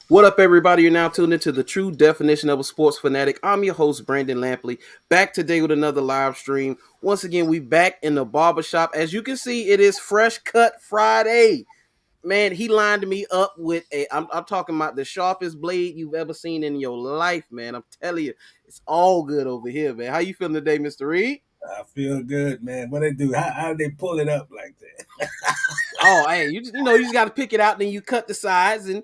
What up, everybody? You're now tuned into the true definition of a sports fanatic. I'm your host, Brandon Lampley, back today with another live stream. Once again, we back in the barbershop. As you can see, it is Fresh Cut Friday. Man, he lined me up with I'm talking about the sharpest blade you've ever seen in your life, man. I'm telling you, it's all good over here, man. How you feeling today, Mr. Reed? I feel good, man. What they do? How they pull it up like that? Oh, hey, you just got to pick it out, then you cut the sides and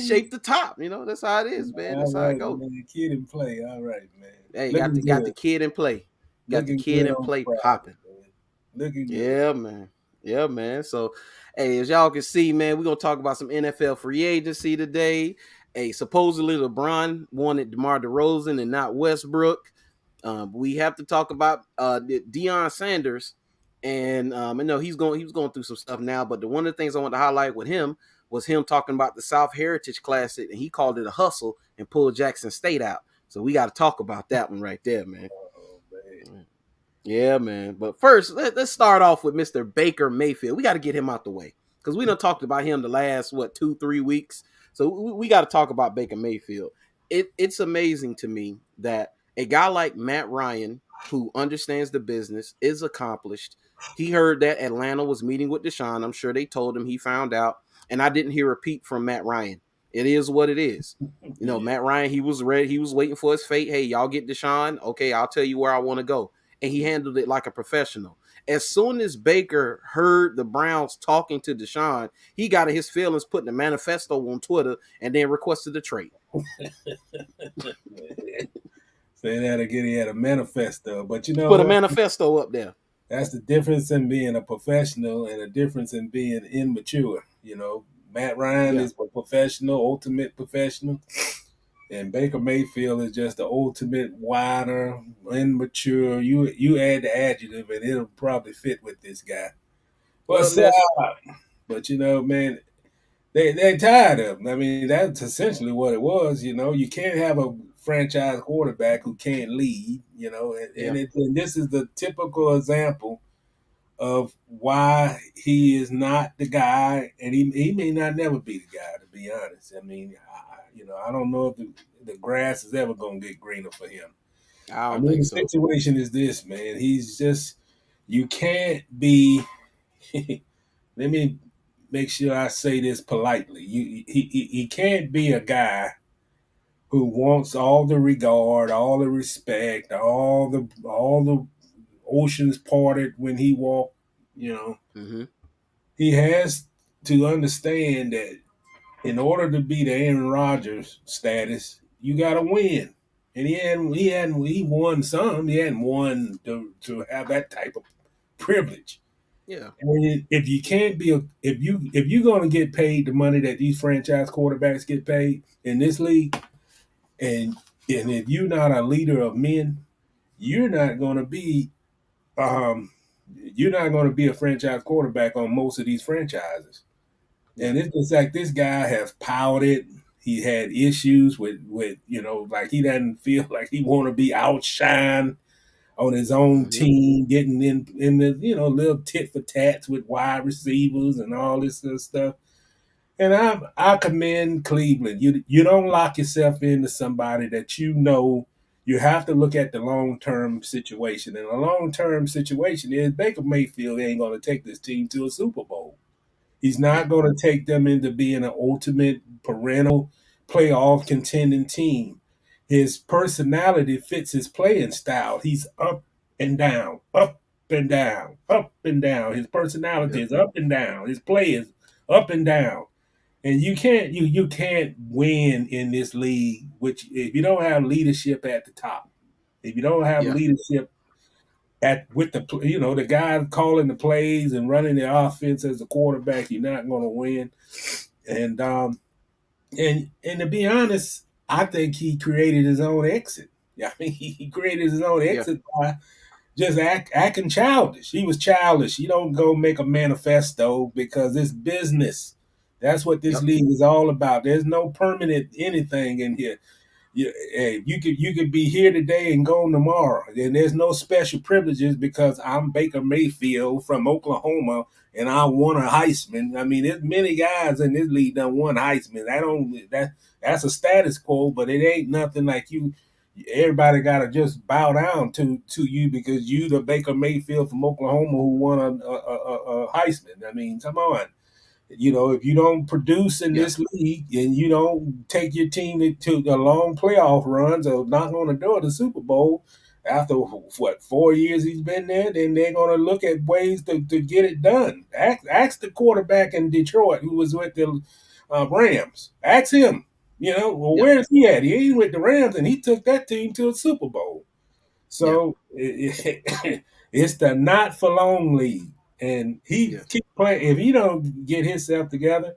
shape the top. That's how it is, man. That's All how it right, goes. man. Kid and play. All right, man. Hey, got Looking the good. kid in play. Got the Looking kid good in on play Friday, popping. man. Looking good. Yeah, man. Yeah, man. So, hey, as y'all can see, man, we're gonna talk about some NFL free agency today. Hey, supposedly LeBron wanted DeMar DeRozan and not Westbrook. We have to talk about Deion Sanders, and I know he was going through some stuff now. But one of the things I want to highlight with him was him talking about the South Heritage Classic, and he called it a hustle and pulled Jackson State out. So we got to talk about that one right there, man. Oh, man. Yeah, man. But first, let's start off with Mr. Baker Mayfield. We got to get him out the way because we done talked about him the last 2-3 weeks. So we got to talk about Baker Mayfield. It's amazing to me that a guy like Matt Ryan, who understands the business, is accomplished. He heard that Atlanta was meeting with Deshawn. I'm sure they told him. He found out, and I didn't hear a peep from Matt Ryan. It is what it is. Yeah. Matt Ryan, he was ready. He was waiting for his fate. Hey, y'all get Deshaun. Okay, I'll tell you where I want to go, and he handled it like a professional. As soon as Baker heard the Browns talking to Deshaun, he got in his feelings, putting a manifesto on Twitter, and then requested a trade. Say that again. He had a manifesto, but you know Put a what? manifesto up there. That's the difference in being a professional and a difference in being immature. Matt Ryan Yeah. is a professional, ultimate professional. And Baker Mayfield is just the ultimate whiner, immature. You add the adjective, and it'll probably fit with this guy. Well, What's up? But man, they're tired of him. I mean, that's essentially what it was. You can't have a franchise quarterback who can't lead. yeah. And this is the typical example of why he is not the guy, and he may not never be the guy. To be honest, I mean, I don't know if the grass is ever going to get greener for him. I I don't mean, think the so. situation is this, man. He's just you can't be. Let me make sure I say this politely. He can't be a guy who wants all the regard, all the respect, all the oceans parted when he walked. You know, Mm-hmm. he has to understand that in order to be the Aaron Rodgers status, you got to win. And he won some. He hadn't won to have that type of privilege. Yeah. And if you can't be if you're going to get paid the money that these franchise quarterbacks get paid in this league, and if you're not a leader of men, you're not going to be um, you're not going to be a franchise quarterback on most of these franchises. Yeah. And it's just like this guy has pouted. He had issues with like he doesn't feel like he want to be outshined on his own Mm-hmm. team, getting in the little tit for tats with wide receivers and all this good stuff. And I commend Cleveland. You don't lock yourself into somebody that you have to look at the long term situation. And the long term situation is Baker Mayfield ain't going to take this team to a Super Bowl. He's Yeah. not going to take them into being an ultimate perennial playoff contending team. His personality fits his playing style. He's up and down, up and down, up and down. His personality Yeah. is up and down. His play is up and down. And you can't win in this league, which if you don't have leadership at the top, if you don't have Yeah. leadership at with the guy calling the plays and running the offense as a quarterback, you're not going to win. And and to be honest, I think he created his own exit. Yeah, I mean, he created his own Yeah. exit by just acting childish. He was childish. You don't go make a manifesto because it's business. That's what this Yep. league is all about. There's no permanent anything in here. You could be here today and gone tomorrow, and there's no special privileges because I'm Baker Mayfield from Oklahoma and I won a Heisman. I mean, there's many guys in this league that won Heisman. That's a status quo, but it ain't nothing like you. Everybody gotta just bow down to you because you the Baker Mayfield from Oklahoma who won a Heisman. I mean, come on. If you don't produce in Yeah. this league and you don't take your team to the long playoff runs or knock on the door of the Super Bowl after what 4 years he's been there, then they're going to look at ways to get it done. Ask the quarterback in Detroit who was with the Rams. Ask him. Well, Yeah. where is he at? He ain't with the Rams, and he took that team to a Super Bowl. Yeah. So it's the not for long league, and he Yeah. keep playing. If he don't get himself together,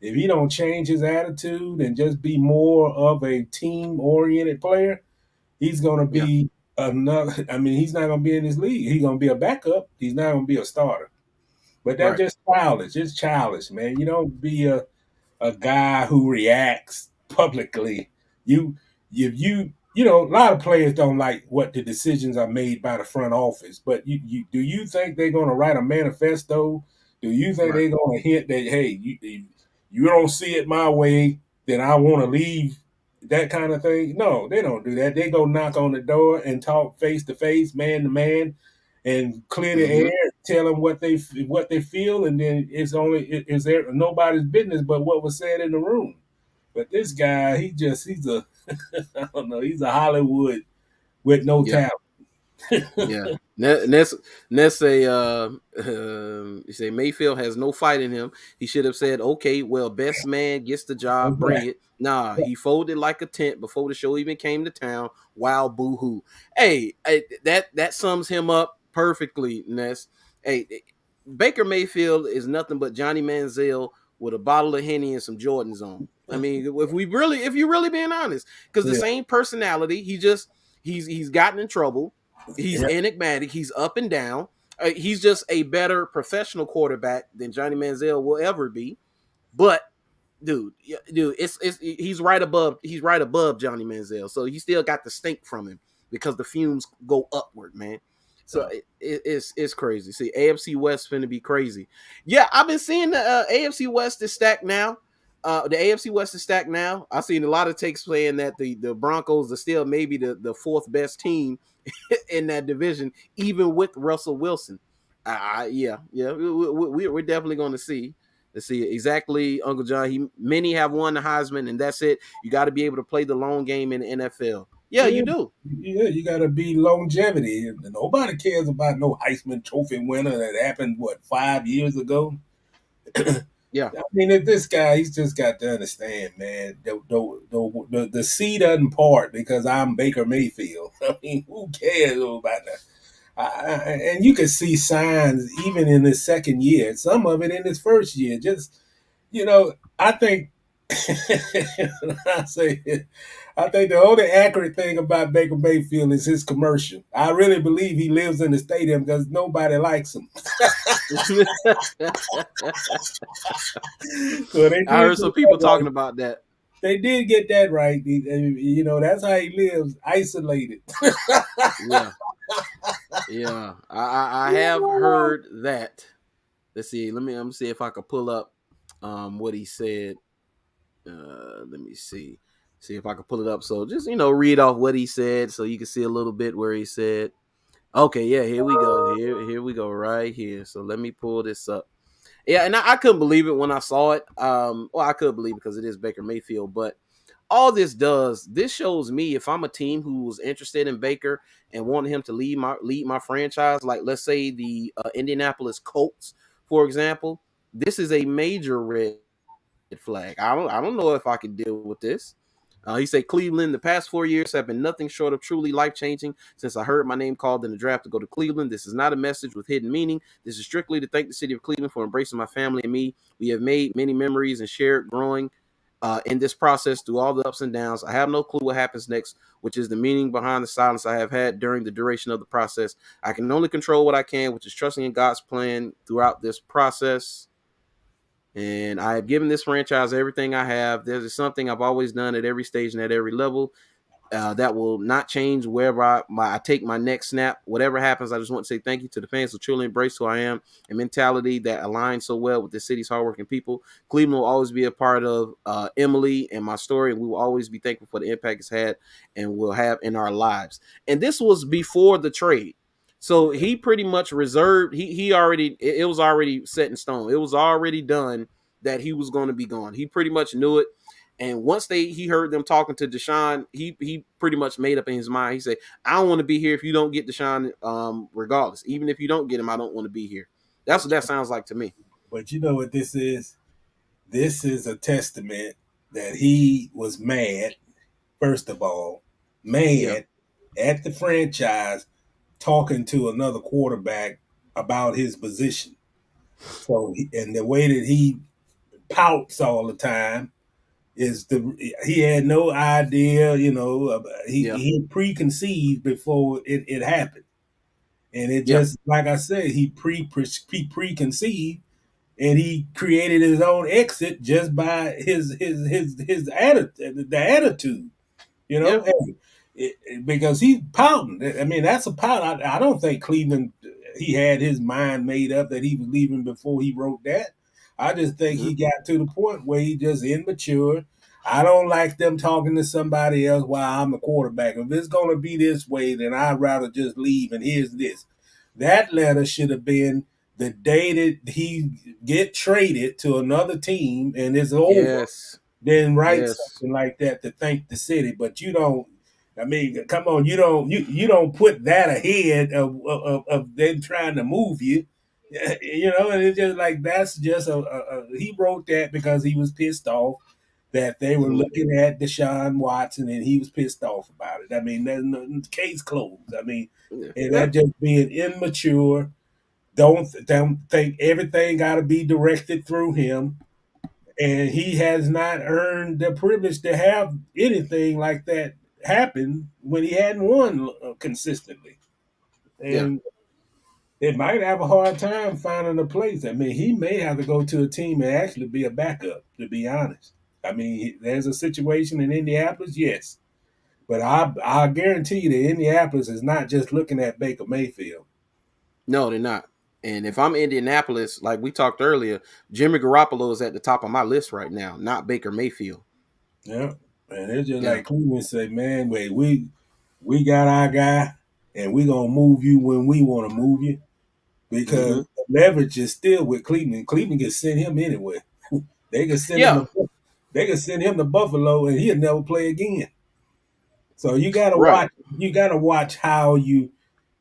if he don't change his attitude and just be more of a team oriented player, he's going to Yeah. be another. I mean, he's not going to be in this league. He's going to be a backup. He's not going to be a starter. But that's Right. just childish. It's childish, man. You don't be a guy who reacts publicly. You a lot of players don't like what the decisions are made by the front office. But do you think they're going to write a manifesto? Do you think Right. they're going to hint that hey, you don't see it my way, then I want to leave? That kind of thing. No, they don't do that. They go knock on the door and talk face to face, man to man, and clear the Mm-hmm. air, tell them what they feel, and then it's there nobody's business but what was said in the room. But this guy, he's a I don't know, he's a Hollywood with no Yeah. talent. Yeah. Ness say you say Mayfield has no fight in him. He should have said, okay, well, best man gets the job, bring it. Nah, he folded like a tent before the show even came to town. Wow, boo hoo. Hey, that sums him up perfectly, Ness. Hey, Baker Mayfield is nothing but Johnny Manziel with a bottle of Henny and some Jordans on. I mean, if you're really being honest, because the Yeah, same personality, he's gotten in trouble. He's yeah, enigmatic. He's up and down. He's just a better professional quarterback than Johnny Manziel will ever be. But dude, it's he's right above Johnny Manziel. So he still got the stink from him because the fumes go upward, man. So uh, it's crazy. See, AFC West finna be crazy. Yeah, I've been seeing the AFC West is stacked now. The AFC West is stacked now. I've seen a lot of takes saying that the Broncos are still maybe the fourth best team in that division, even with Russell Wilson. Yeah, we're definitely going to see. Let's see exactly, Uncle John. Many have won the Heisman, and that's it. You got to be able to play the long game in the NFL. Yeah, yeah, you do. yeah. You got to be longevity. Nobody cares about no Heisman Trophy winner that happened 5 years ago. Yeah, I mean, if this guy, he's just got to understand, man. The sea doesn't part because I'm Baker Mayfield. I mean, who cares about that? And you can see signs even in his second year. Some of it in his first year. Just I think I say I think the only accurate thing about Baker Mayfield is his commercial. I really believe he lives in the stadium because nobody likes him. So they I did heard get some people that right. talking about that. They did get that right. That's how he lives, isolated. Yeah, yeah. I have heard that. Let's see. Let me see if I can pull up what he said. Let me see if I can pull it up. So just read off what he said so you can see a little bit where he said. Okay, yeah, here we go. Here we go right here. So let me pull this up. Yeah, and I couldn't believe it when I saw it. Well, I could believe it because it is Baker Mayfield, but all this shows me if I'm a team who's interested in Baker and wanting him to lead my franchise, like let's say the Indianapolis Colts, for example, this is a major red flag. I don't know if I can deal with this. He said Cleveland, the past 4 years have been nothing short of truly life changing since I heard my name called in the draft to go to Cleveland. This is not a message with hidden meaning. This is strictly to thank the city of Cleveland for embracing my family and me. We have made many memories and shared growing in this process through all the ups and downs. I have no clue what happens next, which is the meaning behind the silence I have had during the duration of the process. I can only control what I can, which is trusting in God's plan throughout this process. And I have given this franchise everything I have. There's something I've always done at every stage and at every level. that will not change wherever I take my next snap. Whatever happens, I just want to say thank you to the fans who truly embrace who I am and mentality that aligns so well with the city's hardworking people. Cleveland will always be a part of Emily and my story, and we will always be thankful for the impact it's had and will have in our lives. And this was before the trade. So he pretty much reserved. He already, it was already set in stone. It was already done that he was going to be gone. He pretty much knew it. And once he heard them talking to Deshawn, he pretty much made up in his mind. He said, "I don't want to be here if you don't get Deshawn. Regardless, even if you don't get him, I don't want to be here." That's what that sounds like to me. But you know what this is? This is a testament that he was mad, first of all, Yeah, mad at the franchise talking to another quarterback about his position. So, and the way that he pouts all the time is he had no idea, yeah, he preconceived before it happened. And it yeah, just, like I said, he preconceived and he created his own exit just by his attitude, the attitude, yeah. because he's pouting. I mean, that's a pout. I don't think Cleveland, he had his mind made up that he was leaving before he wrote that. I just think Mm-hmm. he got to the point where he just immature. I don't like them talking to somebody else while I'm the quarterback. If it's going to be this way, then I'd rather just leave. And here's this. That letter should have been the day that he get traded to another team and it's over, Yes, then write yes, something like that to thank the city. But you don't. I mean, come on, you don't put that ahead of them trying to move you. And it's just like that's just he wrote that because he was pissed off that they were mm-hmm. looking at Deshawn Watson and he was pissed off about it. I mean, there's no case closed. I mean, Yeah, and yeah, that just being immature. Don't think everything got to be directed through him, and he has not earned the privilege to have anything like that happen when he hadn't won consistently. yeah. And it might have a hard time finding a place. I mean, he may have to go to a team and actually be a backup, to be honest. I mean, there's a situation in Indianapolis, yes. But I guarantee you that Indianapolis is not just looking at Baker Mayfield. No, they're not. And if I'm Indianapolis, like we talked earlier, Jimmy Garoppolo is at the top of my list right now, not Baker Mayfield. Yeah. And it's just Yeah. like Cleveland say, man, wait, we got our guy and we gonna move you when we want to move you because Mm-hmm. the leverage is still with Cleveland. Cleveland can send him anywhere. They can send him Yeah. to they can send him to Buffalo and he'll never play again. So Right. you gotta watch how you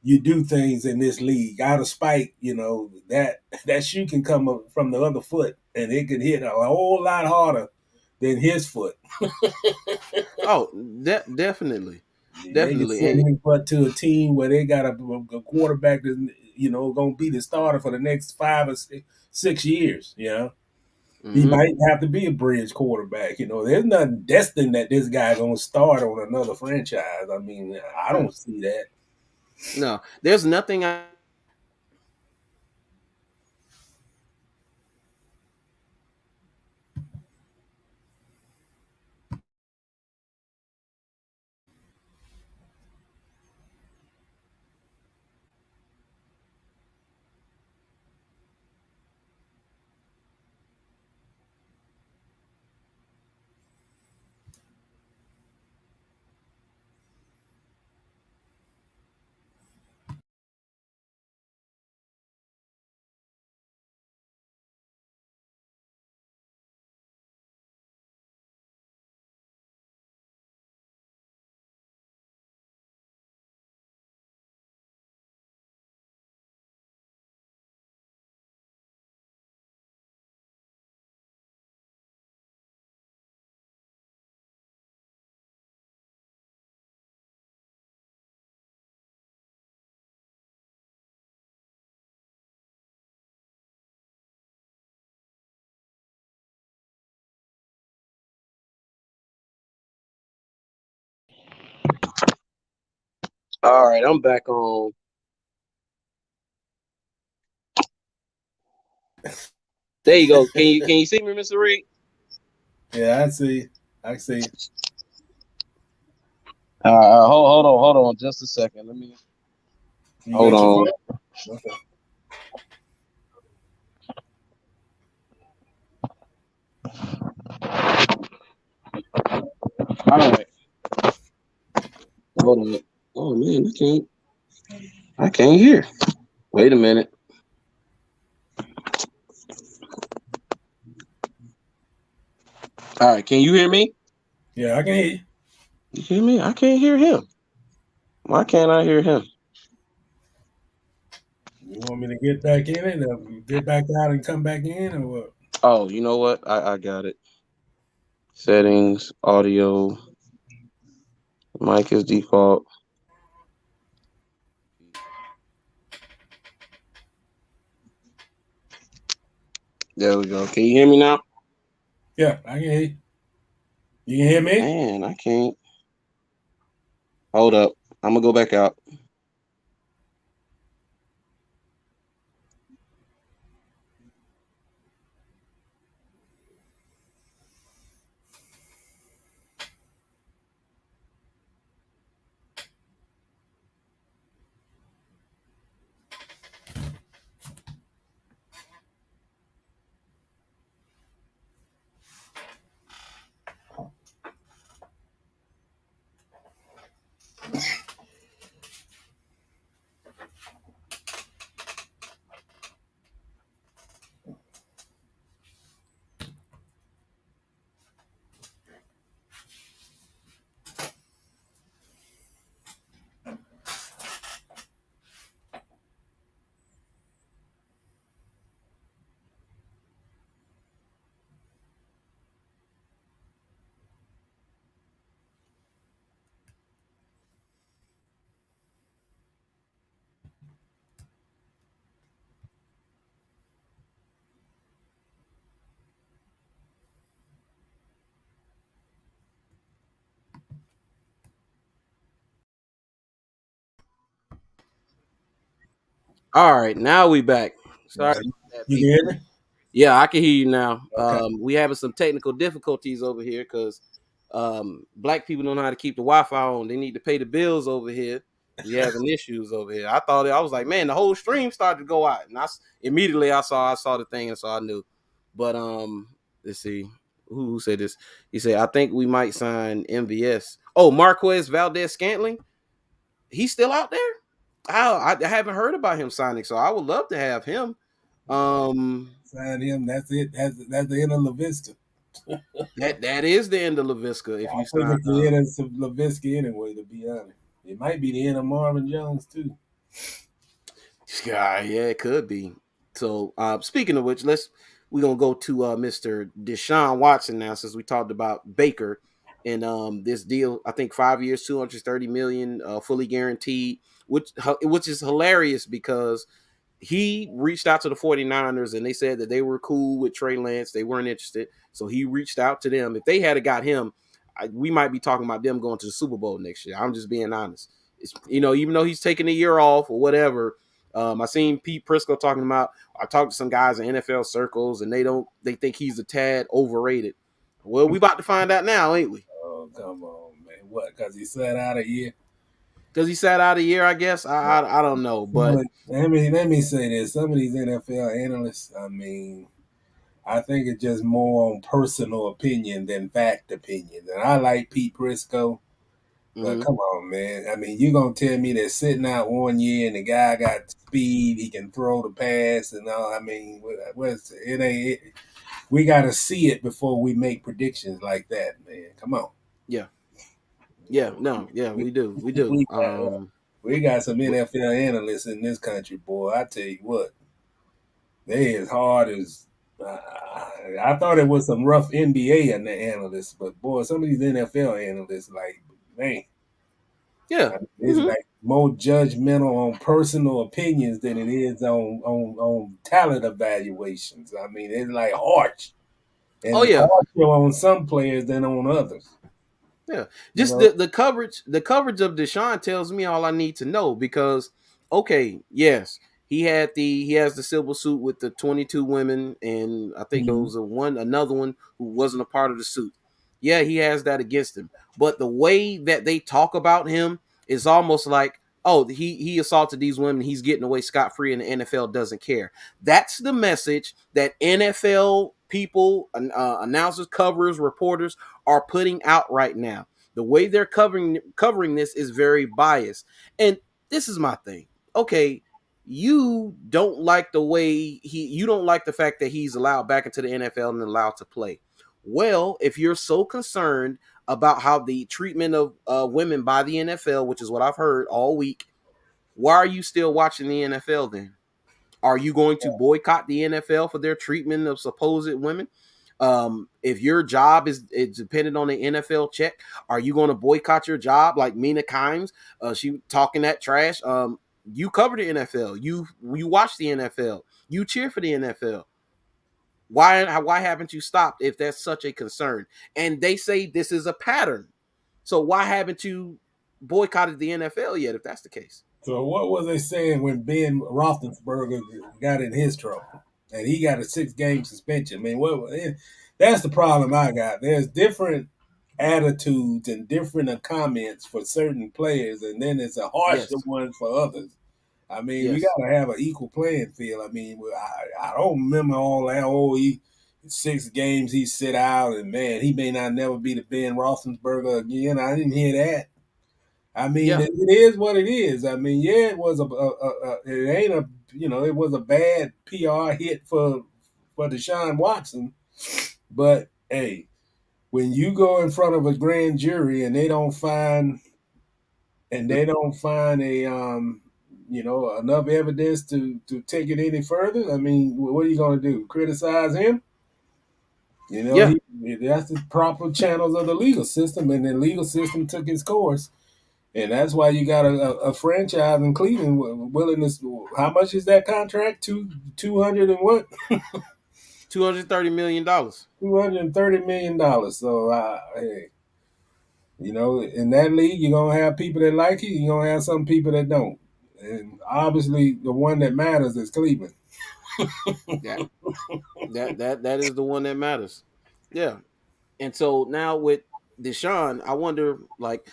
do things in this league. Out of spite, that shoe can come up from the other foot and it could hit a whole lot harder than his foot. Oh, definitely, They can definitely, send and him but to a team where they got a quarterback that's going to be the starter for the next 5 or 6 years. He mm-hmm. might have to be a bridge quarterback. There's nothing destined that this guy going to start on another franchise. I mean, I Yeah. don't see that. No, there's nothing. All right, I'm back on. There you go. Can you see me, Mr. Reed? Yeah, I see. I see. hold on, just a second. Let me You hold got your phone? on. Okay. All right, hold on. Oh man, I can't hear. Wait a minute. All right, can you hear me? Yeah, I can hear you. You hear me? I can't hear him. Why can't I hear him? You want me to get back in it, or get back out and come back in, or what? Oh, you know what? I got it. Settings, audio, mic is default. There we go. Can you hear me now? Yeah, I can hear you. You can hear me? Man, I can't. Hold up. I'm gonna go back out. All right, now we back. Sorry Now, about that, you can people. hear me? Yeah, I can hear you now. Okay. We having some technical difficulties over here because black people don't know how to keep the Wi-Fi on. They need to pay the bills over here. We having issues over here. I was like, man, the whole stream started to go out, and immediately I saw the thing, and so I knew. But let's see, who said this? He said, I think we might sign MVS. Oh, Marquez Valdez Scantling. He's still out there. I haven't heard about him signing, so I would love to have him. Um, Sign him. That's it. That's the end of LaVista. that is the end of LaVisca if I you think sign. it's the end of LaVisca anyway, to be honest. It might be the end of Marvin Jones, too. Yeah, it could be. So, speaking of which, we're gonna go to Mr. Deshawn Watson now, since we talked about Baker and this deal. I think 5 years, 230 million, fully guaranteed, which is hilarious because he reached out to the 49ers and they said that they were cool with Trey Lance. They weren't interested. So he reached out to them. If they had got him, we might be talking about them going to the Super Bowl next year. I'm just being honest. It's, even though he's taking a year off or whatever, I seen Pete Prisco talking about, I talked to some guys in NFL circles and they think he's a tad overrated. Well, we about to find out now, ain't we? Oh, come on, man. What? Because he sat out a year? Because he sat out a year, I guess. I don't know. But Let me say this. Some of these NFL analysts, I think it's just more on personal opinion than fact opinion. And I like Pete Prisco, but mhm. come on, man. You gonna tell me that sitting out 1 year and the guy got speed, he can throw the pass and all? What's it? Ain't it? We got to see it before we make predictions like that, man. Come on. Yeah. Yeah, no, yeah, We, we do. We do. we got we got some NFL analysts in this country, boy. I tell you what, they as hard as I thought it was some rough NBA analysts, but boy, some of these NFL analysts, like, man, Yeah. it's Hmm. like more judgmental on personal opinions than it is on talent evaluations. It's like harsh Oh and yeah. harsher on some players than on others. Yeah. You Just know, the coverage of Deshaun tells me all I need to know because okay, yes, he has the silver suit with the 22 women, and I think it Mhm. was another one who wasn't a part of the suit. Yeah, he has that against him. But the way that they talk about him is almost like, oh, he assaulted these women, he's getting away scot free, and the NFL doesn't care. That's the message that NFL people, announcers, coverers, reporters are putting out right now. The way they're covering this is very biased, and this is my thing. Okay, you don't like the way you don't like the fact that he's allowed back into the NFL and allowed to play. Well, if you're so concerned about how the treatment of women by the NFL, which is what I've heard all week, why are you still watching the NFL then? Are you going to boycott the NFL for their treatment of supposed women? If your job is dependent on the NFL check, are you going to boycott your job like Mina Kimes? She talking that trash. You cover the NFL. You watch the NFL. You cheer for the NFL. Why haven't you stopped if that's such a concern? And they say this is a pattern. So why haven't you boycotted the NFL yet if that's the case? So what was they saying when Ben Roethlisberger got in his trouble and he got a 6-game suspension? I mean, that's the problem I got. There's different attitudes and different comments for certain players, and then there's a harsher Yes. one for others. I mean, we Yes. got to have an equal playing field. I mean, I don't remember all that. Oh, 6 games he sit out, and man, he may not never be the Ben Roethlisberger again. I didn't hear that. I mean, Yeah. it is what it is. I mean, yeah, it was it ain't a, it was a bad PR hit for Deshawn Watson, but hey, when you go in front of a grand jury and they don't find a enough evidence to take it any further, I mean, what are you going to do? Criticize him? Yeah. That's the proper channels of the legal system, and the legal system took its course. And that's why you got a franchise in Cleveland willing to. How much is that contract? 200 and what? $230 million. $230 million. So, hey, in that league, you're gonna have people that like you. You're gonna have some people that don't. And obviously, the one that matters is Cleveland. Yeah. That is the one that matters. Yeah. And so now with Deshaun, I wonder, like,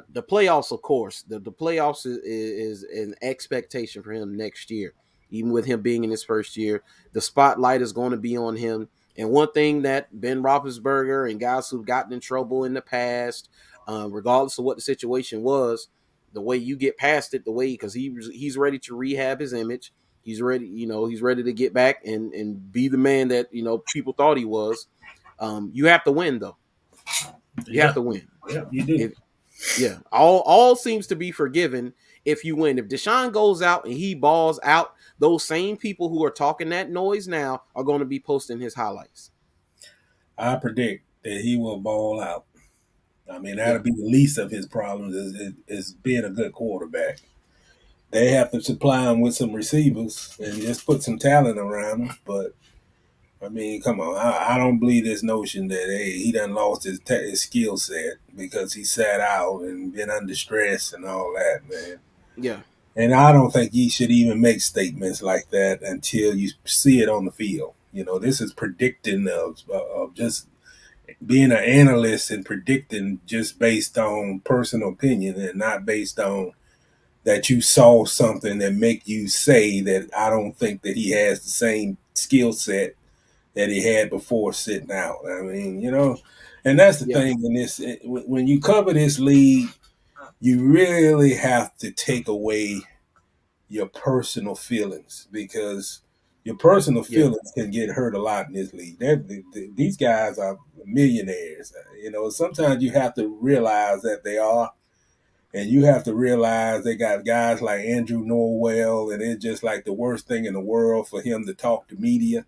the playoffs, of course, the playoffs is an expectation for him next year. Even with him being in his first year, the spotlight is going to be on him. And one thing that Ben Roethlisberger and guys who've gotten in trouble in the past, regardless of what the situation was, the way you get past it, the way because he's ready to rehab his image. He's ready, he's ready to get back and be the man that people thought he was. You have to win though. You have Yeah, to win. yeah, you do. If Yeah, all seems to be forgiven if you win. If Deshaun goes out and he balls out, those same people who are talking that noise now are going to be posting his highlights. I predict that he will ball out. I mean, Yeah, that'll be the least of his problems is being a good quarterback. They have to supply him with some receivers and just put some talent around him. But I mean, come on, I don't believe this notion that hey he done lost his skill set because he sat out and been under stress and all that, man. yeah, And I don't think he should even make statements like that until you see it on the field. This is predicting of just being an analyst and predicting just based on personal opinion and not based on that you saw something that make you say that I don't think that he has the same skill set that he had before sitting out. I mean, and that's the yeah, thing in this when you cover this league, you really have to take away your personal feelings because your personal yeah, feelings can get hurt a lot in this league. These guys are millionaires. Sometimes you have to realize that they are, and you have to realize they got guys like Andrew Norwell, and it's just like the worst thing in the world for him to talk to media,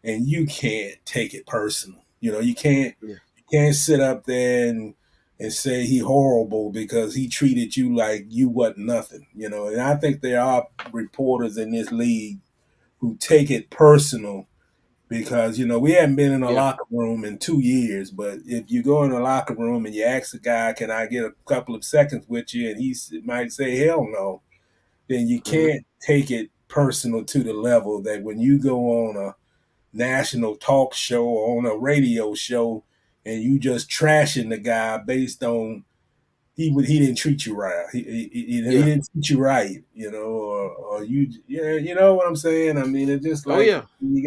and you can't take it personal. yeah, You can't sit up there and say he horrible because he treated you like you wasn't nothing. And I think there are reporters in this league who take it personal because we haven't been in a yeah, locker room in 2 years. But if you go in a locker room and you ask a guy, "Can I get a couple of seconds with you?" and he might say, "Hell no," then you hmm can't take it personal to the level that when you go on a national talk show or on a radio show and you just trashing the guy based on he didn't treat you right. He Yeah. didn't treat you right, or you yeah, you know what I'm saying? I mean, it's just Oh like yeah. you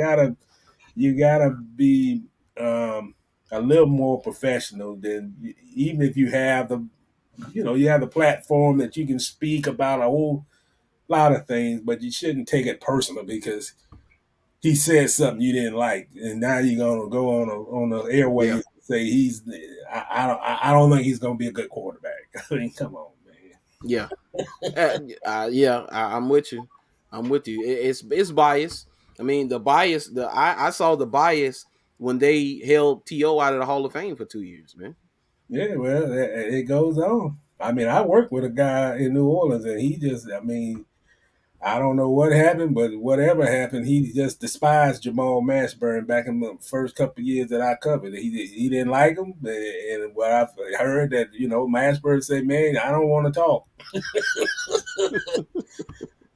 gotta be a little more professional than even if you have the platform that you can speak about a whole lot of things, but you shouldn't take it personal because he said something you didn't like, and now you're gonna go on the airways Yeah. and say I don't think he's gonna be a good quarterback. I mean, come on, man. Yeah. Yeah. I'm with you. I'm with you. It's bias. I mean, the bias. I saw the bias when they held To out of the Hall of Fame for 2 years, man. Yeah, well, it goes on. I mean, I worked with a guy in New Orleans, and I mean, I don't know what happened, but whatever happened, he just despised Jamal Mashburn back in the first couple of years that I covered. He didn't like him, and what I've heard that Mashburn said, "Man, I don't want to talk."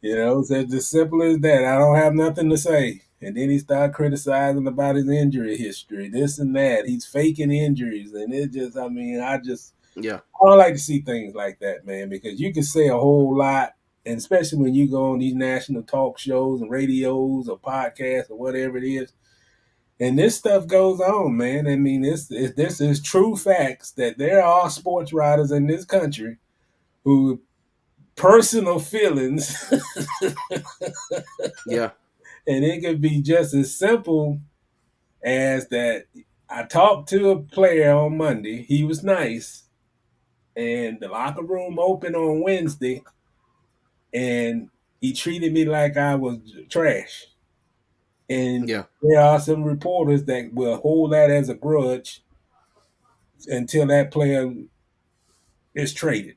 It's as simple as that. I don't have nothing to say. And then he started criticizing about his injury history, this and that. He's faking injuries, and it just, I mean, Yeah. I don't like to see things like that, man, because you can say a whole lot, and especially when you go on these national talk shows and radios or podcasts or whatever it is, and this stuff goes on, man. I mean, this is true facts that there are sports writers in this country who personal feelings, Yeah. and it could be just as simple as that. I talked to a player on Monday. He was nice, and the locker room opened on Wednesday, and he treated me like I was trash. And Yeah. there are some reporters that will hold that as a grudge until that player is traded.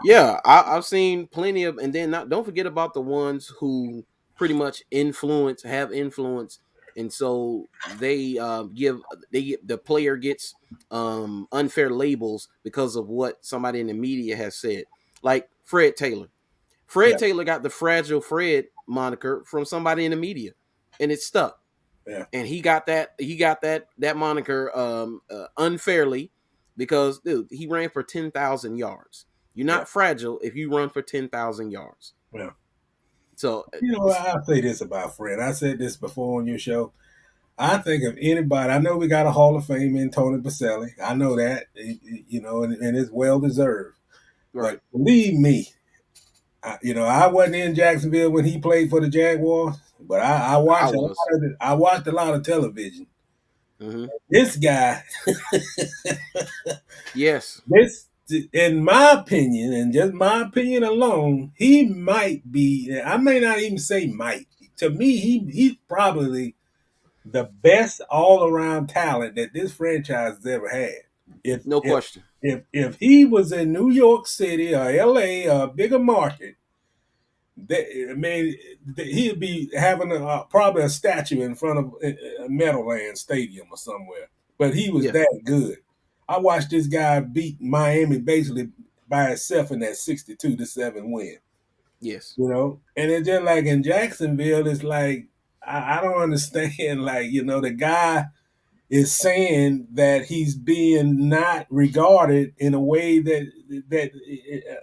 Yeah, I've seen plenty of, and then don't forget about the ones who pretty much have influence, and so the player gets unfair labels because of what somebody in the media has said, like Fred Taylor. Fred Yeah, Taylor got the Fragile Fred moniker from somebody in the media, and it stuck. yeah, And he got that moniker unfairly because dude, he ran for 10,000 yards. You're yeah, not fragile if you run for 10,000 yards. yeah. So I'll say this about Fred. I said this before on your show. I think if anybody, I know we got a Hall of Fame in Tony Baselli. I know that, and it's well deserved. right, But believe me, I wasn't in Jacksonville when he played for the Jaguars, but I I watched a lot was. of I watched a lot of television. Hmm. This guy, Yes. this in my opinion, and just my opinion alone, he might be. I may not even say might. To me, he's probably the best all around talent that this franchise has ever had. If No if question. if he was in New York City or LA or a bigger market, I mean, he'd be having probably a statue in front of Meadowlands Stadium or somewhere. But he was Yeah. that good. I watched this guy beat Miami basically by himself in that 62-7 win. Yes. And it's just like in Jacksonville, it's like I don't understand. Like the guy is saying that he's being not regarded in a way that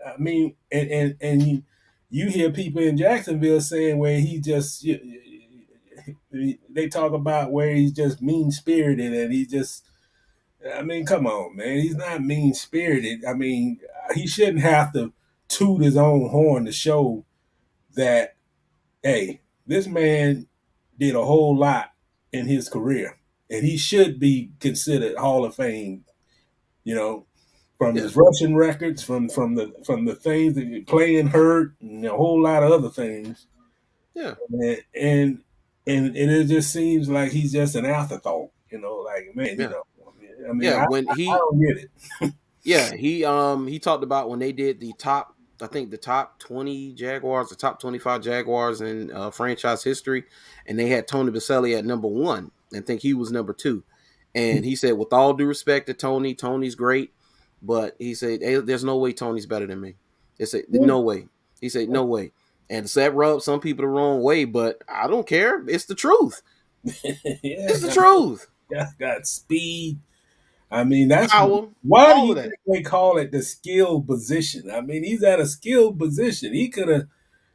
I mean, and you hear people in Jacksonville saying where he just they talk about where he's just mean spirited and he just. I mean, come on, man. He's not mean spirited. I mean, he shouldn't have to toot his own horn to show that, hey, this man did a whole lot in his career, and he should be considered Hall of Fame. You know, from Yeah. his rushing records, from the things that he playing hurt, and a whole lot of other things, Yeah. and it just seems like he's just an afterthought. Like man, Yeah. I mean, Yeah. When I he don't get it. Yeah, he talked about when they did the top, I think the top 20 Jaguars, the top 25 Jaguars in franchise history, and they had Tony Baselli at number one. I think he was number two. And he said, with all due respect to Tony, Tony's great, but he said, hey, there's no way Tony's better than me. They said, no way. He said, no way. And so that rubbed some people the wrong way, but I don't care. It's the truth. Yeah, It's the truth. got speed. I mean, that's Power, why do all of you that. think they call it the skill position? I mean, he's at a skilled position. He could have.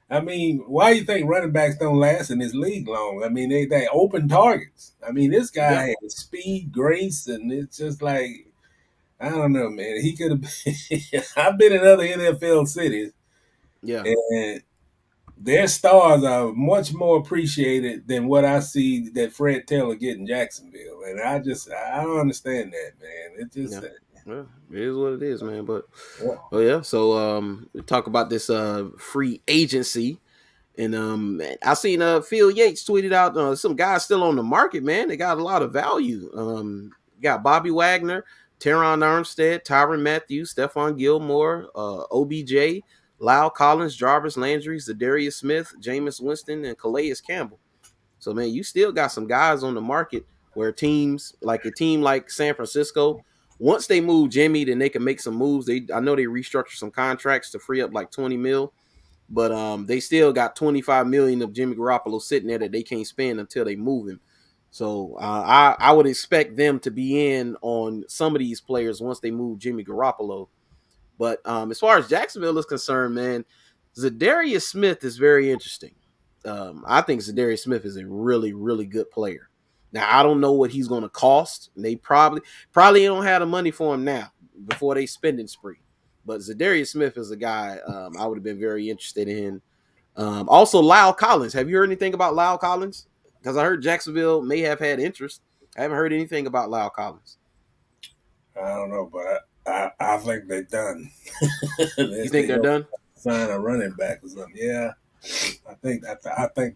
I mean, why do you think running backs don't last in this league long? I mean, they open targets. I mean, this Yeah, guy has speed, grace, and it's just like I don't know, man. He could have been. I've been in other NFL cities, yeah. and their stars are much more appreciated than what I see that Fred Taylor get in Jacksonville. And I don't understand that, man. It just Yeah. Well, it is what it is, man. But yeah. oh yeah. So we talk about this free agency. And man, I seen Phil Yates tweeted out some guys still on the market, man. They got a lot of value. Got Bobby Wagner, Teron Armstead, Tyron Matthews, Stephon Gilmore, OBJ, Lyle Collins, Jarvis Landry, Zadarius Smith, Jameis Winston, and Calais Campbell. So man, you still got some guys on the market where teams like a team like San Francisco, once they move Jimmy, then they can make some moves. I know they restructure some contracts to free up like 20 mil, but they still got 25 million of Jimmy Garoppolo sitting there that they can't spend until they move him. So I would expect them to be in on some of these players once they move Jimmy Garoppolo. But as far as Jacksonville is concerned, man, Zadarius Smith is very interesting. I think Zadarius Smith is a really, really good player. Now I don't know what he's going to cost. They probably don't have the money for him now before they spending spree. But Zadarius Smith is a guy I would have been very interested in. Also, Lyle Collins. Have you heard anything about Lyle Collins? Because I heard Jacksonville may have had interest. I haven't heard anything about Lyle Collins. I don't know, but I think they're done. You Unless think they they're go done? sign a running back or something. Yeah, I think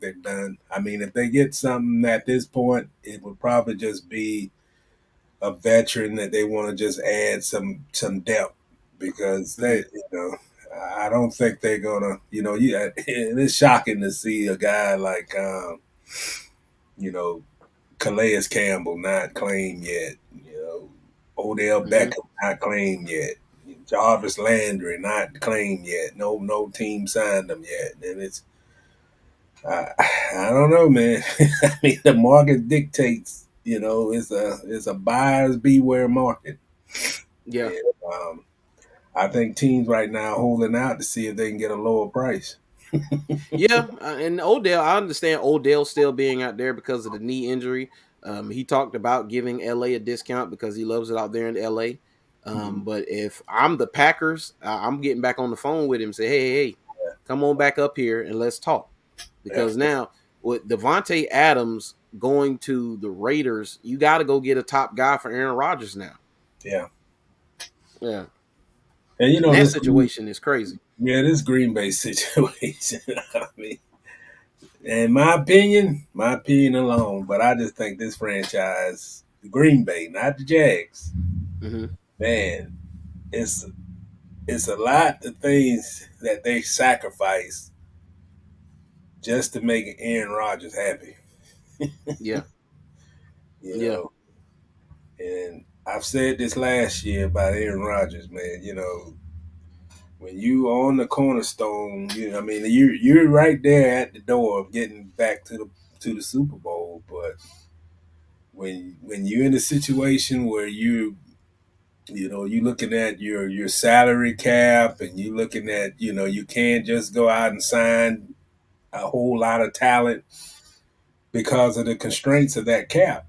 they're done. I mean, if they get something at this point, it would probably just be a veteran that they want to just add some depth because Mm-hmm. I don't think they're gonna it's shocking to see a guy like you know Calais Campbell not claimed yet, Odell Mm-hmm. Beckham not claimed yet, Jarvis Landry not claimed yet, no team signed them yet, and I, I don't know, man. I mean, the market dictates. It's a buyers beware market. Yeah. And, I think teams right now holding out to see if they can get a lower price. Yeah, and Odell, I understand Odell still being out there because of the knee injury. He talked about giving LA a discount because he loves it out there in LA. Mhm. But if I'm the Packers, I'm getting back on the phone with him and say, hey, come on back up here and let's talk. Yeah, Because now with Devontae Adams going to the Raiders, you got to go get a top guy for Aaron Rodgers now. yeah. Yeah, And and that situation is crazy. this Green Bay situation. I mean, in my opinion alone, but I just think this franchise, the Green Bay, not the Jags, Hmm. man, it's it's a lot of things that they sacrifice just to make Aaron Rodgers happy. Yeah, You yeah, know, and I've said this last year about Aaron Rodgers, man. When you on the cornerstone, I mean, you're right there at the door of getting back to the Super Bowl. But when you're in a situation where you looking at your salary cap and you looking at you can't just go out and sign a whole lot of talent because of the constraints of that cap.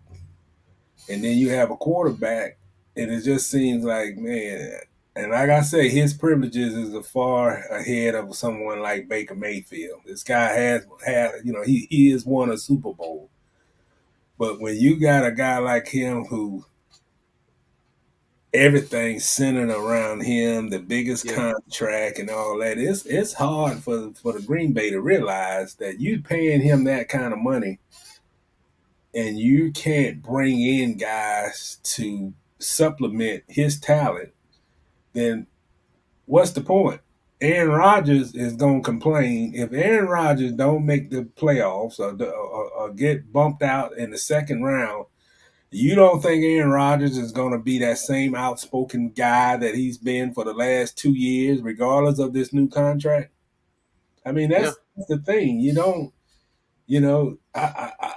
And then you have a quarterback, and it just seems like, man, and like I say, his privileges is far ahead of someone like Baker Mayfield. This guy has had, he has won a Super Bowl. But when you got a guy like him who everything's centered around him, the biggest yeah, contract and all that, it's hard for the Green Bay to realize that you paying him that kind of money and you can't bring in guys to supplement his talent, then what's the point? Aaron Rodgers is going to complain if Aaron Rodgers don't make the playoffs or get bumped out in the second round. You don't think Aaron Rodgers is going to be that same outspoken guy that he's been for the last 2 years, regardless of this new contract? I mean, yeah. that's the thing. You don't.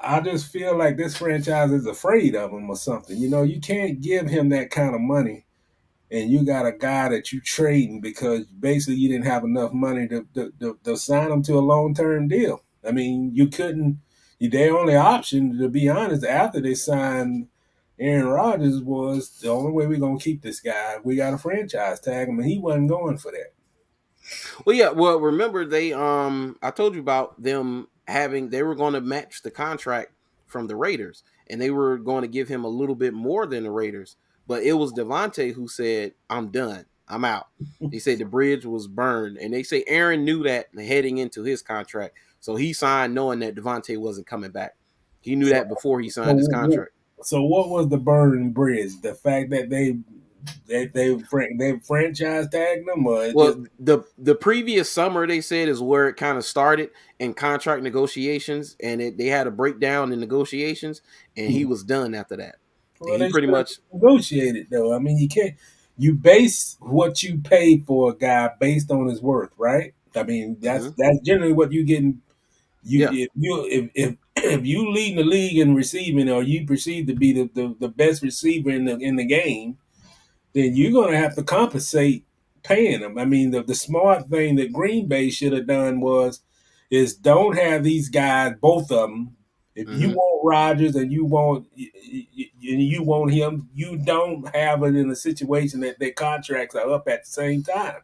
I just feel like this franchise is afraid of him or something. You can't give him that kind of money, and you got a guy that you trading because basically you didn't have enough money to sign him to a long term deal. I mean, you couldn't. Their only option, to be honest, after they signed Aaron Rodgers was the only way we're gonna keep this guy. We got a franchise tag him, and he wasn't going for that. Well, yeah. Well, remember I told you about them having they were going to match the contract from the Raiders, and they were going to give him a little bit more than the Raiders. But it was Devontae who said, "I'm done. I'm out." He said the bridge was burned, and they say Aaron knew that heading into his contract, so he signed knowing that Devontae wasn't coming back. He knew So, that before he so, signed his contract. so what was the burning bridge? The fact that they franchise tagged them, or it just Well, the previous summer they said is where it kind of started in contract negotiations, and they had a breakdown in negotiations, and he was done after that. And well, he they pretty should have much, negotiated though. I mean, you can't. You base what you pay for a guy based on his worth, right? I mean, that's mhm, that's generally what you getting. You yeah, if you if you lead the league in receiving, or you perceive to be the best receiver in the game, then you're going to have to compensate paying them. I mean, the smart thing that Green Bay should have done is don't have these guys, both of them. If you hmm want Rodgers and you want him, you don't have it in a situation that their contracts are up at the same time.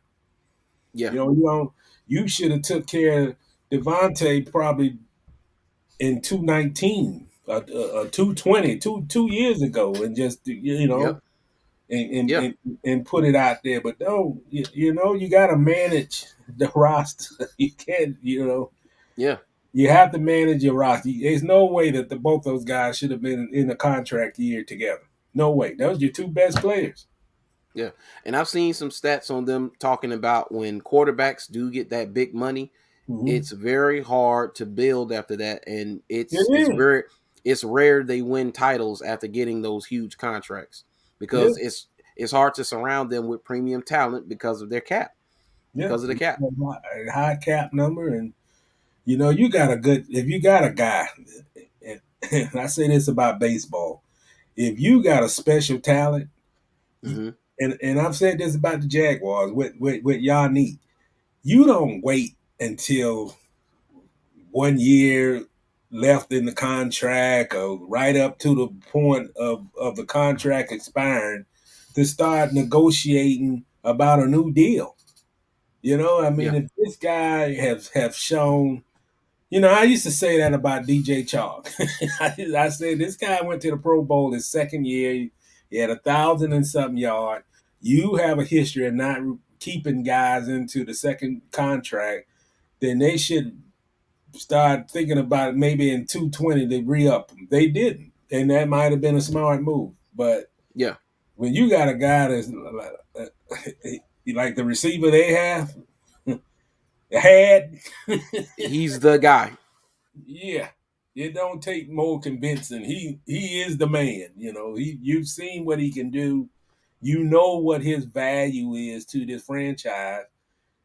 yeah, You don't. You should have took care of Devontae probably in 219, 220, 2 years ago, and just yep, yeah, and put it out there. But no, you got to manage the roster. You can't, yeah, you have to manage your roster. There's no way that both those guys should have been in a contract year together. No way. Those are your two best players. yeah. And I've seen some stats on them talking about when quarterbacks do get that big money, Mm-hmm. it's very hard to build after that, and It it's is. very it's rare they win titles after getting those huge contracts Yeah, because it's hard to surround them with premium talent because of their cap, yeah. because of the cap. A high cap number, and you got a good. If you got a guy, and I say this about baseball, if you got a special talent, Hmm and I've said this about the Jaguars with y'all need. You don't wait until 1 year left in the contract or right up to the point of the contract expiring to start negotiating about a new deal. I mean, Yeah, if this guy have shown, I used to say that about DJ Chalk. I said this guy went to the Pro Bowl his second year. He had 1,000 and something yard. You have a history of not keeping guys into the second contract. Then they should start thinking about it. Maybe in 220 they re-up them. They didn't, and that might have been a smart move. But yeah. when you got a guy that's like the receiver they have had, He's the guy. yeah, it don't take more convincing. He is the man. You've seen what he can do. You know what his value is to this franchise,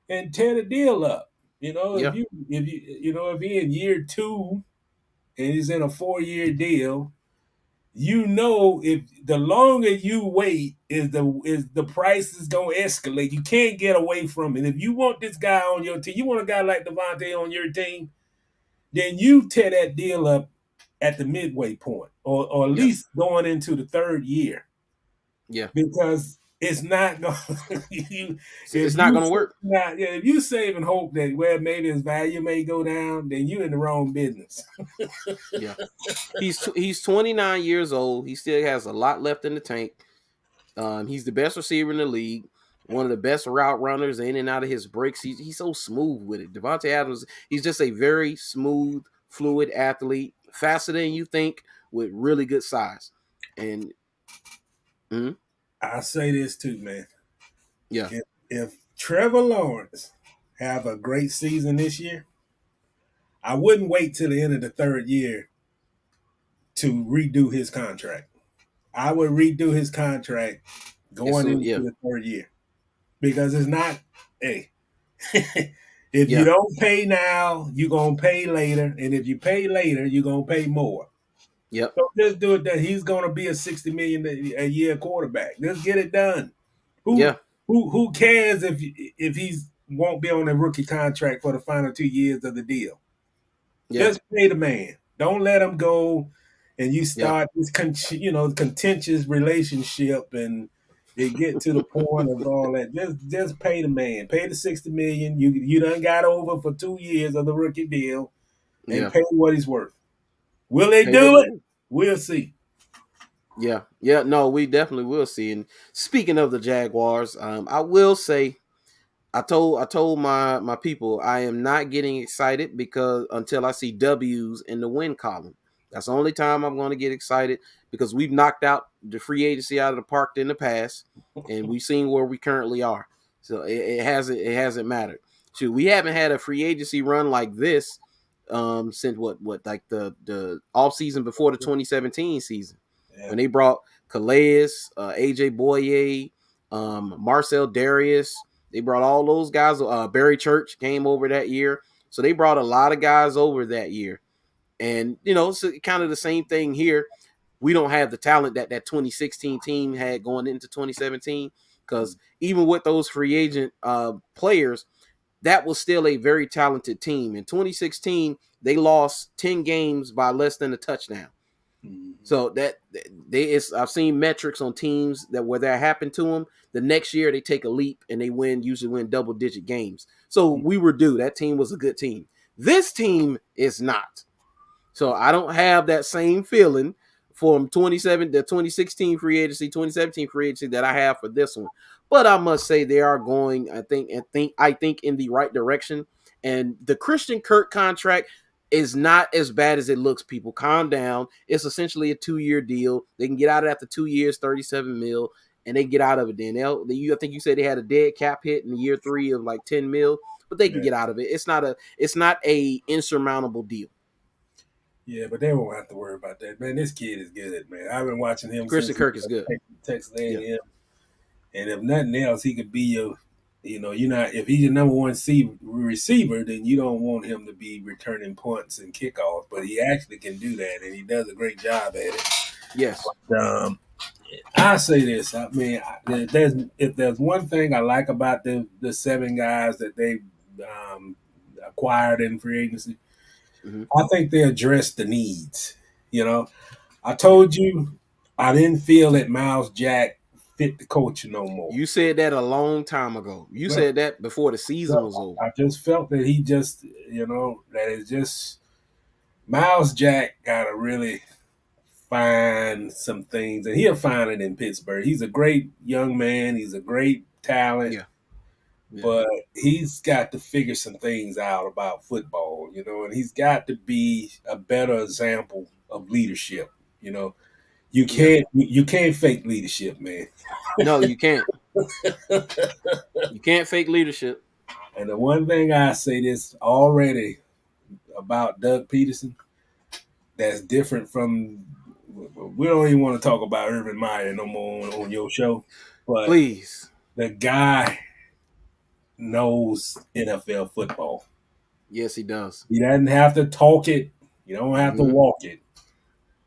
and tear the deal up. Yeah, If he in year two and he's in a 4 year deal, if the longer you wait is the price is gonna escalate. You can't get away from it. If you want this guy on your team, you want a guy like Devontae on your team, then you tear that deal up at the midway point, or at yeah, least going into the third year, yeah. because it's not going. you It's not gonna work. if you save and hope that maybe his value may go down, then you're in the wrong business. Yeah, he's 29 years old. He still has a lot left in the tank. He's the best receiver in the league. One of the best route runners in and out of his breaks. He's so smooth with it. Devontae Adams, he's just a very smooth, fluid athlete, faster than you think, with really good size. And mhm, I say this too, man. yeah, If Trevor Lawrence have a great season this year, I wouldn't wait till the end of the third year to redo his contract. I would redo his contract as going soon, into yeah, the third year, because it's not. Hey, if you yeah, don't pay now, you're gonna pay later, and if you pay later, you're gonna pay more. Yep. So just do it. That he's going to be a $60 million a year quarterback. Just get it done. Who Yeah. who cares if he's won't be on a rookie contract for the final 2 years of the deal? Yeah. Just pay the man. Don't let him go, and you Yeah. start this contentious relationship, and it get to the point of all that. Just pay the man. Pay the $60 million. You done got over for 2 years of the rookie deal, and Yeah. pay what he's worth. Will they Pay what do he it? wants. We'll see. Yeah. Yeah. No, we definitely will see. And speaking of the Jaguars, I will say I told my people I am not getting excited because until I see W's in the win column. That's the only time I'm going to get excited because we've knocked out the free agency out of the park in the past, and we've seen where we currently are. So it hasn't mattered. Shoot, we haven't had a free agency run like this since what like the off season before the 2017 season Yeah. when they brought Calais, AJ Boye, Marcel Darius. They brought all those guys. Barry Church came over that year, so they brought a lot of guys over that year. And it's kind of the same thing here. We don't have the talent that 2016 team had going into 2017 because even with those free agent players, that was still a very talented team. In 2016, they lost 10 games by less than a touchdown. Mhm. So I've seen metrics on teams that where that happened to them. The next year they take a leap and they usually win double digit games. So we were due. That team was a good team. This team is not. So I don't have that same feeling from the 2016 free agency, 2017 free agency that I have for this one. But I must say they are going, I think in the right direction. And the Christian Kirk contract is not as bad as it looks, people. Calm down. It's essentially a 2-year deal. They can get out of it after 2 years, 37 mil, and they get out of it then. I think you said they had a dead cap hit in year 3 of like 10 mil, but they can Yeah. get out of it. It's not a insurmountable deal. Yeah, but they won't have to worry about that. Man, this kid is good, man. I've been watching him Christian since he Kirk is was good. at Texas Yeah. A&M, and if nothing else, he could be you're not if he's your number one receiver, then you don't want him to be returning punts and kickoffs. But he actually can do that, and he does a great job at it. Yes. I say this. I mean, if there's one thing I like about the 7 guys that they acquired in free agency, Hmm. I think they address the needs. You know, I told you I didn't feel that Miles Jack fit the culture no more. You said that a long time ago. You Well, said that before the season was over. I just felt that he just, that it's just Miles Jack got to really find some things, and he'll find it in Pittsburgh. He's a great young man. He's a great talent, Yeah. Yeah. but he's got to figure some things out about football, and he's got to be a better example of leadership. You know, you Yeah. can't fake leadership, man. No, you can't. You can't fake leadership. And the one thing I say this already about Doug Peterson that's different from we don't even want to talk about Urban Meyer no more on your show, but Please. the guy knows NFL football. Yes, he does. He doesn't have to talk it. You don't have to Hmm. walk it,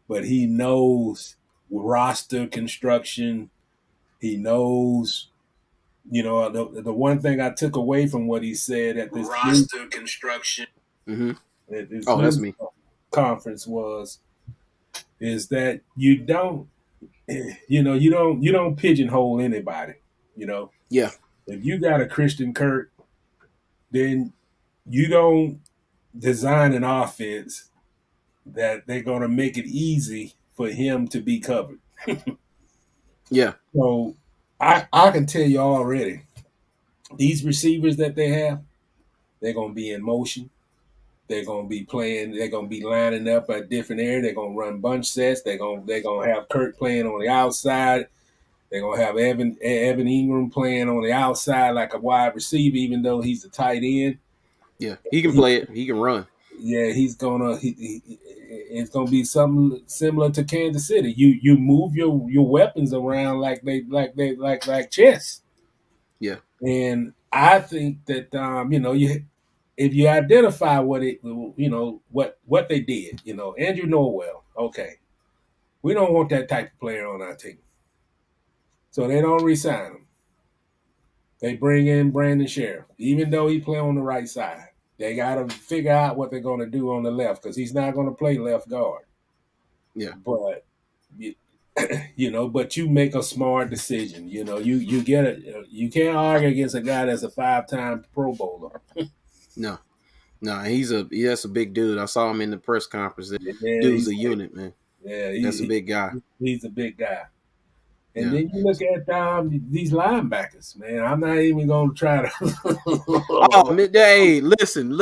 but he knows roster construction. He knows, the one thing I took away from what he said at this roster construction Hmm. at this Oh, that's news me. conference is that you don't pigeonhole anybody. You know, Yeah. if you got a Christian Kirk, then you don't design an offense that they're going to make it easy for him to be covered. Yeah. So I can tell you already, these receivers that they have, they're going to be in motion. They're going to be playing. They're going to be lining up at different areas. They're going to run bunch sets. They're going to have Kirk playing on the outside. They're going to have Evan Ingram playing on the outside like a wide receiver, even though he's a tight end. Yeah. He can He, play it. He can run. yeah, it's gonna be something similar to Kansas City. You move your weapons around like chess. Yeah. And I think that if you identify what they did, Andrew Norwell, okay. We don't want that type of player on our team. So they don't re-sign him. They bring in Brandon Sheriff, even though he play on the right side. They got to figure out what they're going to do on the left because he's not going to play left guard. Yeah. But but you make a smart decision. You get it. You can't argue against a guy that's a 5-time Pro Bowler. No, that's a big dude. I saw him in the press conference. Yeah, Dude's a unit, man. Yeah, That's a big guy. He's a big guy. And Yeah. then you look at these linebackers, man. I'm not even gonna try to. Hey, listen.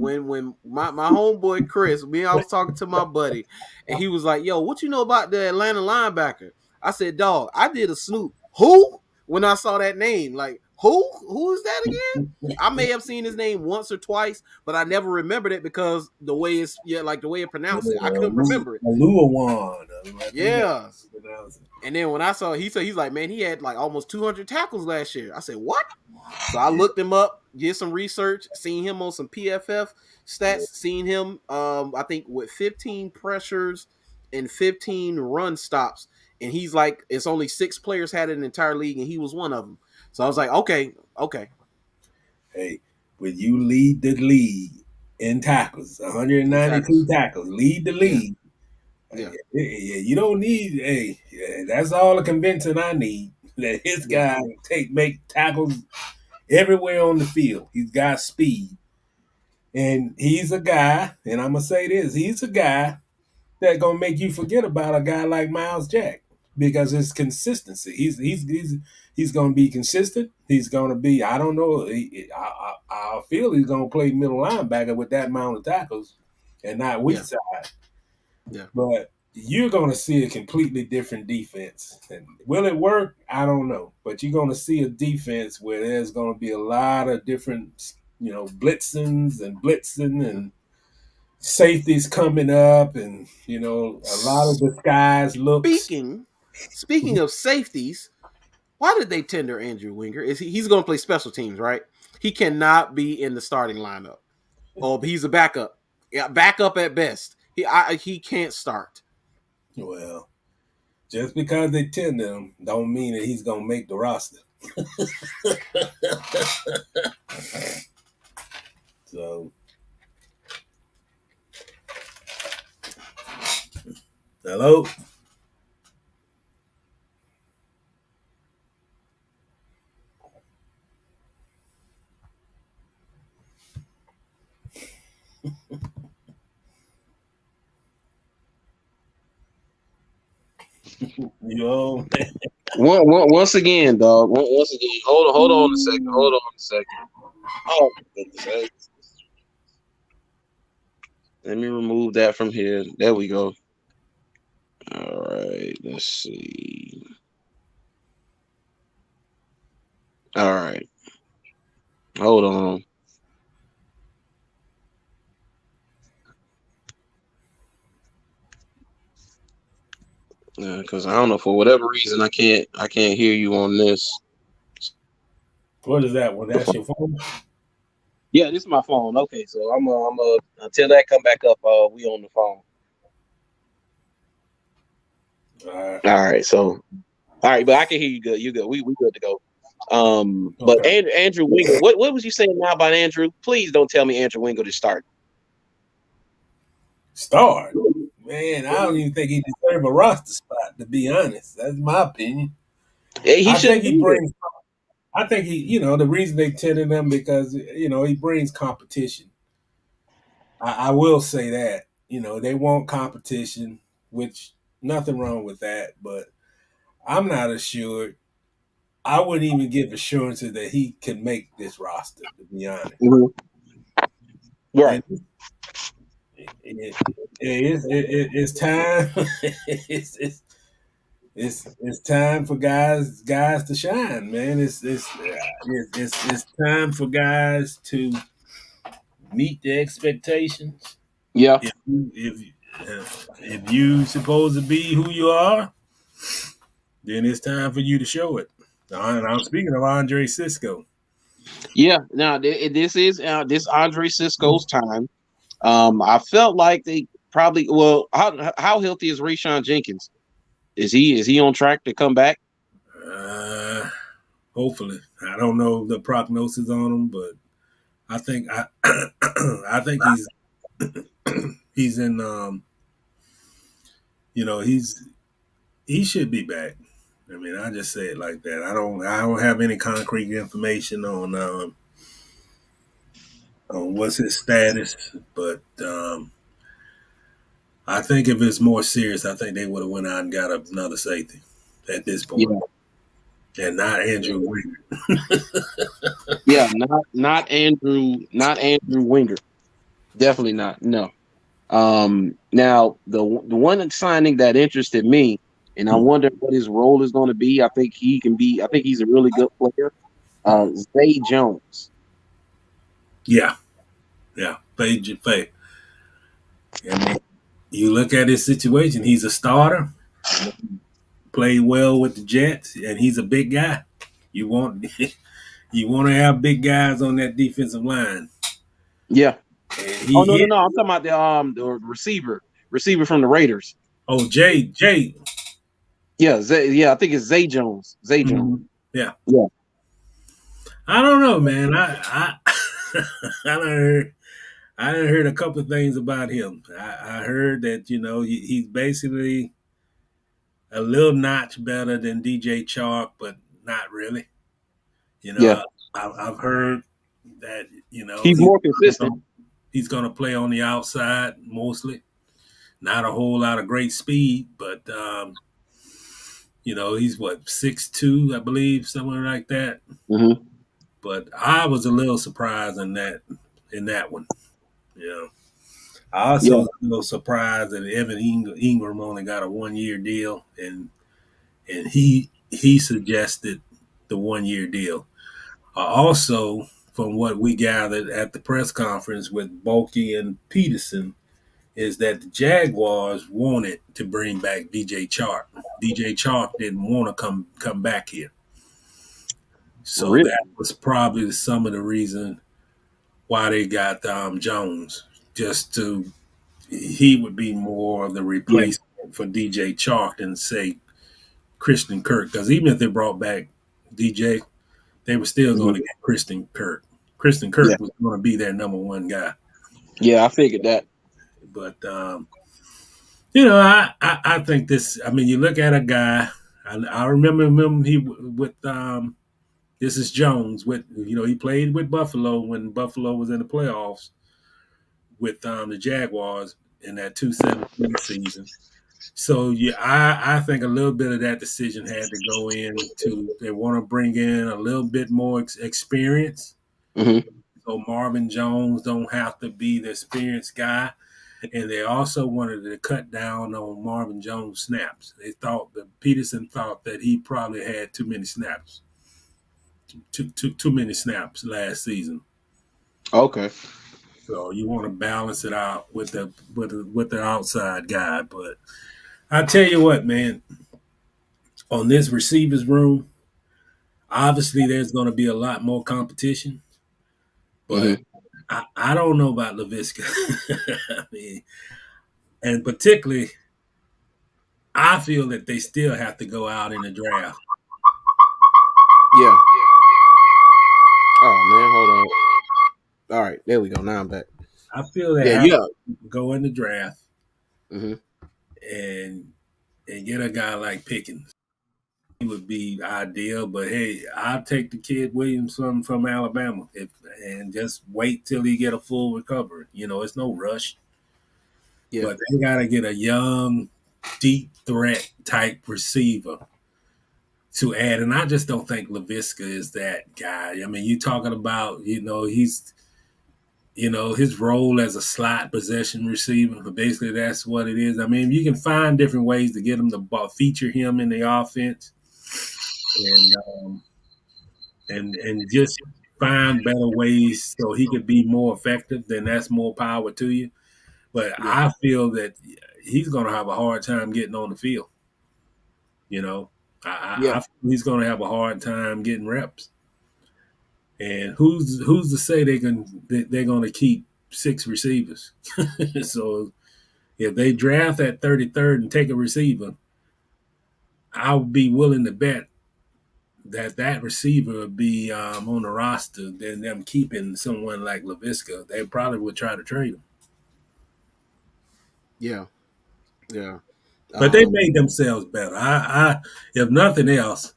When my homeboy Chris, I was talking to my buddy, and he was like, "Yo, what you know about the Atlanta linebacker?" I said, "Dog, I did a snoop. Who?" When I saw that name, like, who is that again? I may have seen his name once or twice, but I never remembered it because the way it pronounced it, I couldn't remember it. Aluawan. Yeah. And then when I saw, he's like, man, he had like almost 200 tackles last year. I said, what? So I looked him up, did some research, seen him on some PFF stats, seen him, I think with 15 pressures and 15 run stops. And he's like, it's only 6 players had it in the entire league, and he was one of them. So I was like, okay. Hey, when you lead the league in tackles, 192 tackles, lead the league. Yeah. You don't need that's all the convincing I need. That his guy make tackles everywhere on the field. He's got speed. And he's a guy, and I'm gonna say this, he's a guy that gonna make you forget about a guy like Miles Jack because it's consistency. He's gonna be consistent. He's gonna be, I don't know, I feel he's gonna play middle linebacker with that amount of tackles and not weak side. Yeah. But you're going to see a completely different defense. And will it work? I don't know. But you're going to see a defense where there's going to be a lot of different, blitzing and safeties coming up and, a lot of disguise looks. Speaking of safeties, why did they tender Andrew Winger? He's going to play special teams, right? He cannot be in the starting lineup. Oh, he's a backup. Yeah, backup at best. He can't start. Well, just because they tender him don't mean that he's going to make the roster. So, hello? Yo. Once again, dog. Once again. Hold on a second. Oh, goodness. Let me remove that from here. There we go. All right. Let's see. All right. Hold on. Because I don't know, for whatever reason I can't hear you on this. What is that? Well, that's your phone? Yeah, this is my phone. Okay, so I'm until that come back up, we on the phone. All right, but I can hear you good. You good. We good to go. But okay. Andrew Wingo, what was you saying now about Andrew? Please don't tell me Andrew Wingo to start. Start? Man, I don't even think he deserves a roster spot, to be honest. That's my opinion. Yeah, I think he, the reason they tended him because, he brings competition. I will say that, they want competition, which nothing wrong with that, but I'm not assured. I wouldn't even give assurances that he could make this roster, to be honest. Mm-hmm. Right. It's time. It's time for guys to shine, man. It's time for guys to meet the expectations. Yeah. If you supposed to be who you are, then it's time for you to show it. And I'm speaking of Andre Cisco. Yeah. Now this is this Andre Cisco's time. I felt like they probably. Well, how healthy is Rayshon Jenkins? Is he on track to come back? Uh, hopefully, I don't know the prognosis on him, but I think I think he's in. He should be back. I mean, I just say it like that. I don't have any concrete information on what's his status, but I think if it's more serious, I think they would have went out and got another safety at this point, Yeah, and not Andrew Winger. yeah, not Andrew Winger, definitely not. No. Now the one signing that interested me, and I wonder what his role is going to be. I think he can be. I think he's a really good player. Zay Jones. Yeah, yeah, Faye. I mean, you look at his situation. He's a starter, played well with the Jets, and he's a big guy. You want you want to have big guys on that defensive line. Yeah. And Oh he no, no, hit. no. I'm talking about the receiver from the Raiders. Oh, Jay. Yeah, Zay, yeah. I think it's Zay Jones. Zay Jones. Mm-hmm. Yeah. Yeah. I don't know, man. I done heard a couple of things about him. I heard that he's basically a little notch better than DJ Chark, but not really. You Yeah. know, I've heard that He's more consistent. he's going to play on the outside mostly. Not a whole lot of great speed, but he's what 6'2", I believe, somewhere like that. Mm-hmm. But I was a little surprised in that one. I also Yeah. was a little surprised that Evan Ingram only got a 1-year deal, and he suggested the 1-year deal. Also, from what we gathered at the press conference with Bulky and Peterson, is that the Jaguars wanted to bring back DJ Chark. DJ Chark didn't want to come back here. So Really? that was probably some of the reason why they got Jones, he would be more of the replacement for DJ Chark than say Christian Kirk. Because even if they brought back DJ, they were still going to get Christian Kirk. Christian Kirk was going to be their number one guy. Yeah, I figured that. But I think this. I mean, you look at a guy. I remember him. He with this is Jones. With he played with Buffalo when Buffalo was in the playoffs with the Jaguars in that 2017 season. So yeah, I think a little bit of that decision had to go into they want to bring in a little bit more experience. Mm-hmm. So Marvin Jones don't have to be the experienced guy. And they also wanted to cut down on Marvin Jones snaps. They thought that Peterson thought that he probably had too many snaps. Too many snaps last season. Okay. So you want to balance it out with the outside guy. But I tell you what, man, on this receivers room, obviously there's going to be a lot more competition. But I don't know about LaVisca. I mean, and particularly, I feel that they still have to go out in the draft. Yeah. Oh man, hold on. All right, there we go. Now I'm back. I feel they have to go in the draft and get a guy like Pickens. He would be ideal, but hey, I'll take the kid Williams from Alabama and just wait till he get a full recovery. It's no rush. Yeah. But they got to get a young, deep threat type receiver to add. And I just don't think LaVisca is that guy. I mean, you talking about, he's his role as a slot possession receiver, but basically that's what it is. I mean, you can find different ways to get him to feature him in the offense, and just find better ways so he could be more effective. Then that's more power to you. But I feel that he's going to have a hard time getting on the field. I feel he's going to have a hard time getting reps. And who's to say they're going to keep 6 receivers? So if they draft at 33rd and take a receiver, I would be willing to bet that receiver would be on the roster than them keeping someone like Laviska. They probably would try to trade him. Yeah, yeah. But they Um, made themselves better. If nothing else,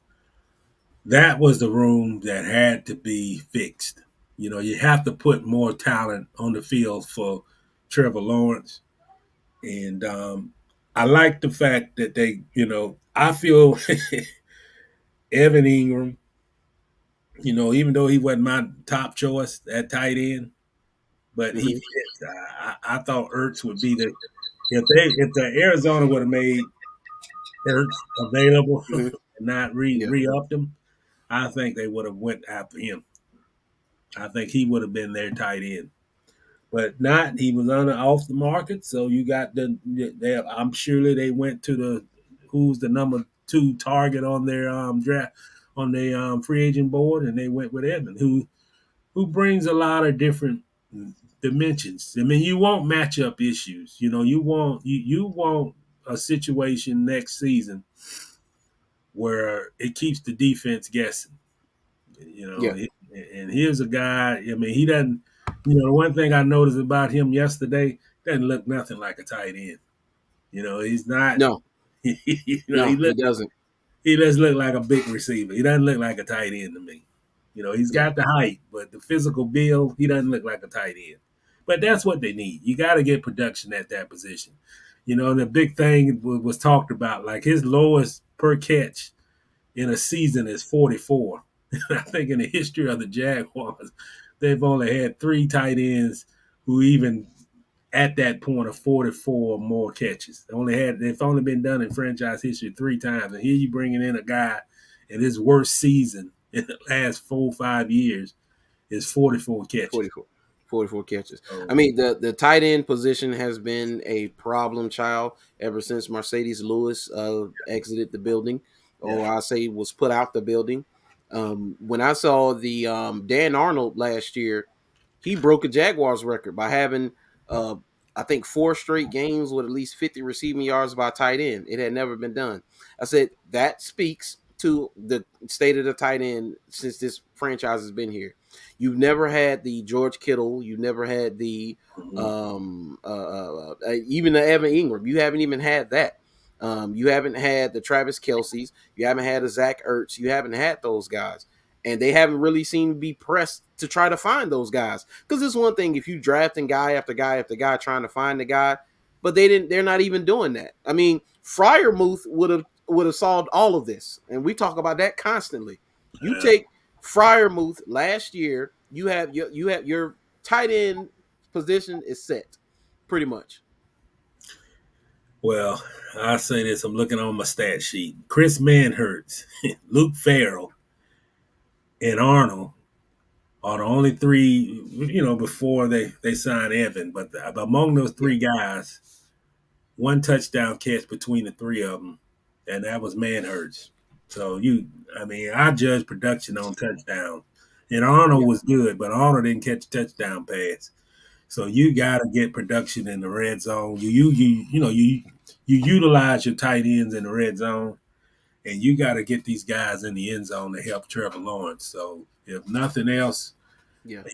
that was the room that had to be fixed. You know, you have to put more talent on the field for Trevor Lawrence. And I like the fact that I feel Evan Ingram, even though he wasn't my top choice at tight end, but he mhm, fits. I thought Ertz would be the if the Arizona would have made Ertz available mhm, and not yeah, re-upped him, I think they would have went after him. I think he would have been their tight end, but not. He was off the market, so you got I'm surely they went to the who's the number two target on their draft on the free agent board, and they went with Evan, who brings a lot of different dimensions. I mean, you want matchup issues. You want a situation next season where it keeps the defense guessing. You know, yeah. and here's a guy. I mean, he doesn't. The one thing I noticed about him yesterday doesn't look nothing like a tight end. He's not. No, He no, he look doesn't. he does look like a big receiver. He doesn't look like a tight end to me. He's Yeah, got the height, but the physical build, he doesn't look like a tight end. But that's what they need. You got to get production at that position. The big thing was talked about, like his lowest per catch in a season is 44. I think in the history of the Jaguars, they've only had three tight ends who even at that point of 44 or more catches. They've only been done in franchise history three times. And here you bringing in a guy in his worst season in the last 4 or 5 years is 44 catches. 44, 44 catches. I So mean, the tight end position has been a problem child ever since Mercedes Lewis exited the building, yeah. or I say was put out the building. When I saw the Dan Arnold last year, he broke a Jaguars record by having uh I think 4 straight games with at least 50 receiving yards by tight end. It had never been done. I said that speaks to the state of the tight end since this franchise has been here. You've never had the George Kittle. You've never had the Mm-hmm. even the Evan Ingram. You haven't even had that. You haven't had the Travis Kelce's. You haven't had a Zach Ertz. You haven't had those guys, and they haven't really seemed to be pressed to try to find those guys. Because it's one thing if you drafting guy after guy after guy trying to find the guy, but they didn't. They're not even doing that. I mean, Fryermuth would have solved all of this, and we talk about that constantly. You Yeah. take Fryermuth last year. You have your tight end position is set, pretty much. Well, I say this. I'm looking on my stat sheet. Chris Manhertz, Luke Farrell, and Arnold are the only three, before they signed Evan. But among those Yeah, three guys, one touchdown catch between the three of them, and that was Manhurts. So I mean, I judge production on touchdown, and Arnold yeah, was good, but Arnold didn't catch a touchdown pass. So you got to get production in the red zone. You utilize your tight ends in the red zone, and you got to get these guys in the end zone to help Trevor Lawrence. So if nothing else, yeah,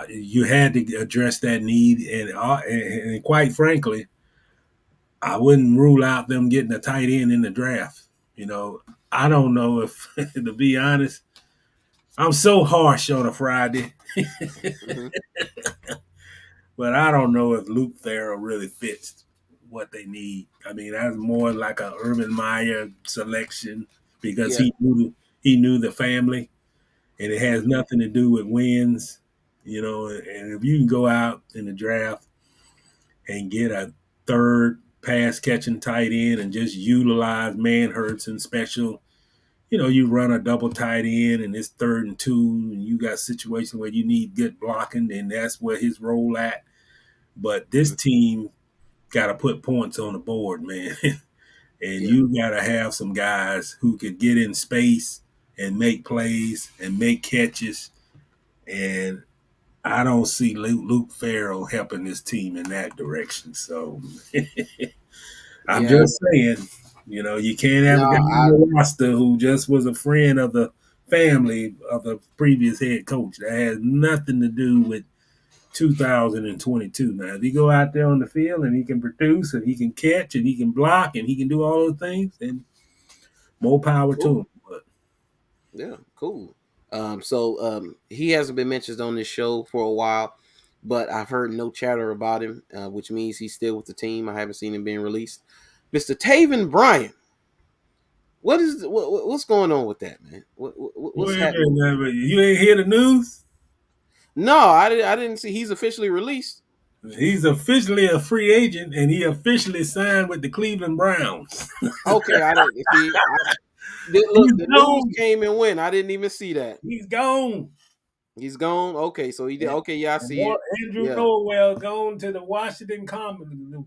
you had to address that need, and quite frankly, I wouldn't rule out them getting a tight end in the draft. You know, I don't know if, to be honest, I'm so harsh on a Friday, hmm but I don't know if Luke Farrell really fits what they need. I mean, that's more like a Urban Meyer selection because yeah, he knew the family, and it has hmm nothing to do with wins. And if you can go out in the draft and get a third pass catching tight end and just utilize Manhurts and special. You run a double tight end and it's 3rd and 2, and you got situations where you need good blocking, and that's where his role at. But this hmm team got to put points on the board, man. And yeah, you got to have some guys who could get in space and make plays and make catches. And I don't see Luke Farrell helping this team in that direction. So I'm yeah. just saying. You can't have No, a guy on I the roster who just was a friend of the family of the previous head coach. That has nothing to do with 2022. Now, if he go out there on the field and he can produce and he can catch and he can block and he can do all those things, then more power to cool. him. But Yeah, cool. He hasn't been mentioned on this show for a while, but I've heard no chatter about him, which means he's still with the team. I haven't seen him being released. Mr. Taven Bryan, what's going on with that, man? What's happening with him? you ain't hear the news? No, I didn't see he's officially released. He's officially a free agent and he officially signed with the Cleveland Browns. Okay, I didn't see. He's Look, the news gone. came and went. I didn't even see that. He's gone. He's gone. Okay, so he did. And Okay, yeah, I see it. Andrew Yeah, Norwell gone to the Washington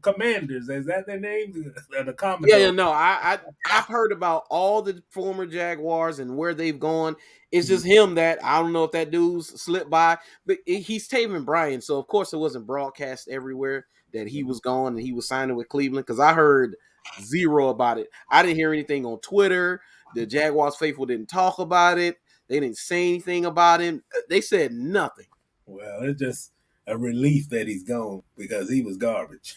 Commanders. Is that their name? The yeah. Commodore. No, I've heard about all the former Jaguars and where they've gone. It's just him that I don't know if that dude's slipped by, but he's Taven Bryan, so of course it wasn't broadcast everywhere that he was gone and he was signing with Cleveland because I heard zero about it. I didn't hear anything on Twitter. The Jaguars faithful didn't talk about it. They didn't say anything about him. They said nothing. Well, it's just a relief that he's gone because he was garbage.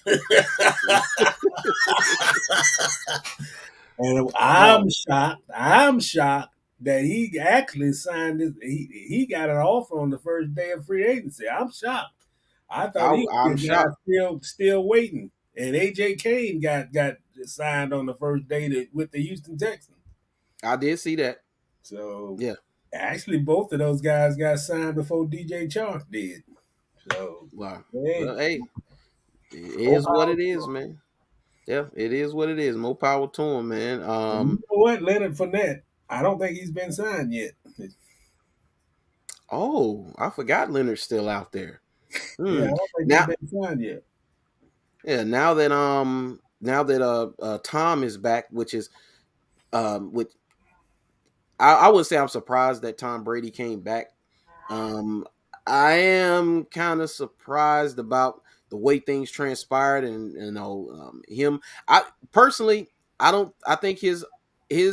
And I'm No, shocked. I'm shocked that he actually signed this. He got an offer on the first day of free agency. I'm shocked. I thought he I'm was the guy shocked. still waiting. And AJ Kane got signed on the first day with the Houston Texans. I did see that. So Yeah. actually, both of those guys got signed before DJ Chark did. So Wow. hey, Well, hey, it more is what power it to is, him. man. Yeah, it is what it is. More power to him, man. And you know what, Leonard Fournette? I don't think he's been signed yet. Oh, I forgot Leonard's still out there. Yeah, I Hmm. don't think he's Now, been signed yet. yeah, now that Tom is back, which is which I would say I'm surprised that Tom Brady came back. Um, I am kind of surprised about the way things transpired, and him. I personally, I don't. I think his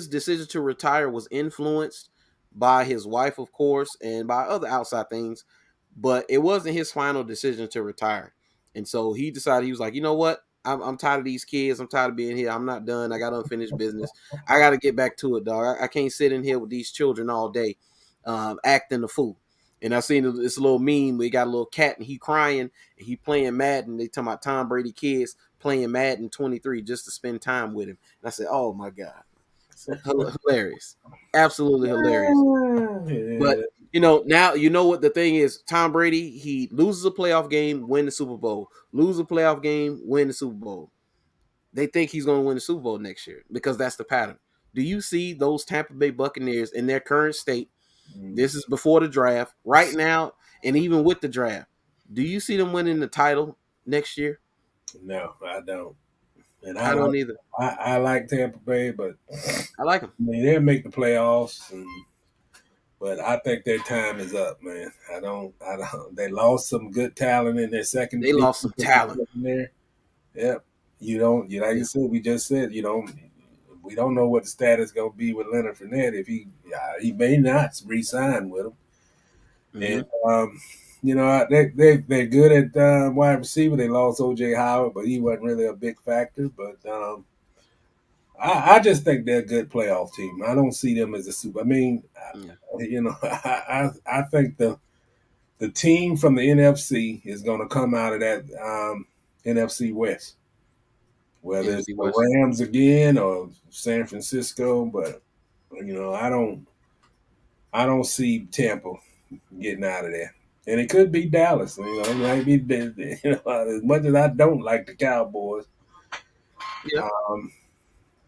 decision to retire was influenced by his wife, of course, and by other outside things, but it wasn't his final decision to retire. And so he decided he was like, you know what? I'm tired of these kids. I'm tired of being here. I'm not done. I got unfinished business. I got to get back to it, dog. I can't sit in here with these children all day, acting the fool. And I seen this little meme where he got a little cat and he crying and he playing Madden. They talking about Tom Brady kids playing Madden 23 just to spend time with him. And I said, oh my God. Hilarious. Absolutely hilarious. But Yeah. now you know what the thing is. Tom Brady, he loses a playoff game, win the Super Bowl. Lose a playoff game, win the Super Bowl. They think he's going to win the Super Bowl next year because that's the pattern. Do you see those Tampa Bay Buccaneers in their current state? This is before the draft, right now, and even with the draft. Do you see them winning the title next year? No, I don't. And I don't either. I like Tampa Bay, but I like them. I mean they'll make the playoffs, but I think their time is up, man. I don't. They lost some good talent in their second They pick lost some talent. there. Yep. You don't. Like Yeah. you said, we just said you don't. We don't know what the status gonna be with Leonard Fournette if he may not re-sign with him. Mm-hmm. And they're good at wide receiver. They lost OJ Howard, but he wasn't really a big factor. But I just think they're a good playoff team. I don't see them as a super. I mean, Yeah. I think the team from the NFC is going to come out of that NFC West, whether it's NFC the West. Rams again or San Francisco. But I don't see Tampa getting out of there. And it could be Dallas. It might be as much as I don't like the Cowboys, Yeah. um,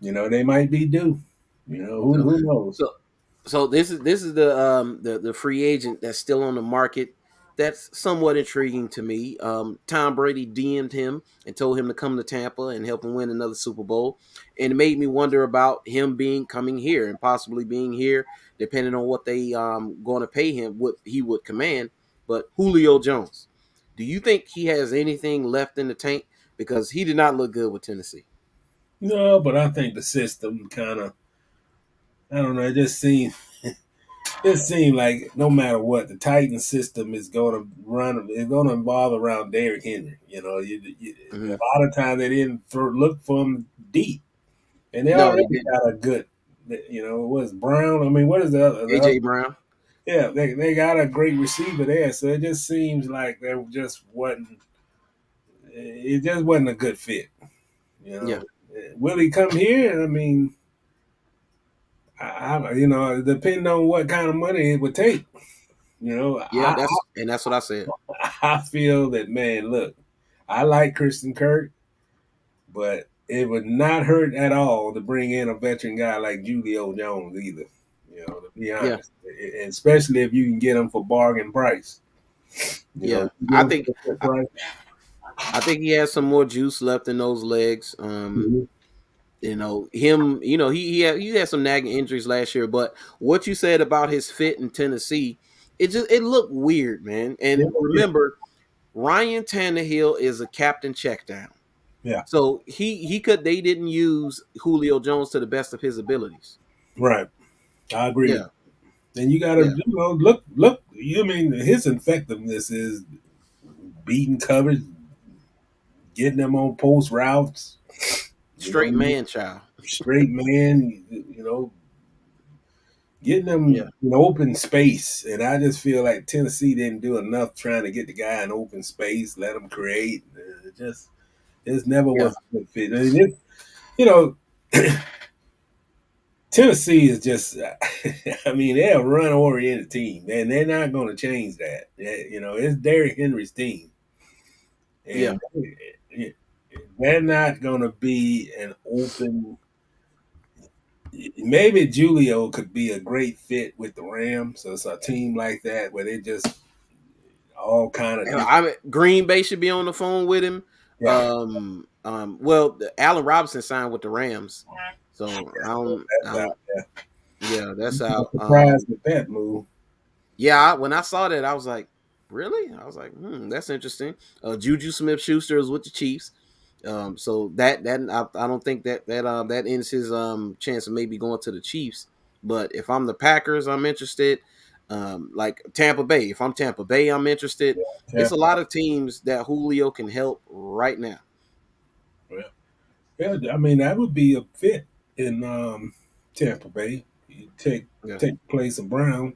they might be due. So Who knows? so so this is the free agent that's still on the market. That's somewhat intriguing to me. Tom Brady DM'd him and told him to come to Tampa and help him win another Super Bowl, and it made me wonder about him coming here and possibly being here, depending on what they going to pay him, what he would command. But Julio Jones, do you think he has anything left in the tank? Because he did not look good with Tennessee. No, but I think the system kind of, I don't know, it seemed like no matter what, the Titan system is going to run. It's going to involve around Derrick Henry. A Hmm. lot of times they didn't look for him deep, and they No, they already didn't. got a good. What's Brown? I mean, what is the other? AJ Brown. Yeah, they got a great receiver there. So it just seems like there just wasn't. It just wasn't a good fit. You Yeah, know, will he come here? I mean, depending on what kind of money it would take. You know, yeah. That's what I said. I feel that, man, look, I like Christian Kirk, but it would not hurt at all to bring in a veteran guy like Julio Jones either. To be Yeah, honest, especially if you can get him for bargain price. yeah. You get him for a good price. I think he has some more juice left in those legs. Mhm. Him. He had some nagging injuries last year, but what you said about his fit in Tennessee, it looked weird, man. Yeah, And yeah, remember, Ryan Tannehill is a captain checkdown. yeah, So they didn't use Julio Jones to the best of his abilities. right. I agree with Yeah, you. And you got to, yeah. look. You mean his effectiveness is beating coverage, getting them on post routes. Straight man child. Straight man. Getting them Yeah. in open space. And I just feel like Tennessee didn't do enough trying to get the guy in open space, let him create. It never Yeah. was a good fit. You know, Tennessee is just, I mean, they're a run oriented team, and they're not going to change that. It's Derrick Henry's team, Yeah. and they're not going to be an open. Maybe Julio could be a great fit with the Rams. So it's a team like that where they just all kind of different. Green Bay should be on the phone with him. Yeah, Well, Allen Robinson signed with the Rams, so that's out there. yeah, that's I'm out. surprised with that move. Yeah, when I saw that, I was like, really? I was like, that's interesting. Juju Smith-Schuster is with the Chiefs. So I don't think that ends his chance of maybe going to the Chiefs. But if I'm the Packers, I'm interested. Like Tampa Bay, if I'm Tampa Bay, I'm interested. It's a Tampa. lot of teams that Julio can help right now. Yeah, yeah. I mean, that would be a fit in Tampa Bay. You Yeah, take the place of Brown.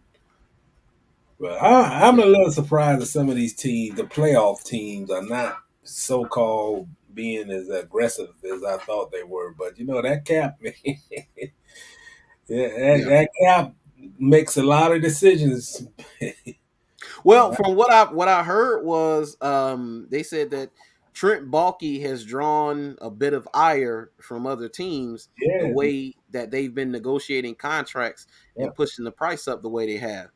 But I'm yeah, a little surprised that some of these teams, the playoff teams, are not so called being as aggressive as I thought they were. But that cap, man, yeah, yeah. that cap makes a lot of decisions. Well, from what I heard was they said that Trent Baalke has drawn a bit of ire from other teams the Yeah, way that they've been negotiating contracts yeah, and pushing the price up the way they have.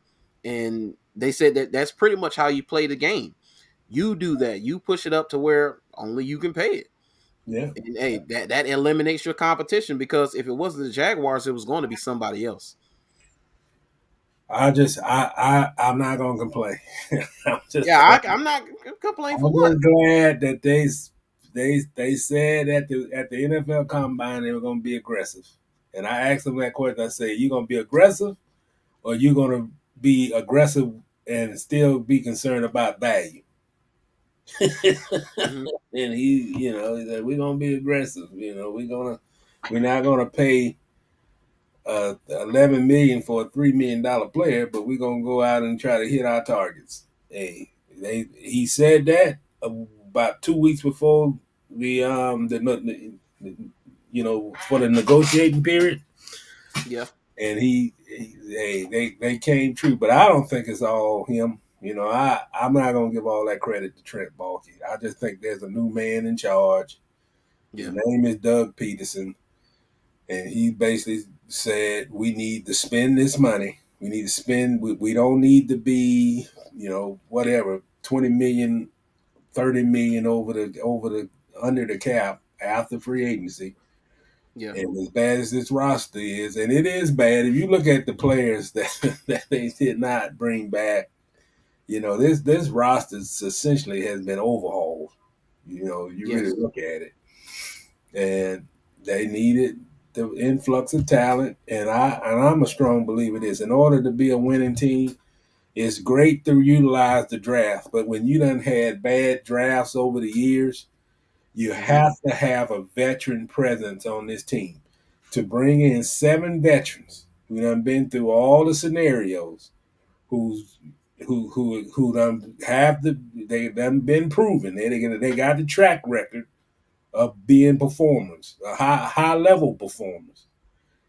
And they said that that's pretty much how you play the game. You do that. You push it up to where only you can pay it. yeah. And hey, that eliminates your competition because if it wasn't the Jaguars, it was going to be somebody else. I'm not gonna complain. I'm just Yeah, glad. I'm not complaining I'm for what. just glad that they said at the NFL Combine they were gonna be aggressive, and I asked them that question. I said, "You gonna be aggressive, or you gonna be aggressive and still be concerned about value?" Hmm. And he said, "We're gonna be aggressive. We're not gonna pay 11 million for a $3 million player, but we're gonna go out and try to hit our targets." Hey, he said that about 2 weeks before for the negotiating period, Yeah. and they came true. But I don't think it's all him. I'm not gonna give all that credit to Trent Baalke. I just think there's a new man in charge. His Yeah. name is Doug Peterson, and he basically said we need to spend this money. We need to spend. We don't need to be, whatever, 20 million, 30 million over the under the cap after free agency. Yeah. And as bad as this roster is, and it is bad, if you look at the players that they did not bring back, this roster essentially has been overhauled. You really Yes. look at it, and They needed the influx of talent, and I'm a strong believer in this. In order to be a winning team, it's great to utilize the draft, but when you done had bad drafts over the years, you Mm-hmm. have to have a veteran presence on this team. To bring in 7 veterans who done been through all the scenarios, who's who done have they done been proven. They got the track record of being performers, high level performers,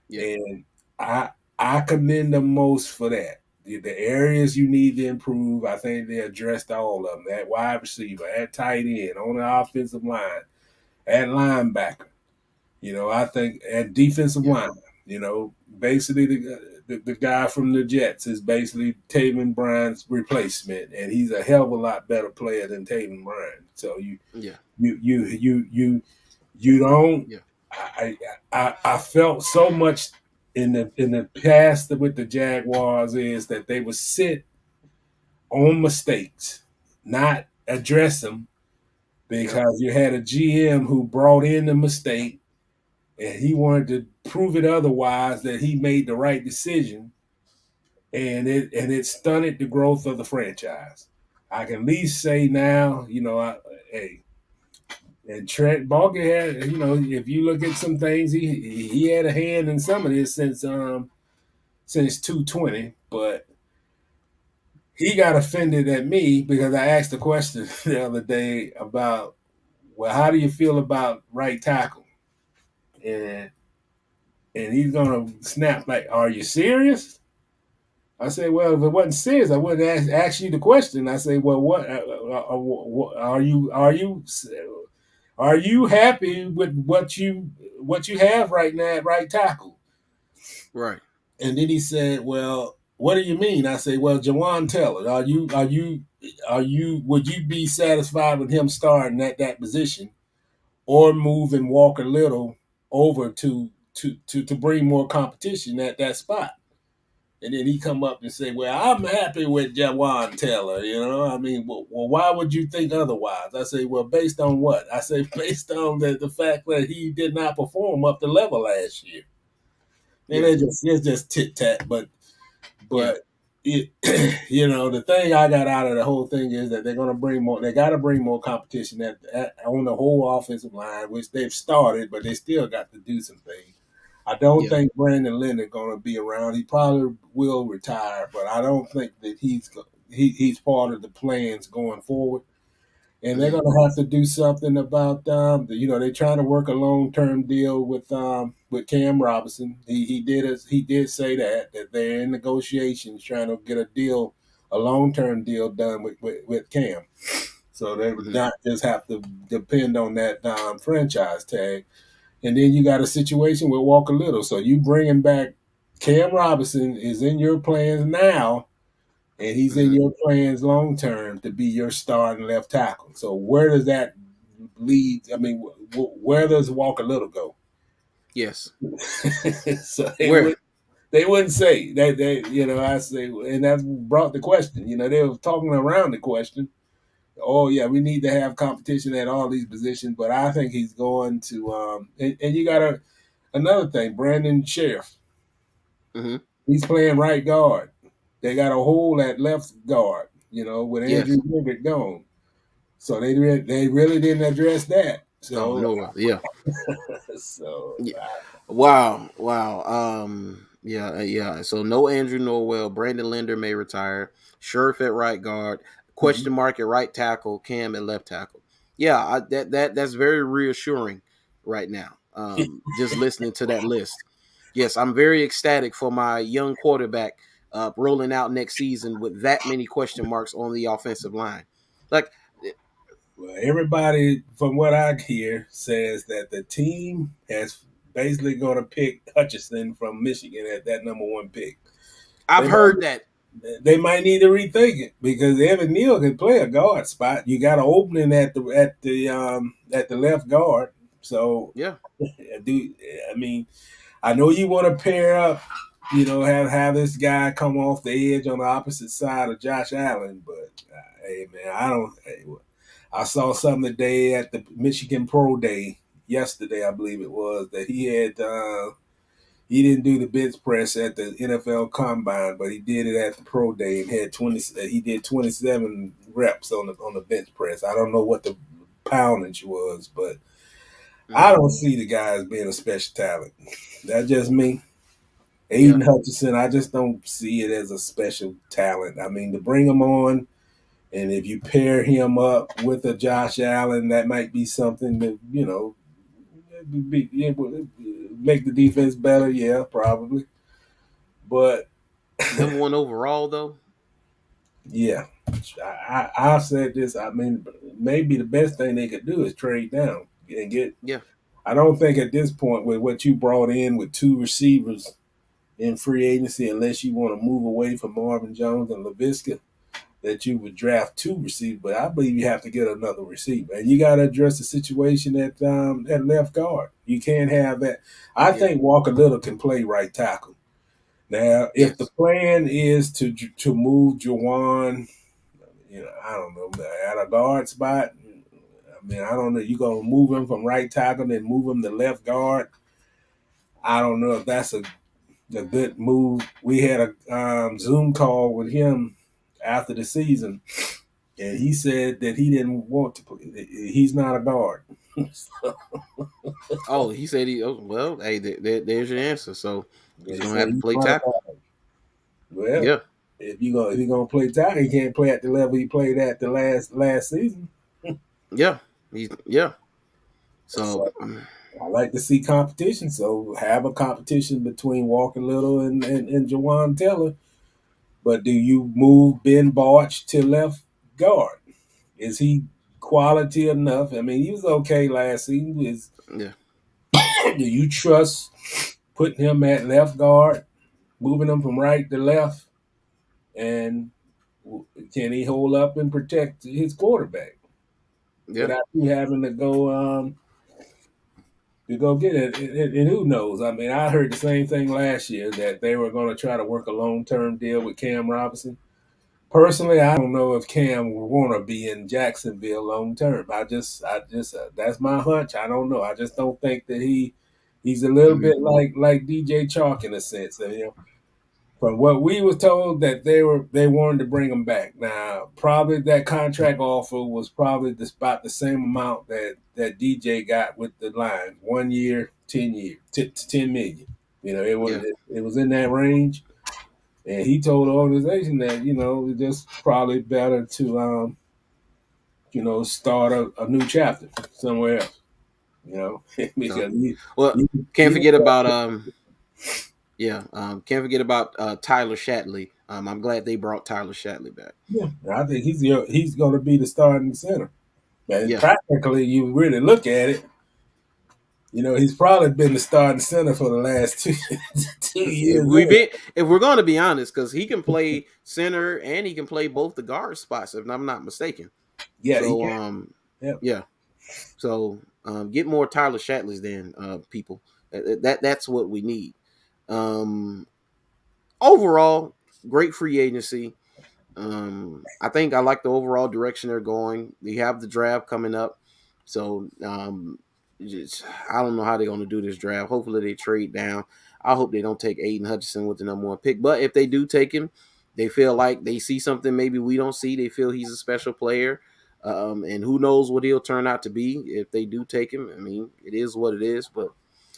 Yeah. and I commend them most for that. The areas you need to improve, I think they addressed all of them. At wide receiver, at tight end, on the offensive line, at linebacker. I think at defensive Yeah. line, basically the guy from the Jets is basically Taven Bryan's replacement, and he's a hell of a lot better player than Taven Bryan. So Yeah. you don't. Yeah. I felt so much in the past with the Jaguars is that they would sit on mistakes, not address them, Yep. because you had a GM who brought in the mistake and he wanted to prove it otherwise, that he made the right decision, and it stunted the growth of the franchise. I can at least say now, hey, and Trent Baalke had, if you look at some things, he had a hand in some of this since 220, but he got offended at me because I asked a question the other day about, well, how do you feel about right tackle? And he's gonna snap like, "Are you serious?" I say, "Well, if it wasn't serious, I wouldn't ask you the question." I say, "Well, what are you happy with what you have right now at right tackle?" Right. And then he said, "Well, what do you mean?" I say, "Well, Jawan Taylor, would you be satisfied with him starting at that position, or moving Walker Little over to bring more competition at that spot?" And then he come up and say, "Well, I'm happy with Jawan Taylor. I mean, well, why would you think otherwise?" I say, "Well, based on what?" I say, "Based on the fact that he did not perform up to level last year." And Yeah. it's just tit tat, Yeah. but it, the thing I got out of the whole thing is that they're going to bring more. They got to bring more competition on the whole offensive line, which they've started, but they still got to do some things. I don't Yeah. think Brandon Leonard going to be around. He probably will retire, but I don't think that he's part of the plans going forward. And they're Mm-hmm. going to have to do something about they're trying to work a long term deal with Cam Robinson. He did say that they're in negotiations trying to get a long term deal done with Cam. So they would Mm-hmm. not just have to depend on that franchise tag. And then you got a situation with Walker Little. So you bringing back Cam Robinson is in your plans now, and he's in Mm-hmm. your plans long term to be your starting left tackle. So where does that lead? I mean, where does Walker Little go? Yes. So Where? they wouldn't say that. I say, and that brought the question. They were talking around the question. Oh yeah, we need to have competition at all these positions, but I think he's going to. And you got another thing, Brandon Sheriff. Mm-hmm. He's playing right guard. They got a hole at left guard. With Andrew Yes. Rivett gone. So they really didn't address that. Oh So no. Yeah. so Yeah. Wow. Wow. Yeah. Yeah. So no Andrew Norwell. Brandon Linder may retire. Sheriff at right guard. Question mark at right tackle. Cam at left tackle. Yeah. That's very reassuring right now. Just listening to that list. Yes, I'm very ecstatic for my young quarterback rolling out next season with that many question marks on the offensive line. Like, well, everybody from what I hear says that the team has basically going to pick Hutchinson from Michigan at that number 1 pick. I've They might heard that. they might need to rethink it because Evan Neal can play a guard spot. You got an opening at the left guard. So Yeah. I mean, I know you want to pair up, have this guy come off the edge on the opposite side of Josh Allen, but hey man, I don't. Hey, I saw something today at the Michigan Pro Day. yesterday, I believe it was, that he didn't do the bench press at the NFL Combine, but he did it at the pro day and had 20. He did 27 reps on the bench press. I don't know what the poundage was, but I Mm, don't see the guy as being a special talent. That's just me. yeah, Aiden Hutchinson, I just don't see it as a special talent. I mean, to bring him on, and if you pair him up with a Josh Allen, that might be something that, make the defense better. Yeah, probably. But number one overall though. yeah, I said this. I mean, maybe the best thing they could do is trade down and get. Yeah, I don't think at this point with what you brought in with two receivers in free agency, unless you want to move away from Marvin Jones and Laviska, that you would draft two receivers. But I believe you have to get another receiver, and you got to address the situation at left guard. You can't have that. I yeah, think Walker Little can play right tackle. Now, if the yes, plan is to move Jawan, I don't know, at a guard spot. I mean, I don't know. You gonna move him from right tackle and move him to left guard? I don't know if that's a good move. We had a Zoom call with him after the season, and he said that he didn't want to play. He's not a guard. oh, he said he. Oh, well, hey, there's your answer. So he's He gonna said have to he's play not a tackle. guard. Well, Yeah, if you gonna play tackle, he can't play at the level he played at the last season. yeah, yeah. So So I like to see competition. So have a competition between Walker Little and Jawan Taylor. But do you move Ben Barch to left guard? Is he quality enough? I mean, he was okay last season. yeah, Do you trust putting him at left guard, moving him from right to left, and can he hold up and protect his quarterback yeah, without you having to go get it? And who knows? I mean, I heard the same thing last year that they were going to try to work a long-term deal with Cam Robinson. Personally, I don't know if Cam will want to be in Jacksonville long term. That's my hunch. I don't know. I just don't think that he's a little hmm bit like DJ Chalk in a sense. That, from what we were told that they wanted to bring him back. Now, probably that contract offer was probably about the same amount that DJ got with the Lions. 1 year, 10 years, 10 million. yeah, It was in that range. And he told the organization that, it's just probably better to, start a new chapter somewhere else, so because well, he, can't he forget about yeah, can't forget about Tyler Shadley. I'm glad they brought Tyler Shadley back. yeah, I think he's going to be the starting center. And Yeah, practically, you really look at it, he's probably been the starting center for the last two, 2 years. if we're going to be honest, because he can play center and he can play both the guard spots, if I'm not mistaken. Yeah, he So can. Yeah. yeah, so get more Tyler Shadleys then, people. That's what we need. Um, Overall, great free agency. I think I like the overall direction they're going. They have the draft coming up, so I don't know how they're going to do this draft. Hopefully, they trade down. I hope they don't take Aiden Hutchinson with the number one pick. But if they do take him, they feel like they see something maybe we don't see. They feel he's a special player, and who knows what he'll turn out to be if they do take him. I mean, it is what it is. But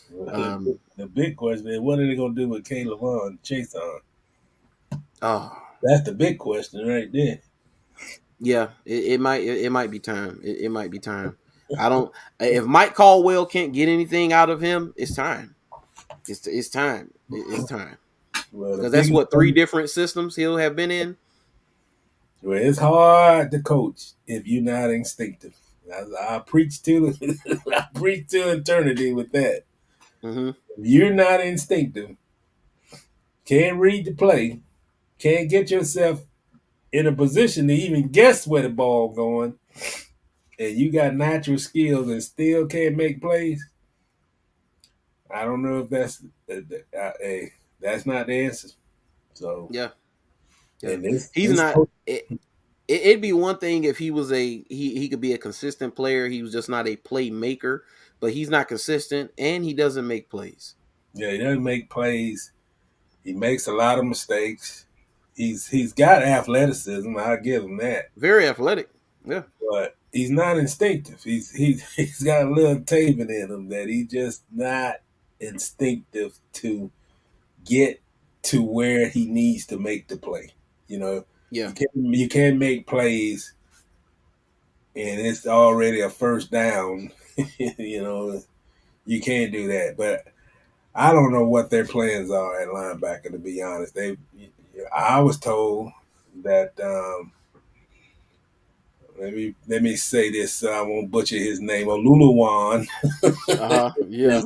Well, um, the big question is, what are they going to do with Caleb on Chase on? oh That's the big question right there. yeah, it might be time. It might be time. I don't. If Mike Caldwell can't get anything out of him, it's time. It's time. It's time Well, the because that's biggest what three thing, different systems he'll have been in. well, it's hard to coach if you're not instinctive. I preach to I preach to eternity with that. Hmm. If you're not instinctive, can't read the play, can't get yourself in a position to even guess where the ball going, and you got natural skills and still can't make plays. I don't know if that's not the answer. So, Yeah, yeah. and this He's this not. coach, It'd be one thing if he was he could be a consistent player. He was just not a playmaker, but he's not consistent and he doesn't make plays. Yeah, he doesn't make plays. He makes a lot of mistakes. He's got athleticism. I give him that, Very athletic. Yeah. but he's not instinctive. He's got a little Taven in him that he just not instinctive to get to where he needs to make the play. You know, Yeah. you can't make plays and it's already a first down. You know, you can't do that. But I don't know what their plans are at linebacker. To be honest, I was told that. Let me say this. So I won't butcher his name. Oluluwan Uh-huh. is Yeah.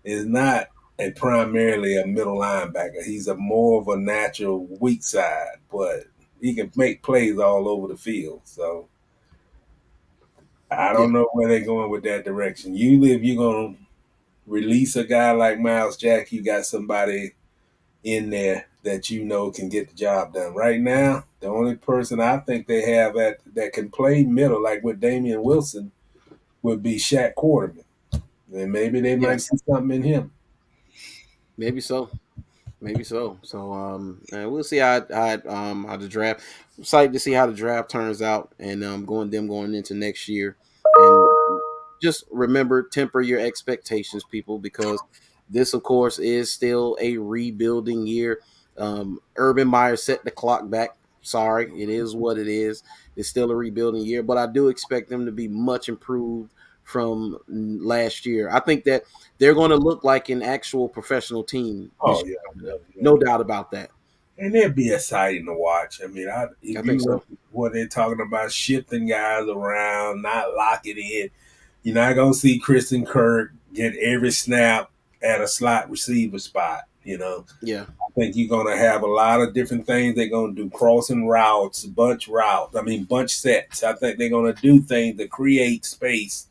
is not a primarily a middle linebacker. He's a more of a natural weak side, but he can make plays all over the field. So I Yeah. don't know where they're going with that direction. Usually, if you're gonna release a guy like Miles Jack, you got somebody in there that you know can get the job done. Right now, the only person I think they have that can play middle, like with Damian Wilson, would be Shaq Quarterman. And maybe they Yeah. might see something in him. Maybe so. Maybe so. So and we'll see how the draft. I'm excited to see how the draft turns out and going into next year. And just remember, temper your expectations, people, because this of course is still a rebuilding year. Urban Meyer set the clock back. Sorry, it is what it is. It's still a rebuilding year, but I do expect them to be much improved from last year. I think that they're going to look like an actual professional team this Oh yeah, year. yeah, yeah. No doubt about that. And it'd be exciting to watch. I mean, I if think you look so. at what they're talking about, shifting guys around, not locking in, you're not gonna see Kristen Kirk get every snap at a slot receiver spot. Yeah. I think you're gonna have a lot of different things. They're gonna do crossing routes, bunch routes. I mean, bunch sets. I think they're gonna do things to create space,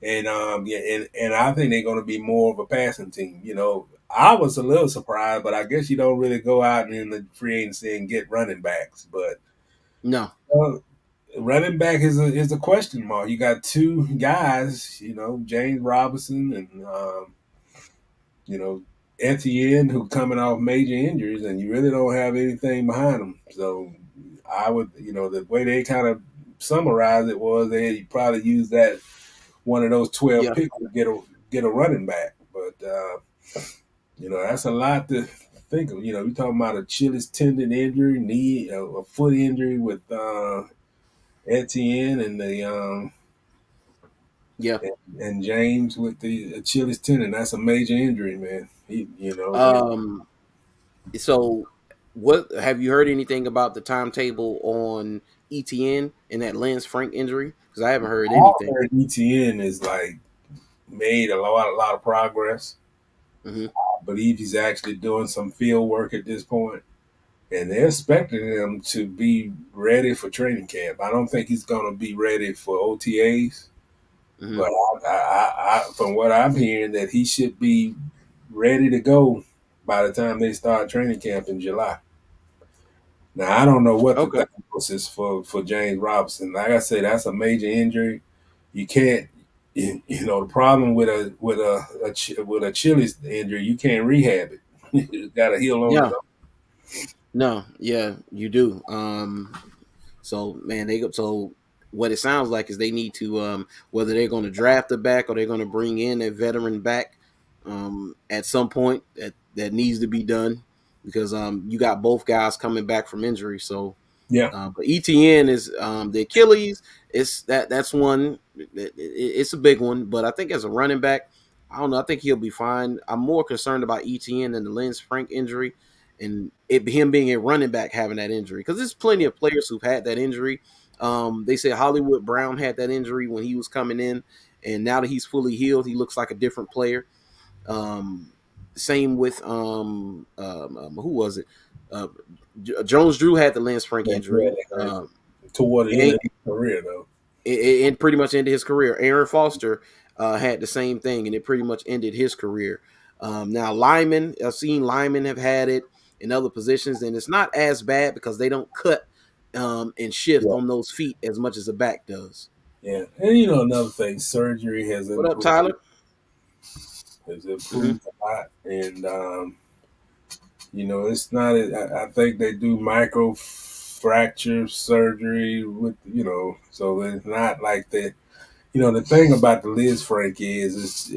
and yeah, and I think they're gonna be more of a passing team. I was a little surprised, but I guess you don't really go out in the free agency and get running backs. But No. uh, running back is a question mark. You got two guys, James Robinson and you know, Etienne, who coming off major injuries, and you really don't have anything behind them. So I would, the way they kind of summarized it was they probably use that one of those 12 Yeah. picks to get a running back. But that's a lot to think of. You're talking about Achilles tendon injury, knee, a foot injury with Etienne and the Yeah. and James with the Achilles tendon. That's a major injury, man. Um. So, what have you heard anything about the timetable on ETN and that Lance Frank injury? Because I haven't heard I anything. heard ETN is like made a lot of progress. Hmm. I believe he's actually doing some field work at this point, and they're expecting him to be ready for training camp. I don't think he's going to be ready for OTAs, Hmm. but from what I'm hearing, that he should be ready to go by the time they start training camp in July. Now I don't know what the Okay. diagnosis for James Robinson. Like I said, that's a major injury. You can't, the problem with Achilles injury, you can't rehab it. You got to heal on its Yeah. own. No. Yeah. You do. So man, so what it sounds like is they need to whether they're going to draft a back or they're going to bring in a veteran back at some point that needs to be done because you got both guys coming back from injury. So Yeah, but ETN is the Achilles. That's one. It's a big one, but I think as a running back, I don't know. I think he'll be fine. I'm more concerned about ETN than the Lance Frank injury, and him being a running back having that injury because there's plenty of players who've had that injury. They say Hollywood Brown had that injury when he was coming in, and now that he's fully healed, he looks like a different player. Um, Same with who was it? Uh, Jones Drew had the Lance Frank that's injury. really hurt toward the end And of his career, though. it pretty much ended his career. Aaron Foster had the same thing, and it pretty much ended his career. Now I've seen linemen have had it in other positions, and it's not as bad because they don't cut. and shift Yeah. on those feet as much as the back does. Yeah. And another thing, surgery What up, Tyler? has Hmm. improved a lot. And it's not. I think they do micro fracture surgery with so it's not like that. The thing about the Liz Frank is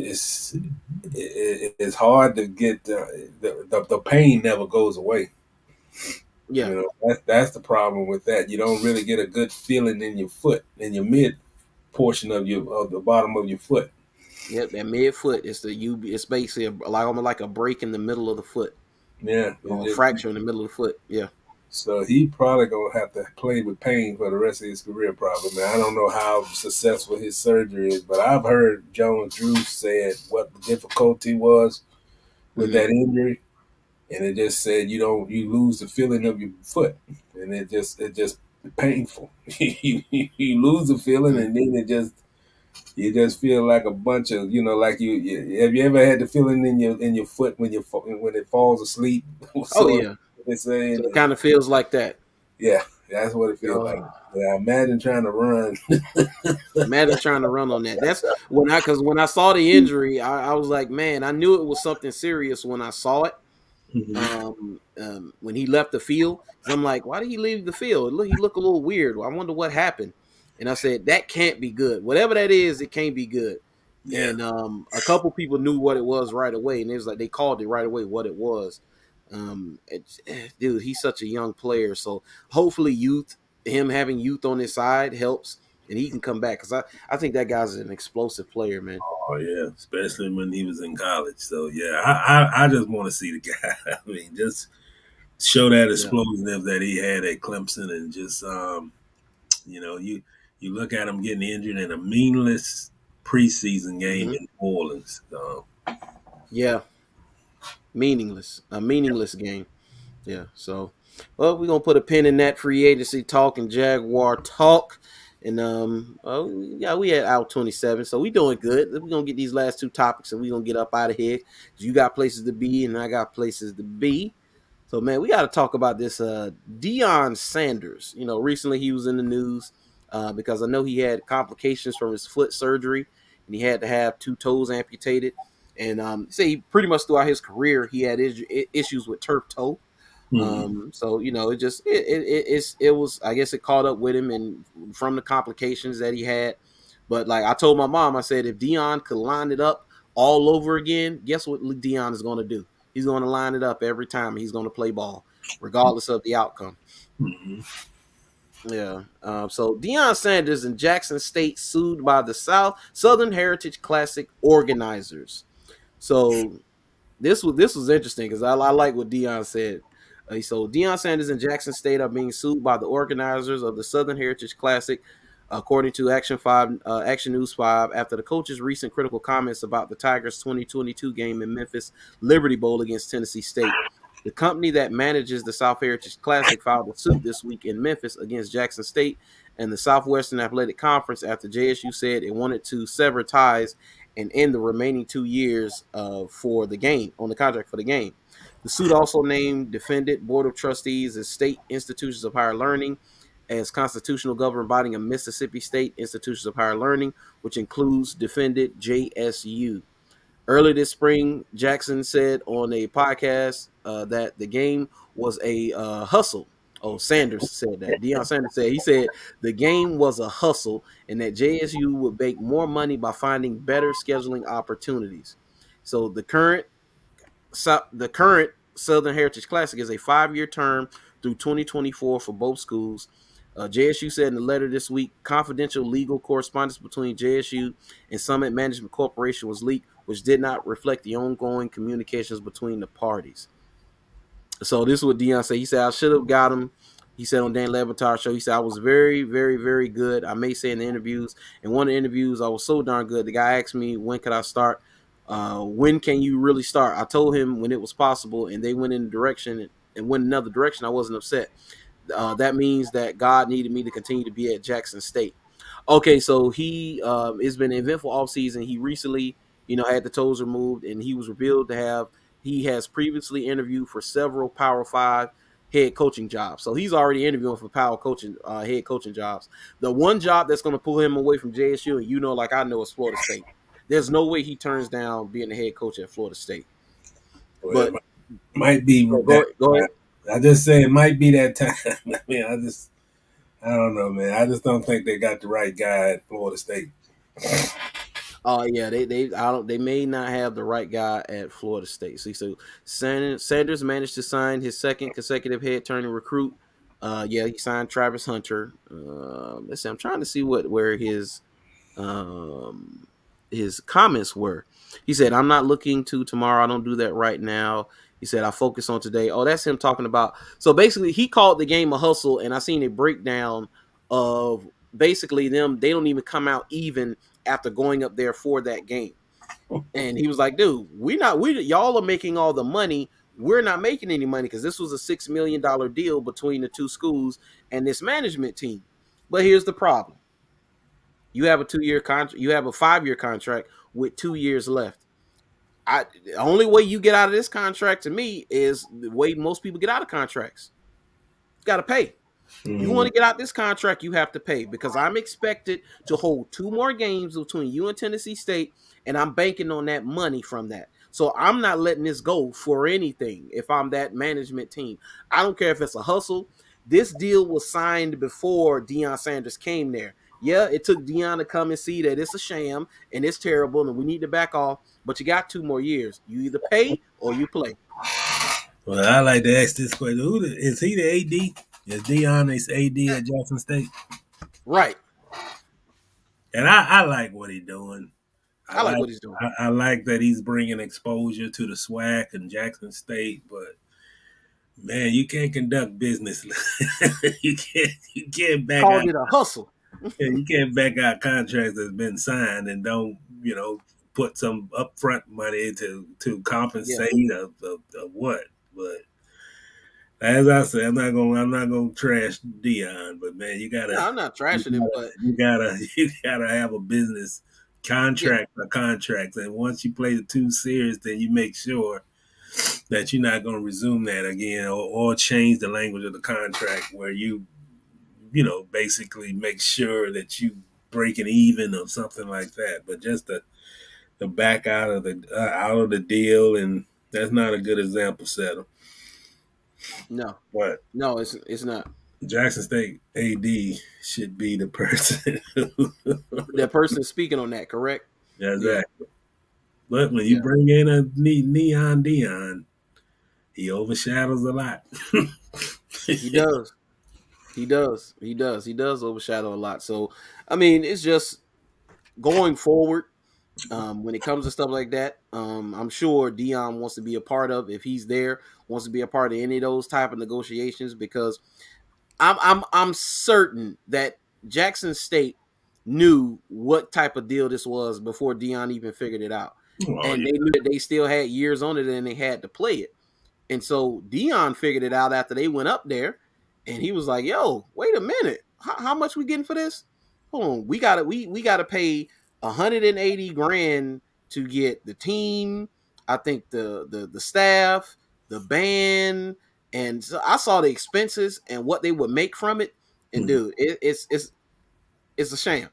it's hard to get the pain never goes away. Yeah. That's the problem with that. You don't really get a good feeling in your foot, in your mid portion of the bottom of your foot. Yep, that midfoot is the U. It's basically like almost like a break in the middle of the foot Yeah, or a fracture in the middle of the foot. Yeah. so he probably gonna have to play with pain for the rest of his career. Probably. Man, I don't know how successful his surgery is, but I've heard Jones Drew said what the difficulty was with Hmm. that injury, and it just said you lose the feeling of your foot, and it just painful. You lose the feeling, and then you just feel like a bunch of like have you ever had the feeling in your foot when it falls asleep? Oh So yeah. they're saying, So it kind of feels like that. yeah, that's what it feels like. Uh, Yeah, imagine trying to run. Imagine trying to run on that. That's because when I saw the injury, I was like, man, I knew it was something serious when I saw it. When he left the field, because I'm like, why did he leave the field? Look, he looked a little weird. I wonder what happened. And I said, that can't be good. Whatever that is, it can't be good. Yeah. And a couple people knew what it was right away, and it was like they called it right away what it was. Dude, he's such a young player, so hopefully him having youth on his side helps, and he can come back because I think that guy's an explosive player, man. Oh yeah, especially when he was in college. So yeah, I just want to see the guy. I mean, just show that Yeah. explosiveness that he had at Clemson, and just you look at him getting injured in a meaningless preseason game Hmm. in New Orleans. So, Yeah, a meaningless game. Yeah. So, well, we're gonna put a pin in that free agency talk and Jaguar talk. And yeah, we at out 27, so we doing good. We're gonna get these last two topics and we're gonna get up out of here. You got places to be and I got places to be. So man, we got to talk about this Dion Sanders. Recently he was in the news because I know he had complications from his foot surgery and he had to have two toes amputated. And say he pretty much throughout his career he had issues with turf toe. mhm. So it just it was, I guess it caught up with him and from the complications that he had. But like I told my mom, I said if Dion could line it up all over again, guess what Dion is going to do? He's going to line it up every time. And he's going to play ball, regardless of the outcome. Mhm. Yeah. So Deion Sanders and Jackson State sued by the Southern Heritage Classic organizers. So this was interesting because I like what Deion said. So Deion Sanders and Jackson State are being sued by the organizers of the Southern Heritage Classic, according to Action News 5, after the coach's recent critical comments about the Tigers' 2022 game in Memphis Liberty Bowl against Tennessee State. The company that manages the South Heritage Classic filed a suit this week in Memphis against Jackson State and the Southwestern Athletic Conference after JSU said it wanted to sever ties and end the remaining 2 years for the game on the contract for the game. The suit also named defendant board of trustees as state institutions of higher learning as constitutional governing body of Mississippi State Institutions of Higher Learning, which includes defendant JSU. Early this spring, Jackson said on a podcast that the game was a hustle. Oh, Sanders said that. Deion Sanders said the game was a hustle and that JSU would make more money by finding better scheduling opportunities. So the current Southern Heritage Classic is a 5-year term through 2024 for both schools. JSU said in a letter this week, confidential legal correspondence between JSU and Summit Management Corporation was leaked, which did not reflect the ongoing communications between the parties. So this is what Deion said. He said, I should have got him. He said on Dan Levitar's show, he said, I was very, very, very good. I may say in the interviews. In one of the interviews, I was so darn good. The guy asked me, when could I start? When can you really start? I told him when it was possible, and they went in the direction and went another direction. I wasn't upset. That means that God needed me to continue to be at Jackson State. Okay, so it's been an eventful offseason. He recently, had the toes removed, and he was revealed to have he has previously interviewed for several Power Five head coaching jobs. So he's already interviewing for head coaching jobs. The one job that's going to pull him away from JSU, and like I know, is Florida State. There's no way he turns down being the head coach at Florida State. Well, But it might be that. go ahead. I just say it might be that time. I mean, I don't know, man. I just don't think they got the right guy at Florida State. Yeah, they may not have the right guy at Florida State. See, so Sanders managed to sign his second consecutive head turning recruit. Yeah, he signed Travis Hunter. Let's see, I'm trying to see where his comments were. He said, "I'm not looking to tomorrow. I don't do that right now." He said, "I focus on today." Oh, that's him talking about. So basically, he called the game a hustle, and I seen a breakdown of basically them. They don't even come out even after going up there for that game. And he was like, "Dude, y'all are making all the money. We're not making any money because this was a $6 million deal between the two schools and this management team. But here's the problem: you have a 2-year contract. You have a 5-year contract with 2 years left. The only way you get out of this contract to me is the way most people get out of contracts. You got to pay. You want to get out this contract, you have to pay because I'm expected to hold 2 more games between you and Tennessee State, and I'm banking on that money from that. So I'm not letting this go for anything if I'm that management team. I don't care if it's a hustle. This deal was signed before Deion Sanders came there. Yeah, it took Deion to come and see that it's a sham and it's terrible and we need to back off, but you got 2 more years. You either pay or you play. Well, I like to ask this question: is he the AD? Is Dion his AD at Jackson State? Right. And I like what he's doing. I like what he's doing. I like that he's bringing exposure to the SWAC and Jackson State, but man, you can't conduct business. you can't back Called out. it a hustle. You can't back out contracts that's been signed and don't put some upfront money to compensate of what. But as I said, I'm not gonna trash Dion, but man, you gotta. No, I'm not trashing him, but you gotta have a business contract or contracts, and once you play the 2 series, then you make sure that you're not going to resume that again or change the language of the contract where you basically make sure that you break it even or something like that. But just the back out of the deal, and that's not a good example setter. No, But no, it's not. Jackson State AD should be the person. That person speaking on that, correct? Exactly. But when you bring in a neon Dion, he overshadows a lot. He does. He does overshadow a lot. So, I mean, it's just going forward. When it comes to stuff like that, I'm sure Dion wants to be a part of, if he's there, wants to be a part of any of those type of negotiations, because I'm certain that Jackson State knew what type of deal this was before Dion even figured it out. They knew that they still had years on it and they had to play it. And so Dion figured it out after they went up there, and he was like, "Yo, wait a minute, how much we getting for this? Hold on, we gotta pay $180,000 to get the team. I think the staff, the band, and so I saw the expenses and what they would make from it. And dude, it's a sham.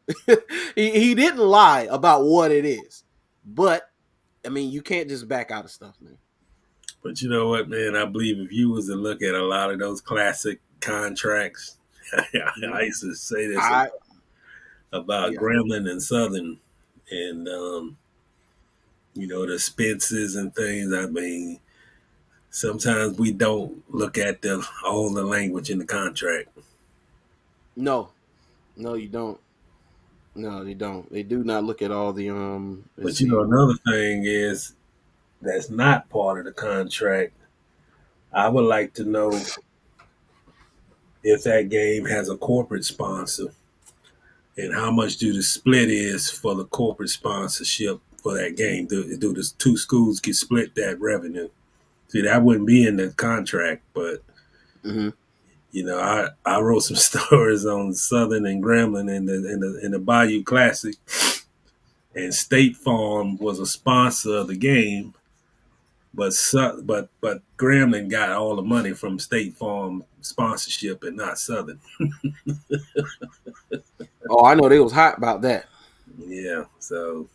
he didn't lie about what it is, but I mean, you can't just back out of stuff, man." But you know what, man? I believe if you was to look at a lot of those classic contracts, I used to say this about Gremlin and Southern, and the expenses and things. I mean, sometimes we don't look at all the language in the contract. No, you don't. No, they don't. They do not look at all the But another thing is that's not part of the contract. I would like to know if that game has a corporate sponsor and how much do the split is for the corporate sponsorship for that game. Do the 2 schools get split that revenue? See, that wouldn't be in the contract, but I wrote some stories on Southern and Gremlin in the Bayou Classic, and State Farm was a sponsor of the game, but Grambling got all the money from State Farm sponsorship and not Southern. Oh, I know they was hot about that. Yeah, so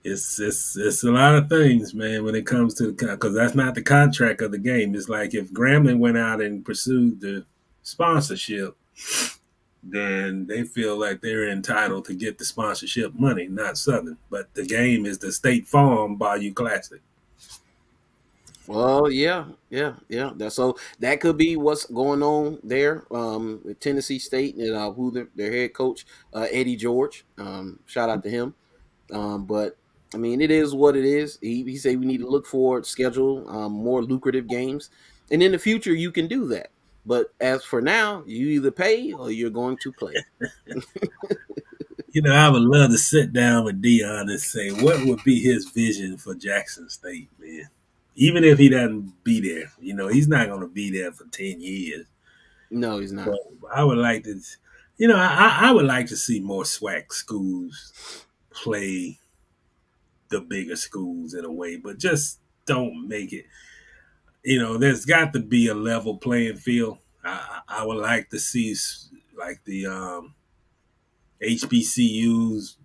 it's a lot of things, man. When it comes to because that's not the contract of the game. It's like if Grambling went out and pursued the sponsorship, then they feel like they're entitled to get the sponsorship money, not Southern. But the game is the State Farm Bayou Classic. Well, yeah, yeah, yeah. So that could be what's going on there with Tennessee State and who their head coach Eddie George. Shout out to him. But I mean, it is what it is. He said we need to look forward, schedule more lucrative games, and in the future you can do that. But as for now, you either pay or you're going to play. You know, I would love to sit down with Dion and say, what would be his vision for Jackson State, man? Even if he doesn't be there, you know, he's not going to be there for 10 years. No, he's not. But I would like to, you know, I would like to see more SWAC schools play the bigger schools in a way, but just don't make it. You know, there's got to be a level playing field. I would like to see like the HBCUs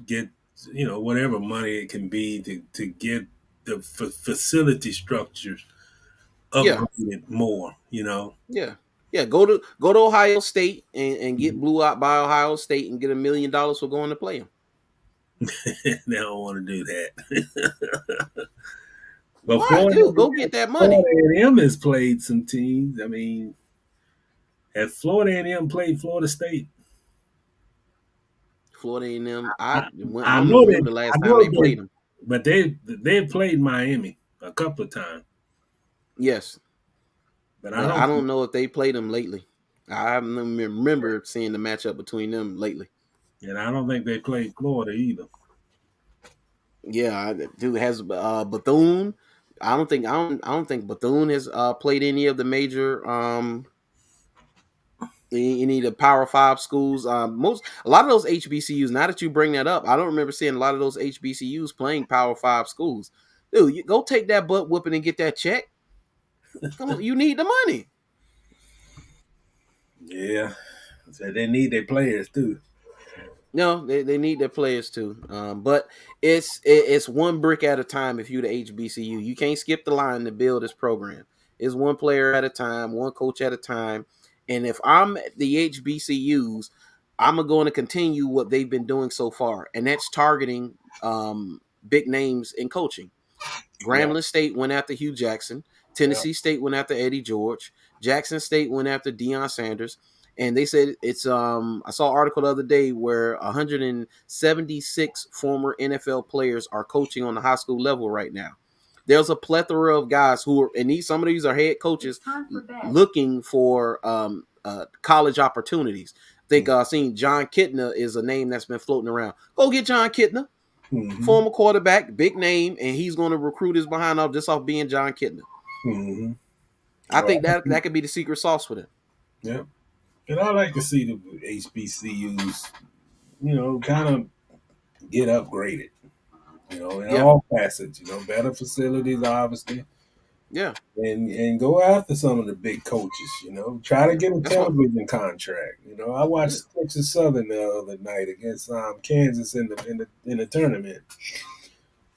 get, you know, whatever money it can be to get the facility structures Yeah, upgraded more, you know. yeah, yeah. Go to Ohio State and get blew out by Ohio State and get $1 million for going to play them. They don't want to do that. But Why, dude? Go get that money. Florida A&M has played some teams. I mean, has Florida A&M played Florida State? Florida A&M. I I, I I don't know remember that. the I last time know they that. played them. But they've played Miami a couple of times. Yes, But I but don't I don't know if they played them lately. I haven't remember seeing the matchup between them lately. and I don't think they played Florida either. Yeah, dude has Bethune. I don't think Bethune has played any of the major any of the Power Five schools. A lot of those HBCUs. Now that you bring that up, I don't remember seeing a lot of those HBCUs playing Power Five schools. Dude, you go take that butt whooping and get that check. Come on, you need the money. Yeah. So they need their players too. No, they need their players too. But it's one brick at a time. If you the HBCU, you can't skip the line to build this program. It's one player at a time, one coach at a time. And if I'm the HBCUs, I'm going to continue what they've been doing so far, and that's targeting big names in coaching. Yeah. Grambling State went after Hugh Jackson. Yeah. Tennessee State went after Eddie George. Jackson State went after Deion Sanders. And they said it's I saw an article the other day where 176 former NFL players are coaching on the high school level right now. There's a plethora of guys who are, and some of these are head coaches looking for college opportunities. I think seen John Kitna is a name that's been floating around. Go get John Kitna, Mm-hmm. former quarterback, big name, and he's going to recruit his behind off just off being John Kitna. Mm-hmm. I Right. think that could be the secret sauce for them. Yeah. And I like to see the HBCUs, you know, kind of get upgraded, you know, in Yeah, all facets, you know, better facilities, obviously, yeah, and go after some of the big coaches, you know, try to get a that's what. television contract. You know, I Yeah, watched Texas Southern the other night against Kansas in the tournament,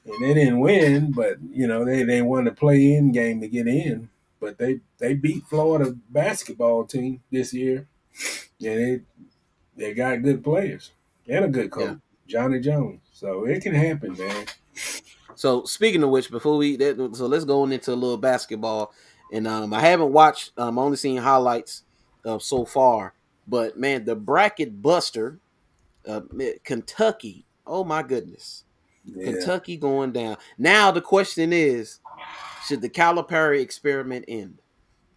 and they didn't win, but you know, they won the play-in game to get in, but they beat Florida basketball team this year, and they got good players and a good yeah. coach, Johnny Jones. So it can happen, man. So speaking of which, so let's go into a little basketball. And I haven't watched. Only seen highlights of so far. But man, the bracket buster, Kentucky. Oh my goodness, Yeah, Kentucky going down. Now the question is, should the Calipari experiment end?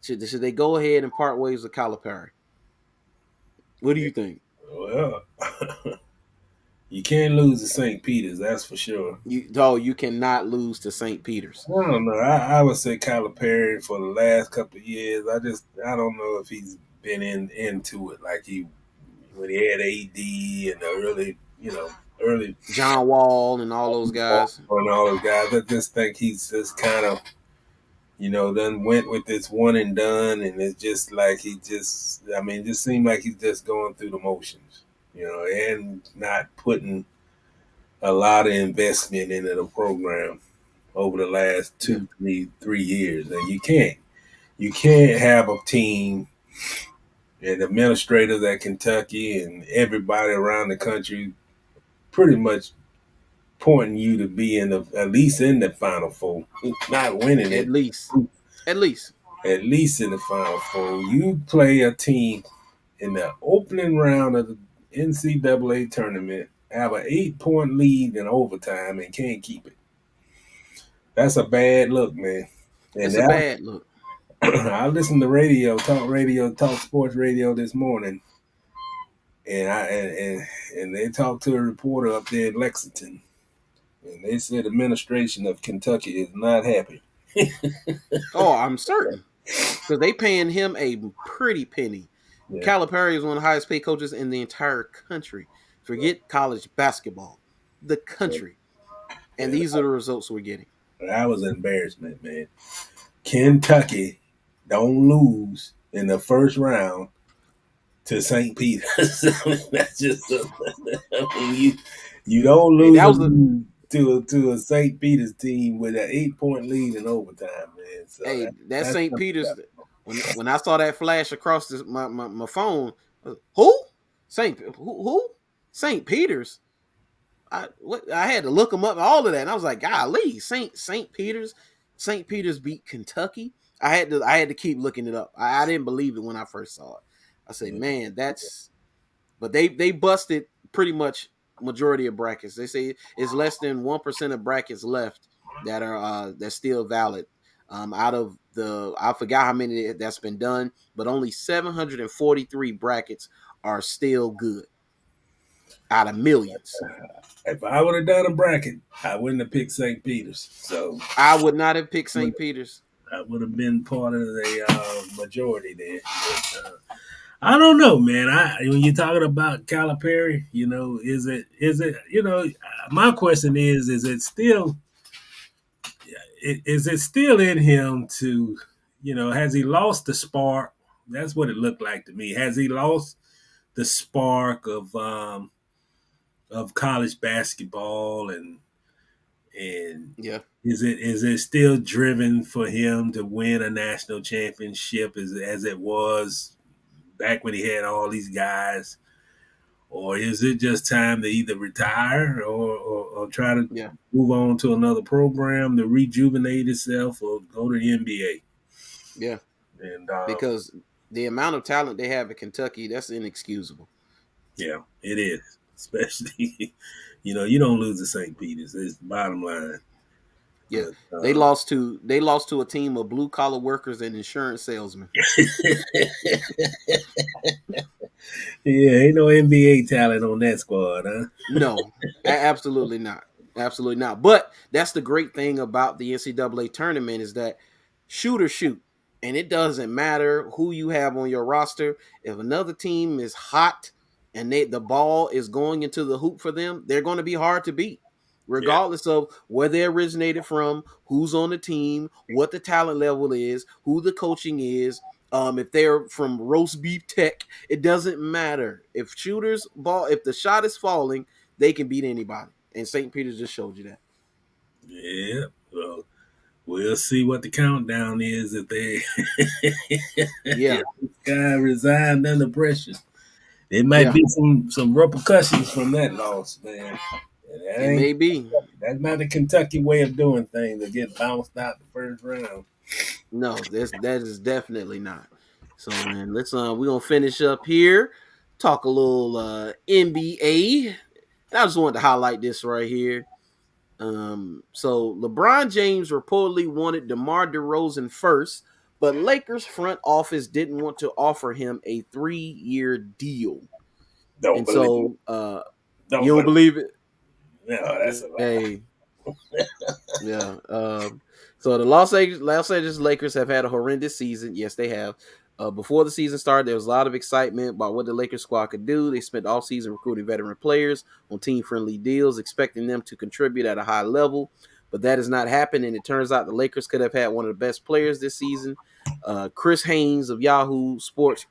Should they go ahead and part ways with Calipari? What do yeah. you think? Well, you can't lose to St. Peter's, that's for sure. You cannot lose to St. Peter's. I don't know. I would say Calipari for the last couple of years. I don't know if he's been into it like he when he had AD and the early, you know. early John Wall and all those guys. and all those guys. I just think he's just kind of, then went with this one and done, and it's just like it just seemed like he's just going through the motions, and not putting a lot of investment into the program over the last Yeah. 3 years, and you can't have a team and administrators at Kentucky and everybody around the country pretty much pointing you to be at least in the Final Four, not winning At it, least. At least. at least in the Final Four. You play a team in the opening round of the NCAA tournament, have an 8-point lead in overtime, and can't keep it. That's a bad look, man. And It's a bad look. I listened to talk sports radio this morning, and they talked to a reporter up there in Lexington, and they said the administration of Kentucky is not happy. Oh, I'm certain. Because they paying him a pretty penny. Yeah. Calipari is one of the highest paid coaches in the entire country. Forget college basketball. The country. And these are the results we're getting. That was an embarrassment, man. Kentucky don't lose in the first round to St. Peter's. That's just you don't lose to a St. Peter's team with an 8-point lead in overtime, man. So that's St. Peter's. When I saw that flash across my phone, who? Who? St. Peter's. I had to look them up, all of that, and I was like, golly, St. Peter's beat Kentucky. I had to keep looking it up. I didn't believe it when I first saw it. I said, man, but they busted pretty much majority of brackets. They say it's less than 1% of brackets left that are that's still valid. Out of I forgot how many that's been done, but only 743 brackets are still good out of millions. If I would have done a bracket, I wouldn't have picked St. Peter's. So I would not have picked St. Peter's. I would have been part of the majority there. But, I don't know, man. When you're talking about Calipari, is it? My question is it still in him to, has he lost the spark? That's what it looked like to me. Has he lost the spark of college basketball, and yeah, is it still driven for him to win a national championship as it was back when he had all these guys, or is it just time to either retire or try to move on to another program to rejuvenate itself or go to the NBA? Yeah, and because the amount of talent they have at Kentucky, that's inexcusable. Yeah, it is. Especially, you don't lose to St. Peter's. It's the bottom line. Yeah, but, they lost to a team of blue collar workers and insurance salesmen. Yeah, ain't no NBA talent on that squad, huh? No, absolutely not. Absolutely not. But that's the great thing about the NCAA tournament is that shoot or shoot. And it doesn't matter who you have on your roster. If another team is hot and the ball is going into the hoop for them, they're going to be hard to beat, regardless of where they originated from, who's on the team, what the talent level is, who the coaching is. If they're from roast beef tech, it doesn't matter. If the shot is falling, they can beat anybody. And St. Peter's just showed you that. Yeah. Well, we'll see what the countdown is if they yeah guy resigned under pressure. There might be some repercussions from that loss, man. It may be. That's not the Kentucky way of doing things, to get bounced out the first round. No, that is definitely not. So man, let's we're gonna finish up here. Talk a little NBA. I just wanted to highlight this right here. So LeBron James reportedly wanted DeMar DeRozan first, but Lakers front office didn't want to offer him a 3-year deal. You don't believe it? No, that's a lie. Hey. Yeah. So the Los Angeles Lakers have had a horrendous season. Yes, they have. Before the season started, there was a lot of excitement about what the Lakers squad could do. They spent all season recruiting veteran players on team-friendly deals, expecting them to contribute at a high level. But that has not happened, and it turns out the Lakers could have had one of the best players this season. Chris Haynes of Yahoo Sports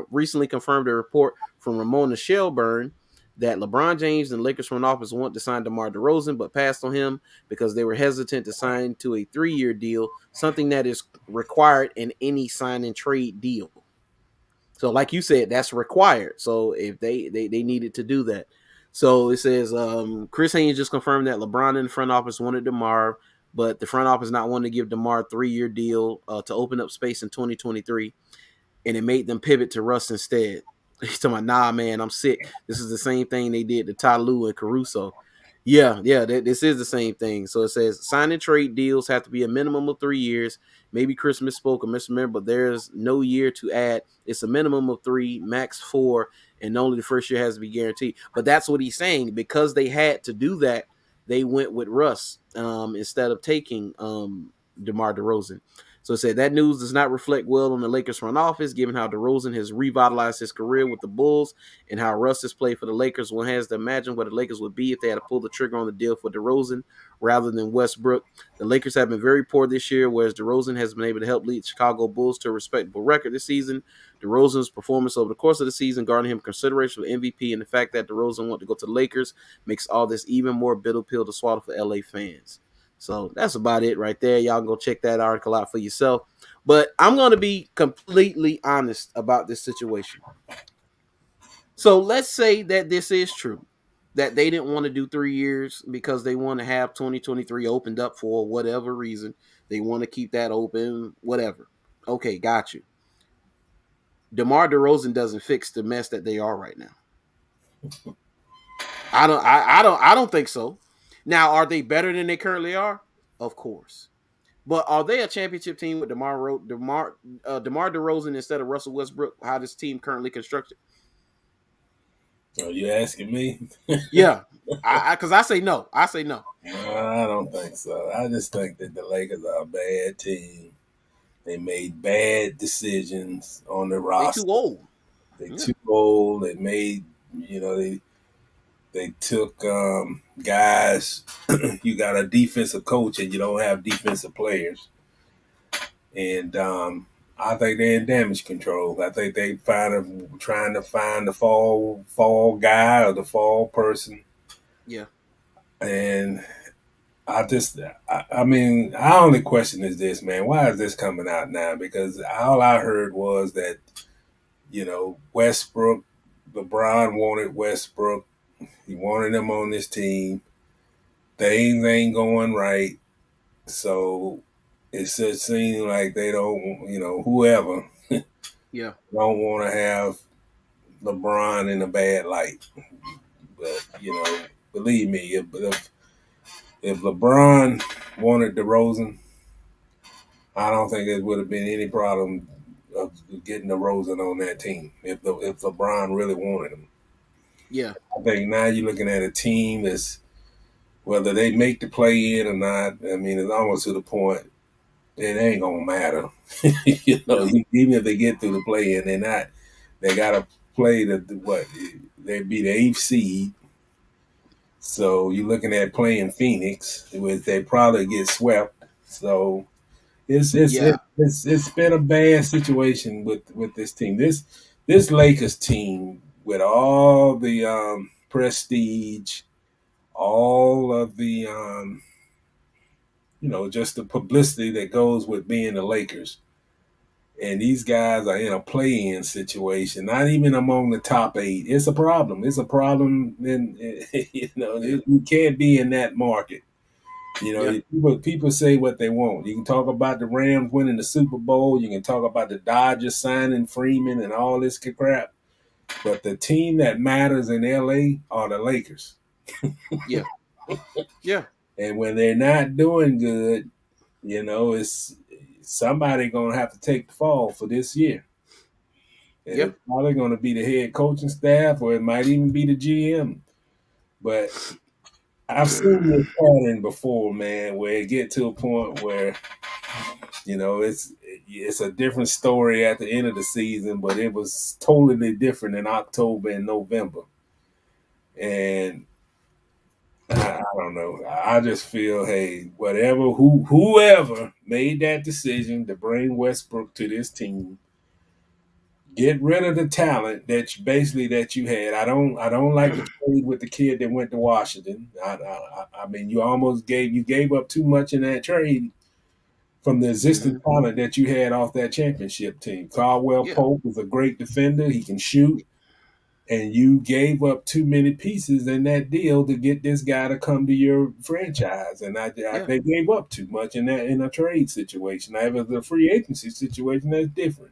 recently confirmed a report from Ramona Shelburne that LeBron James and Lakers front office want to sign DeMar DeRozan, but passed on him because they were hesitant to sign to a 3-year deal, something that is required in any sign and trade deal. So, like you said, that's required. So, if they needed to do that, so it says Chris Haynes just confirmed that LeBron and the front office wanted DeMar, but the front office not wanting to give DeMar a 3-year deal to open up space in 2023, and it made them pivot to Russ instead. He's talking about, nah, man, I'm sick. This is the same thing they did to Ty Lue and Caruso. Yeah, this is the same thing. So it says sign and trade deals have to be a minimum of 3 years. Maybe Chris misspoke or misremembered, but there's no year to add. It's a minimum of 3, max 4, and only the first year has to be guaranteed. But that's what he's saying. Because they had to do that, they went with Russ instead of taking DeMar DeRozan. So it said that news does not reflect well on the Lakers front office, given how DeRozan has revitalized his career with the Bulls and how Russ has played for the Lakers. One has to imagine what the Lakers would be if they had to pull the trigger on the deal for DeRozan rather than Westbrook. The Lakers have been very poor this year, whereas DeRozan has been able to help lead the Chicago Bulls to a respectable record this season. DeRozan's performance over the course of the season garnered him consideration for MVP, and the fact that DeRozan wanted to go to the Lakers makes all this even more bitter pill to swallow for LA fans. So that's about it right there. Y'all can go check that article out for yourself. But I'm going to be completely honest about this situation. So let's say that this is true, that they didn't want to do 3 years because they want to have 2023 opened up for whatever reason. They want to keep that open, whatever. Okay, got you. DeMar DeRozan doesn't fix the mess that they are right now. I don't think so. Now, are they better than they currently are? Of course. But are they a championship team with DeMar DeRozan instead of Russell Westbrook? How this team currently constructed? Are you asking me? Yeah, because I say no. I say no. I don't think so. I just think that the Lakers are a bad team. They made bad decisions on the roster. They too old. They too old. They made, they took guys. You got a defensive coach and you don't have defensive players. And I think they're in damage control. I think they trying to find the fall guy or the fall person. Yeah. And I mean, our only question is this, man. Why is this coming out now? Because all I heard was that, Westbrook, LeBron wanted Westbrook. He wanted him on this team. Things ain't going right. So it just seems like they don't, whoever Yeah. don't want to have LeBron in a bad light. But, believe me, if LeBron wanted DeRozan, I don't think it would have been any problem of getting DeRozan on that team if LeBron really wanted him. Yeah. I think now you're looking at a team that's, whether they make the play in or not, I mean, it's almost to the point it ain't gonna matter. No. Even if they get through the play in, they gotta play they'd be the 8th seed. So you're looking at playing Phoenix, which they probably get swept. So it's been a bad situation with this team. This Lakers team, with all the prestige, all of the just the publicity that goes with being the Lakers, and these guys are in a play-in situation, not even among the top 8. It's a problem. It's a problem. And you can't be in that market. People say what they want. You can talk about the Rams winning the Super Bowl. You can talk about the Dodgers signing Freeman and all this crap. But the team that matters in LA are the Lakers. Yeah. Yeah. And when they're not doing good, it's somebody gonna have to take the fall for this year. And It's probably gonna be the head coaching staff, or it might even be the GM. But I've seen this pattern before, man, where it get to a point where It's a different story at the end of the season, but it was totally different in October and November. And I don't know. I just feel, hey, whoever made that decision to bring Westbrook to this team, get rid of the talent that you had. I don't like the trade with the kid that went to Washington. I mean, you gave up too much in that trade from the existing Hmm. talent that you had off that championship team. Caldwell Yeah, Pope is a great defender. He can shoot. And you gave up too many pieces in that deal to get this guy to come to your franchise. And yeah, they gave up too much in a trade situation. Now, if it's a free agency situation, that's different.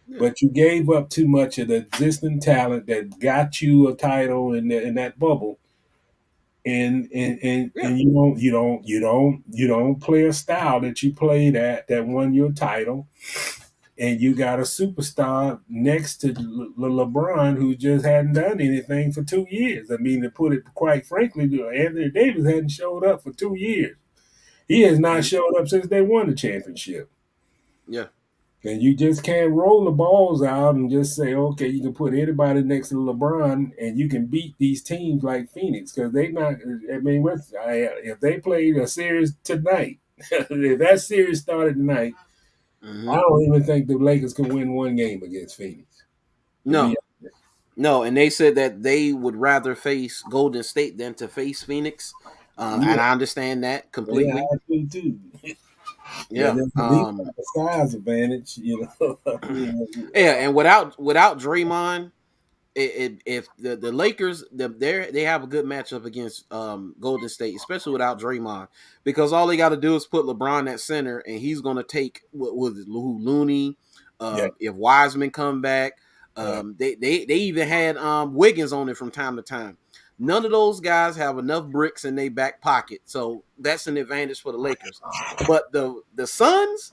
yeah, But you gave up too much of the existing talent that got you a title in that bubble, yeah. and you don't play a style that you played that won your title, and you got a superstar next to LeBron who just hadn't done anything for 2 years. I mean, to put it quite frankly, Anthony Davis hadn't showed up for 2 years. He has not Hmm. showed up since they won the championship. Yeah. And you just can't roll the balls out and just say, okay, you can put anybody next to LeBron and you can beat these teams like Phoenix because they not. I mean, if they played a series tonight, if that series started tonight, I Hmm. don't even think the Lakers could win one game against Phoenix. To be No, no, and they said that they would rather face Golden State than to face Phoenix, yeah, and I understand that yeah, completely. I do too. Yeah, Yeah, there's at least a size advantage, you know. yeah, and without Draymond, if the Lakers they have a good matchup against Golden State, especially without Draymond, because all they got to do is put LeBron at center, and he's going to take Looney. Yeah, If Wiseman come back, right. they even had Wiggins on it from time to time. None of those guys have enough bricks in their back pocket, so that's an advantage for the Lakers. But the Suns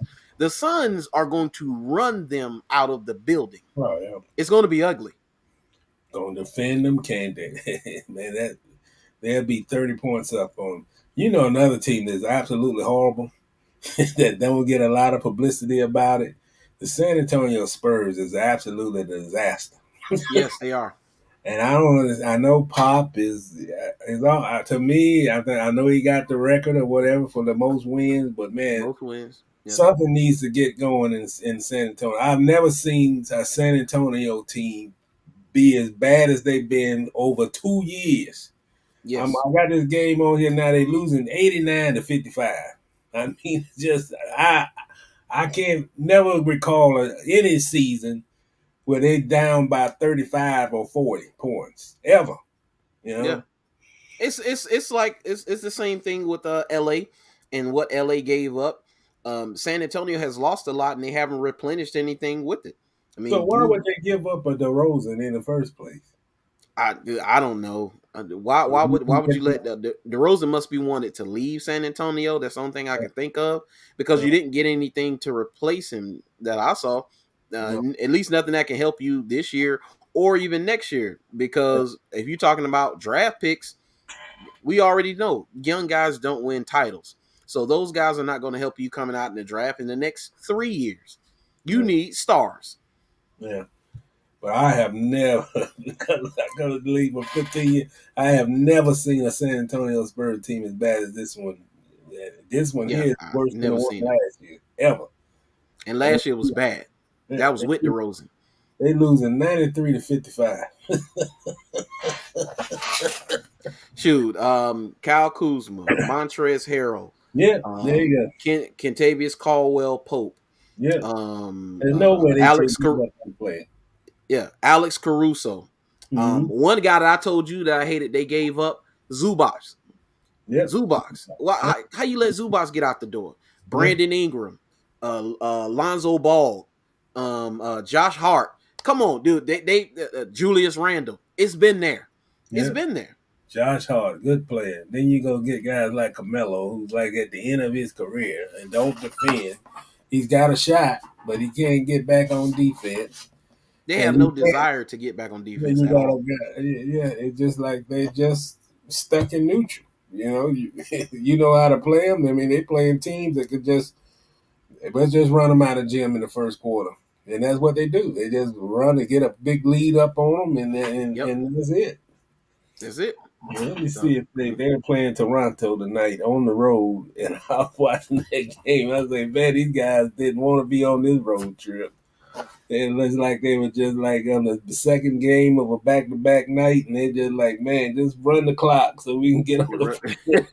are going to run them out of the building. Oh, yeah. It's going to be ugly. Gonna defend them, can't they? Man, they'll be 30 points up on them. You know, another team that's absolutely horrible that don't get a lot of publicity about it. The San Antonio Spurs is absolutely a disaster. Yes, they are. And I don't. I know Pop is all to me. I know he got the record or whatever for the most wins, but man, Most wins. Yeah. something needs to get going in San Antonio. I've never seen a San Antonio team be as bad as they've been over 2 years. Yes. I got this game on here now. They losing 89-55. I mean, just I can't never recall any season where they down by 35 or 40 points ever. You Yeah. know. It's like it's the same thing with LA and what LA gave up. San Antonio has lost a lot and they haven't replenished anything with it. I So mean, why would they give up a DeRozan in the first place? I don't know. Why would you let DeRozan must be wanted to leave San Antonio? That's the only thing I can think of because you didn't get anything to replace him that I saw. No. At least nothing that can help you this year or even next year. Because if you're talking about draft picks, we already know young guys don't win titles. So those guys are not going to help you coming out in the draft in the next 3 years. You Yeah. need stars. Yeah. But I have never, because I'm going to leave for 15 years, I have never seen a San Antonio Spurs team as bad as this one. Yeah, this one Yeah, here is I've worse than the never one seen it. last year, ever. And And last year was bad. That was with DeRozan. they losing 93-55. Shoot, Kyle Kuzma, Montrezl Harrell, Yeah, there you go. Kentavious Caldwell Pope, Yeah, there's no way they should give up on playing. Alex Caruso. Mm-hmm. One guy that I told you that I hated, they gave up Zubac. Yep. Zubac. Well, how you let Zubac get out the door? Yeah. Brandon Ingram, Lonzo Ball, Josh Hart. Come on, dude. Julius Randle. It's been there. It's Yeah. been there. Josh Hart, good player. Then you go get guys like Carmelo, who's like at the end of his career and don't defend. He's got a shot, but he can't get back on defense. They And have he no can't. desire to get back on Then defense you at got a all. guy. Yeah, it's just like they just stuck in neutral. You know, you know how to play them. I mean, they playing teams that could just let's just run them out of the gym in the first quarter. And that's what they do. They just run and get a big lead up on them, Yep, and that's it. that's it. Yeah, let me So, see if they're playing Toronto tonight on the road. And I was watching that game. I was like, man, these guys didn't want to be on this road trip. It looks like they were just like on the second game of a back-to-back night, and they just like, man, just run the clock so we can get on the field.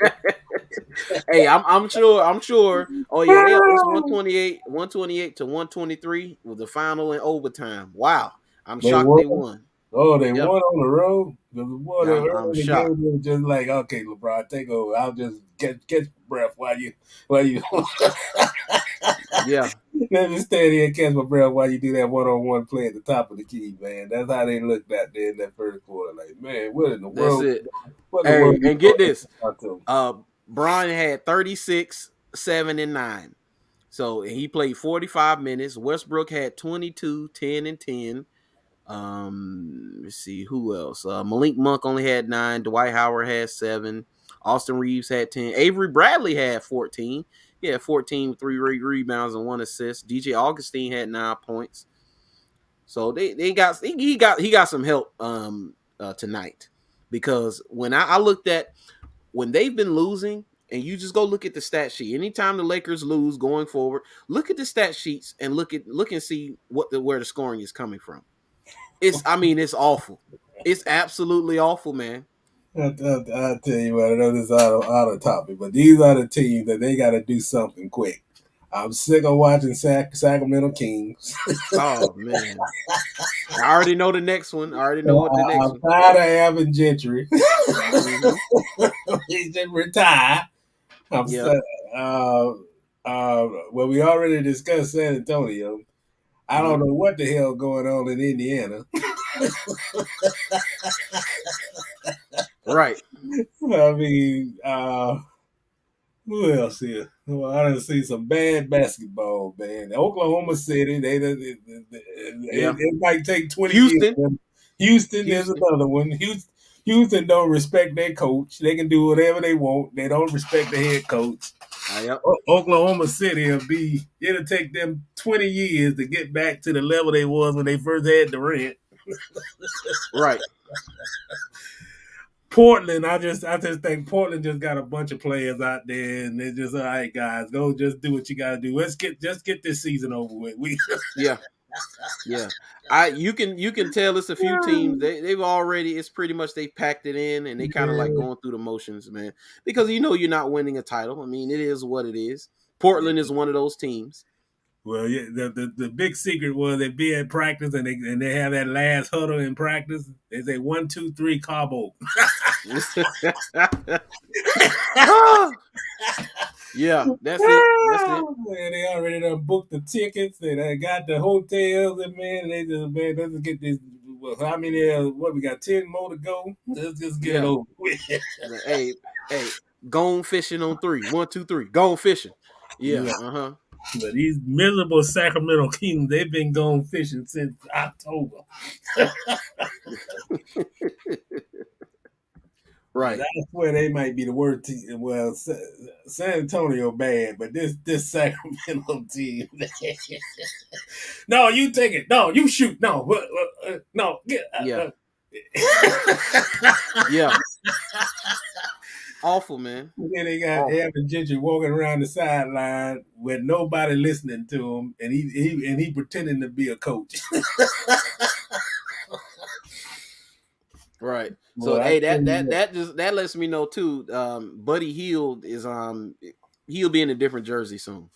hey, I'm sure. I'm sure. Oh yeah, it's 128 to 123 with the final in overtime. Wow, I'm They shocked won. they won. Oh, they Yep, won on the road. Because the boy yeah, that I'm early in the shocked. game, they were just like, okay, LeBron, take over. I'll just catch breath while you Yeah, let me stand here and catch my breath while you do that one-on-one play at the top of the key, man. That's how they looked out there in that first quarter. Like, man, what in the that's world? it. What in the world Hey, we and get this. going to? Brian had 36, 7, and 9. So he played 45 minutes. Westbrook had 22, 10, and 10. Let's see who else. Malik Monk only had 9. Dwight Howard had 7. Austin Reeves had 10. Avery Bradley had 14. He had 14 with 3 rebounds and 1 assist. DJ Augustine had 9 points. So they got he got some help tonight, because when I looked at when they've been losing, and you just go look at the stat sheet. Anytime the Lakers lose going forward, look at the stat sheets and look and see where the scoring is coming from. It's awful. It's absolutely awful, man. I'll tell you what, I know this is out of topic, but these are the teams that they got to do something quick. I'm sick of watching Sacramento Kings. Oh man, I already know the next one. I already know what the next I'm one. tired of having Gentry. Mm-hmm. He should retire. I'm Yeah, well, we already discussed San Antonio. I don't mm-hmm. know what the hell going on in Indiana. Right. I mean, who else here? Well, I done see some bad basketball, man. Oklahoma City, Yeah. it might take 20 years. Houston. Houston is Houston. another one. Houston don't respect their coach. They can do whatever they want. They don't respect the head coach. Yep. Oklahoma City it'll take them 20 years to get back to the level they was when they first had Durant. Right. Portland, I just think Portland just got a bunch of players out there, and they're just all right, guys. Go, just do what you got to do. Just get this season over with. Yeah. Yeah. You can tell it's a few teams they've already, it's pretty much they've packed it in, and they kind of like going through the motions, man. Because you're not winning a title. I mean, it is what it is. Portland is one of those teams. Well, yeah, the big secret was they be at practice and they have that last huddle in practice. They say 1, 2, 3, Cabo. Yeah, that's it. Man, they already done booked the tickets and they got the hotels, and man, let's get this. Well, how many? What we got? 10 more to go. Let's just get it over with. Hey, gone fishing on 3. 1, 2, 3. Gone fishing. Yeah. Yeah. But these miserable Sacramento Kings, they've been going fishing since October. Right. I swear they might be the worst team. Well, San Antonio bad, but this Sacramento team. No, you take it. No, you shoot. No, no. Yeah. Yeah. Awful, man. Then they got Evan Gentry walking around the sideline with nobody listening to him, and he pretending to be a coach. Right. So Boy, hey, that lets me know too. Buddy Hield is he'll be in a different jersey soon.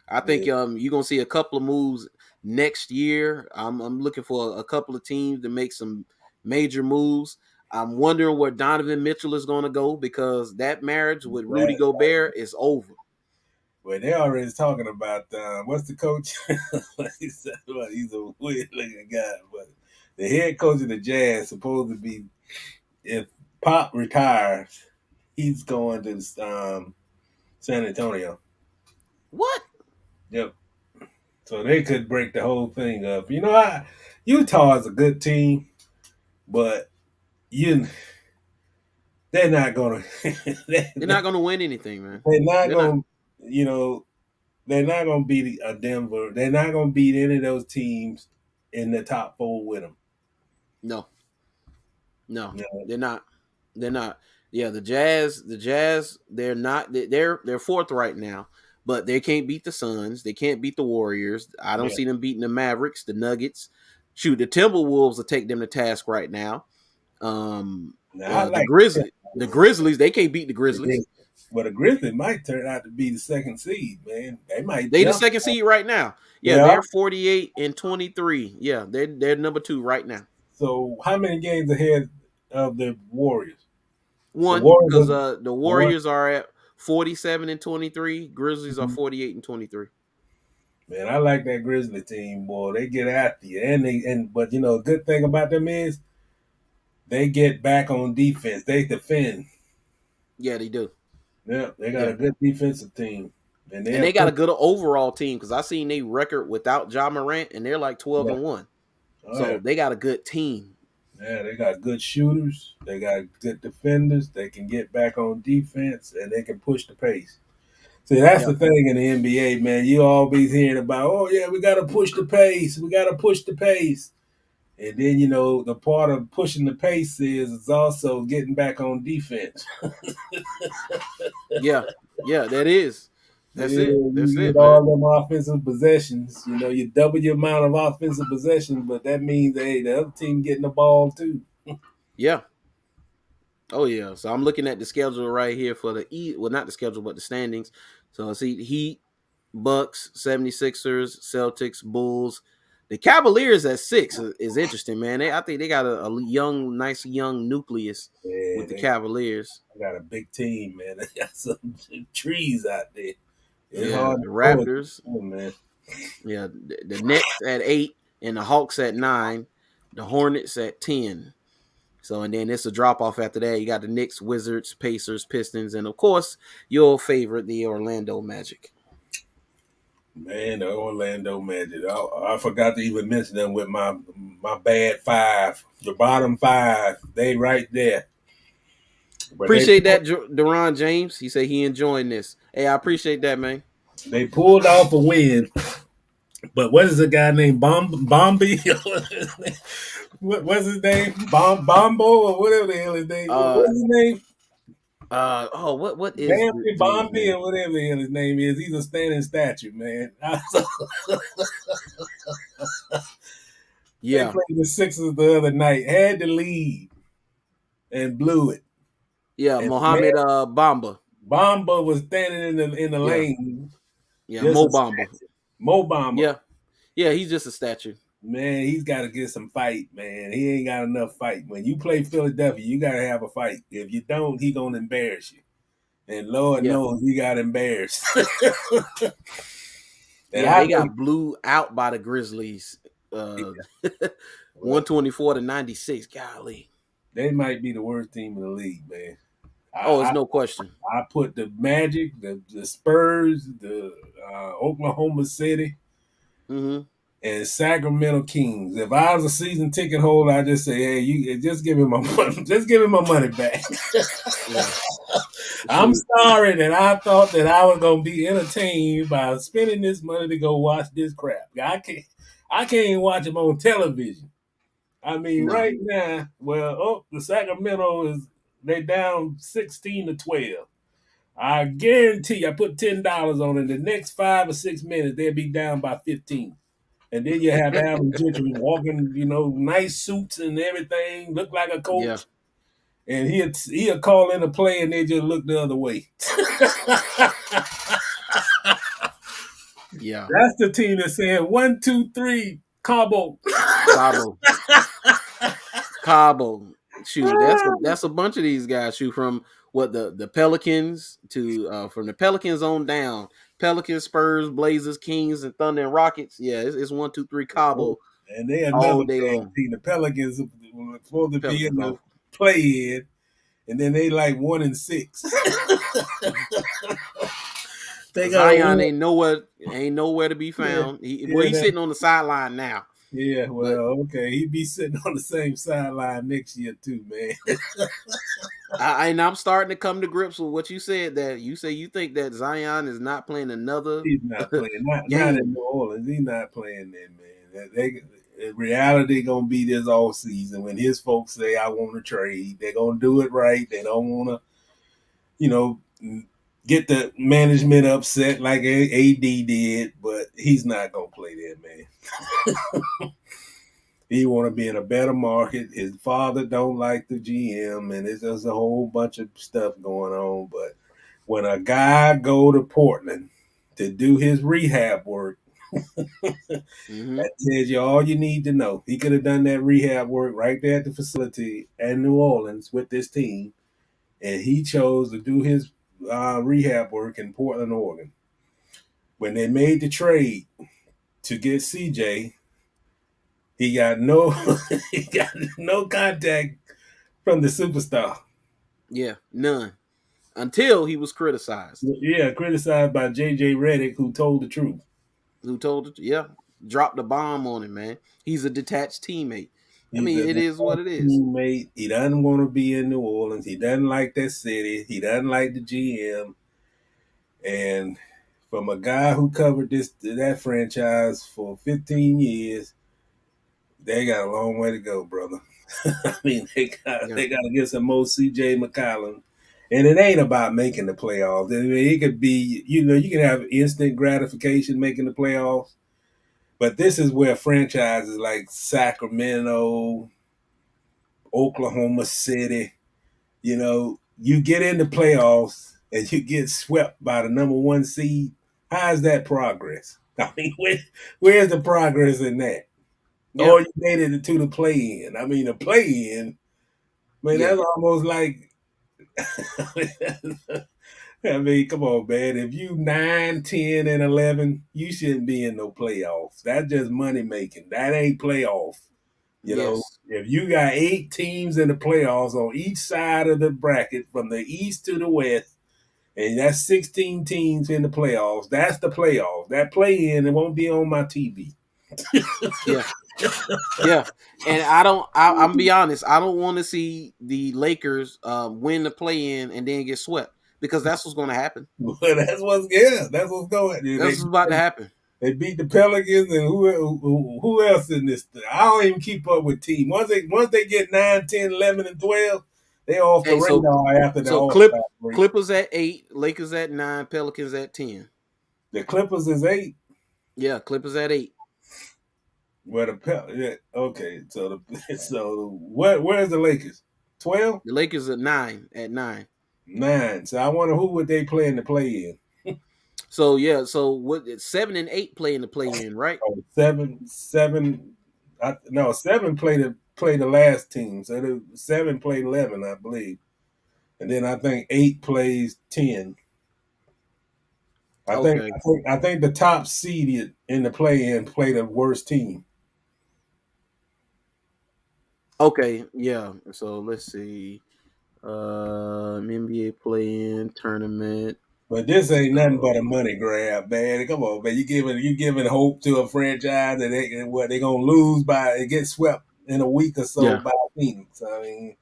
I think you're gonna see a couple of moves next year. I'm looking for a couple of teams to make some major moves. I'm wondering where Donovan Mitchell is going to go, because that marriage with Rudy Gobert is over. Well, they're already talking about what's the coach? He's a weird looking guy, but the head coach of the Jazz supposed to be, if Pop retires, he's going to San Antonio. What? Yep. So they could break the whole thing up. Utah is a good team, but they're not gonna. They're not going to win anything, man. They're not gonna. they're not going to beat a Denver. They're not going to beat any of those teams in the top 4 with them. No, no, No. they're not. They're not. Yeah, the Jazz, they're not. They're fourth right now, but they can't beat the Suns. They can't beat the Warriors. I don't Yeah. see them beating the Mavericks, the Nuggets. Shoot, the Timberwolves will take them to task right now. Now, I like The Grizzlies, they can't beat the Grizzlies. Well, the Grizzlies might turn out to be the second seed, man. They might They the jump. second seed right now. Yeah, Yeah. they're 48 and 23. Yeah, they're number 2 right now. So how many games ahead of the Warriors? One, because the Warriors are at 47 and 23. Grizzlies are 48 and 23. Man, I like that Grizzly team, boy. They get after you, but you know, the good thing about them is they get back on defense. They defend. Yeah, they do. Yeah, they got a good defensive team, and they got a good overall team because I seen they record without Ja Morant, and they're like 12 and 1. So they got a good team. Yeah, they got good shooters. They got good defenders. They can get back on defense, and they can push the pace. See, that's the thing in the NBA, man. You always hearing about, oh, yeah, we got to push the pace. We got to push the pace. And then, you know, the part of pushing the pace is also getting back on defense. Yeah, that is. That's it. That's it, all them offensive possessions. You know, you double your amount of offensive possession, but that means, hey, the other team getting the ball too. Yeah. Oh, yeah. So I'm looking at the schedule right here for the well, not the schedule, but the standings. So I see Heat, Bucks, 76ers, Celtics, Bulls. The Cavaliers at 6 is interesting, man. I think they got a nice young nucleus with the Cavaliers. They got a big team, man. They got some trees out there. It's hard the Raptors. Man. Yeah, the Nets at 8 and the Hawks at 9. The Hornets at 10. So, and then it's a drop off after that. You got the Knicks, Wizards, Pacers, Pistons, and of course, your favorite, the Orlando Magic. Man, the Orlando Magic. I forgot to even mention them with my bad 5. The bottom 5, they right there. But appreciate that, Deron James. He said he enjoying this. Hey, I appreciate that, man. They pulled off a win. But what is the guy named Bombi? What's his name? Bombo or whatever the hell his name. What's his name? What is Bambi Bombi or whatever the hell his name is? He's a standing statue, man. Yeah. They played the Sixers the other night. Had the lead and blew it. Yeah, and Mohamed Bamba. Bamba was standing in the lane. Yeah, Mo Bamba. Mo Bamba. Yeah, he's just a statue. Man, he's got to get some fight, man. He ain't got enough fight. When you play Philadelphia, you got to have a fight. If you don't, he going to embarrass you. And Lord knows he got embarrassed. They got blew out by the Grizzlies. 124 to 96. Golly. They might be the worst team in the league, man. It's no question. I put the Magic, the Spurs, the Oklahoma City, and Sacramento Kings. If I was a season ticket holder, I'd just say, hey, you just give me my money. Just give me my money back. I'm sorry that I thought that I was gonna be entertained by spending this money to go watch this crap. I can't even watch them on television. I mean, right now, the Sacramento they down 16-12. I guarantee I put $10 on it. The next 5 or 6 minutes, they'll be down by 15. And then you have Alvin Gentry walking, nice suits and everything, look like a coach. Yeah. And he'll call in a play and they just look the other way. Yeah. That's the team that's saying 1, 2, 3, Cabo. Cabo. Shoot, that's a bunch of these guys. Shoot, from the Pelicans to from the Pelicans on down. Pelicans, Spurs, Blazers, Kings, and Thunder and Rockets. Yeah, it's 1, 2, 3 Cabo. And they another team. The Pelicans were supposed to be in the play-in, and then they like 1 and 6. Zion ain't nowhere to be found. He's sitting on the sideline now. Yeah, okay. He'd be sitting on the same sideline next year too, man. And I'm starting to come to grips with what you said. That you say you think that Zion is not playing another He's not playing. Not in game. New Orleans. He's not playing that, man. In reality gonna be this all season when his folks say I want to trade. They're gonna do it right. They don't want to, you know, get the management upset like AD did. But he's not gonna play that, man. He want to be in a better market. His father don't like the GM, and it's just a whole bunch of stuff going on. But when a guy go to Portland to do his rehab work, Mm-hmm. that tells you all you need to know. He could have done that rehab work right there at the facility in New Orleans with this team, and he chose to do his rehab work in Portland, Oregon. When they made the trade to get CJ, he got no he got no contact from the superstar. Yeah, none until he was criticized. Yeah, criticized by JJ Redick, who told the truth. Who told it? Yeah, dropped the bomb on him, man. He's a detached teammate. I He's mean, a it is what it is. teammate. He doesn't want to be in New Orleans. He doesn't like that city. He doesn't like the GM. And from a guy who covered that franchise for 15 years, they got a long way to go, brother. I mean, Yeah, they got to get some more CJ McCollum. And it ain't about making the playoffs. I mean, it could be, you can have instant gratification making the playoffs. But this is where franchises like Sacramento, Oklahoma City, you get into playoffs and you get swept by the number one seed. How's that progress? I mean, where's the progress in that? yeah, Or you made it to the play in. I mean, the play in, man, yeah, that's almost like, I mean, come on, man. If you 9, 10, and 11, you shouldn't be in no playoffs. That's just money making. That ain't playoff. yes, If you got 8 teams in the playoffs on each side of the bracket from the east to the west, and that's 16 teams in the playoffs, that's the playoffs. That play in, it won't be on my TV. yeah, yeah. And I'm be honest. I don't want to see the Lakers win the play in and then get swept because that's what's going to happen. But that's what's going. That's what's about to happen. They beat the Pelicans and who else in this thing? I don't even keep up with teams. Once they get 9, 10, 11, and 12, they off the Hey, so radar after the so All-Star break. Clippers at 8, Lakers at 9, Pelicans at 10. The Clippers is 8. Yeah, Clippers at 8. Where okay, so where's the Lakers? 12? The Lakers at 9 9. So I wonder who would they play in the play in. So yeah, so what 7 and 8 play in the play in, right? Oh, 7. No, 7 play the last team. So 7 played 11, I believe, and then I think 8 plays 10. Okay. I think the top seeded in the play in play the worst team. Okay, yeah. So let's see. NBA play in tournament. But this ain't nothing but a money grab, man. Come on, man. You giving hope to a franchise that they gonna lose by and get swept in a week or so Yeah. by Phoenix. I mean,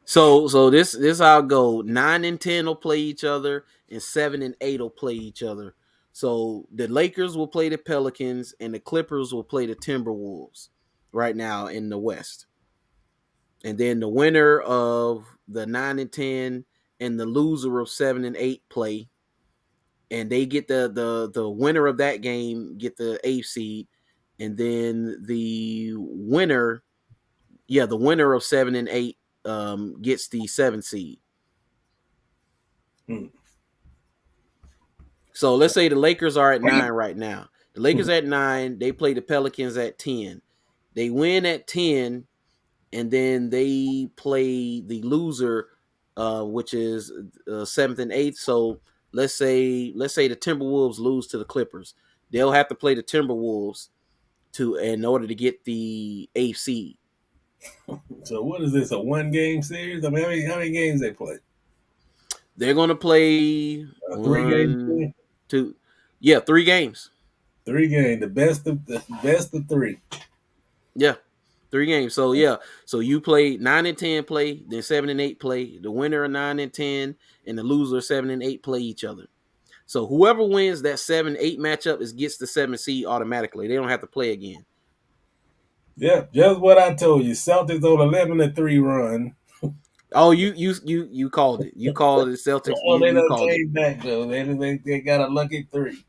So this how it go. 9 and 10 will play each other, and 7 and 8 will play each other. So the Lakers will play the Pelicans, and the Clippers will play the Timberwolves right now in the West. And then the winner of the 9 and 10 and the loser of 7 and 8 play, and they get the winner of that game get the 8th seed, and then the winner of 7 and 8 gets the 7th seed. hmm. So let's say the Lakers are at 9 right now. The Lakers at 9, they play the Pelicans at 10. They win at 10, and then they play the loser, which is 7th and 8th. So let's say the Timberwolves lose to the Clippers. They'll have to play the Timberwolves in order to get the 8th seed. So what is this? A 1-game series? I mean, how many games they play? They're gonna play A 3-game one, series? two, yeah, 3 games. 3 games. The best of 3. Yeah, 3 games. So yeah, so you play 9 and 10 play, then 7 and 8 play. The winner of 9 and 10 and the loser of 7 and 8 play each other. So whoever wins that 7-8 matchup gets the 7 seed automatically. They don't have to play again. Yeah, just what I told you. Celtics on 11-3 run. Oh, you called it. You called it Celtics. Oh, they You done called it. came back though. They got a lucky 3.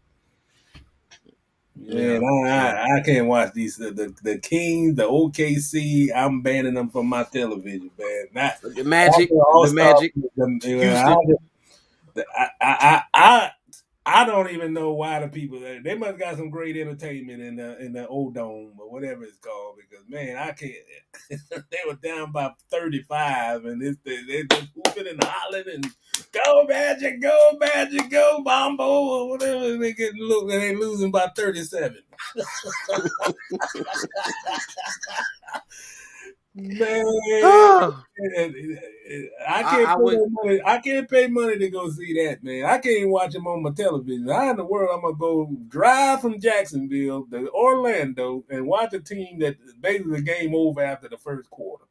Yeah. Man, So I can't watch these the Kings, the OKC. I'm banning them from my television, man. Not the after Magic, All the Star. Magic, Houston. I don't even know why the people they must got some great entertainment in the old dome or whatever it's called, because man, I can't. They were down by 35 and they just whooping and hollering and go Magic, go Bombo or whatever. They losing by 37. Man, Oh, I can't I pay would. no money. I can't pay money to go see that, man. I can't even watch them on my television. How in the world I'm gonna go drive from Jacksonville to Orlando and watch a team that basically the game over after the first quarter?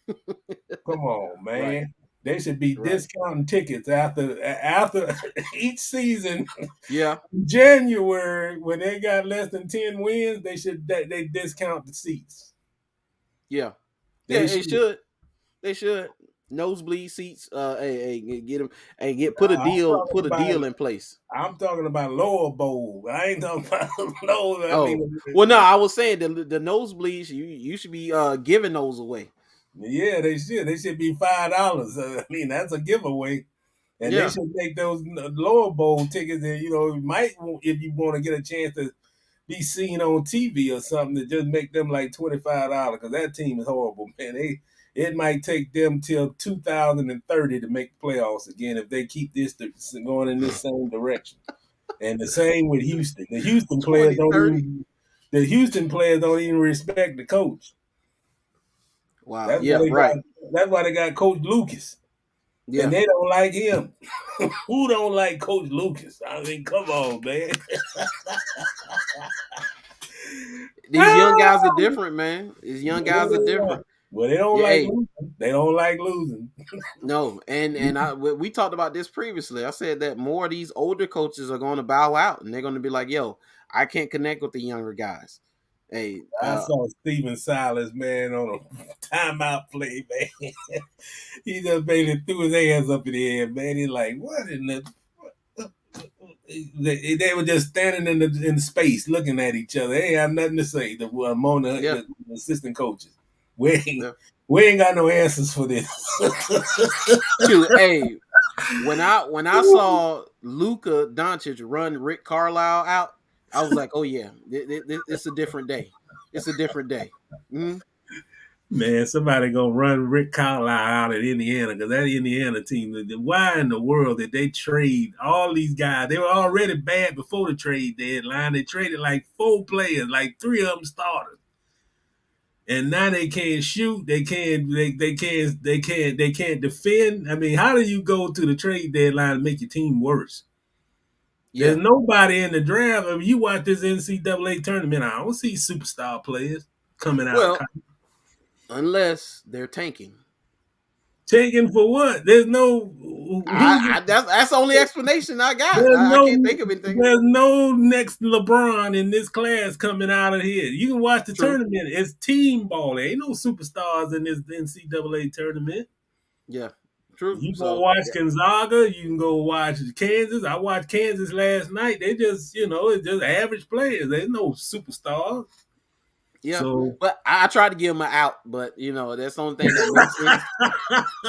Come on, Right, man. They should be right. discounting tickets after each season. Yeah, January, when they got less than 10 wins, they discount the seats. yeah, yeah. They They should. should. They should. Nosebleed seats. Hey, get them. Hey, put a I'm deal. talking Put a about deal in place. I'm talking about lower bowl. I ain't talking about lower. I Oh, mean, well, no. I was saying the nosebleeds. You should be giving those away. yeah, they should. They should be $5. I mean, that's a giveaway, and they Yeah, should make those lower bowl tickets. And you might, if you want to get a chance to be seen on TV or something, to just make them like $25, because that team is horrible, man. It might take them till 2030 to make playoffs again if they keep this going in this same direction. And the same with Houston. $20, $30. The Houston players don't even respect the coach. Wow. That's why Yeah. they Right. got that's why they got Coach Lucas. And Yeah. they don't like him. Who don't like Coach Lucas? I mean, come on, man. These young guys are different, man. These young guys are different. Well, they don't Yeah. like Hey, losing. They don't like losing. no, and we talked about this previously. I said that more of these older coaches are going to bow out, and they're going to be like, "Yo, I can't connect with the younger guys." Hey, I saw Steven Silas, man, on a timeout play, man. He just basically threw his hands up in the air, man. He's like, what in the they were just standing in space looking at each other. They ain't have nothing to say. yeah, The assistant coaches. We ain't, yeah. we ain't got no answers for this. Shoot, hey, when I saw Luka Doncic run Rick Carlisle out, I was like, "Oh yeah, it's a different day. It's a different day." Mm-hmm. Man, somebody gonna run Rick Carlisle out at Indiana, because that Indiana team. Why in the world did they trade all these guys? They were already bad before the trade deadline. They traded like 4 players, like 3 of them starters, and now they can't shoot. They can't defend. I mean, how do you go to the trade deadline and make your team worse? There's Yeah. nobody in the draft. I mean, you watch this NCAA tournament, I don't see superstar players coming out of Well, college. unless they're tanking. Taken for what? There's no who's That's the only explanation I got. there's I no can't think of anything. there's no next LeBron in this class coming out of here. You can watch the True. tournament. It's team ball. There ain't no superstars in this NCAA tournament. Yeah. True. You go So watch yeah. Gonzaga. You can go watch Kansas. I watched Kansas last night. They just, it's just average players. There's no superstars. Yeah. So But I tried to give him an out, but that's the only thing that makes sense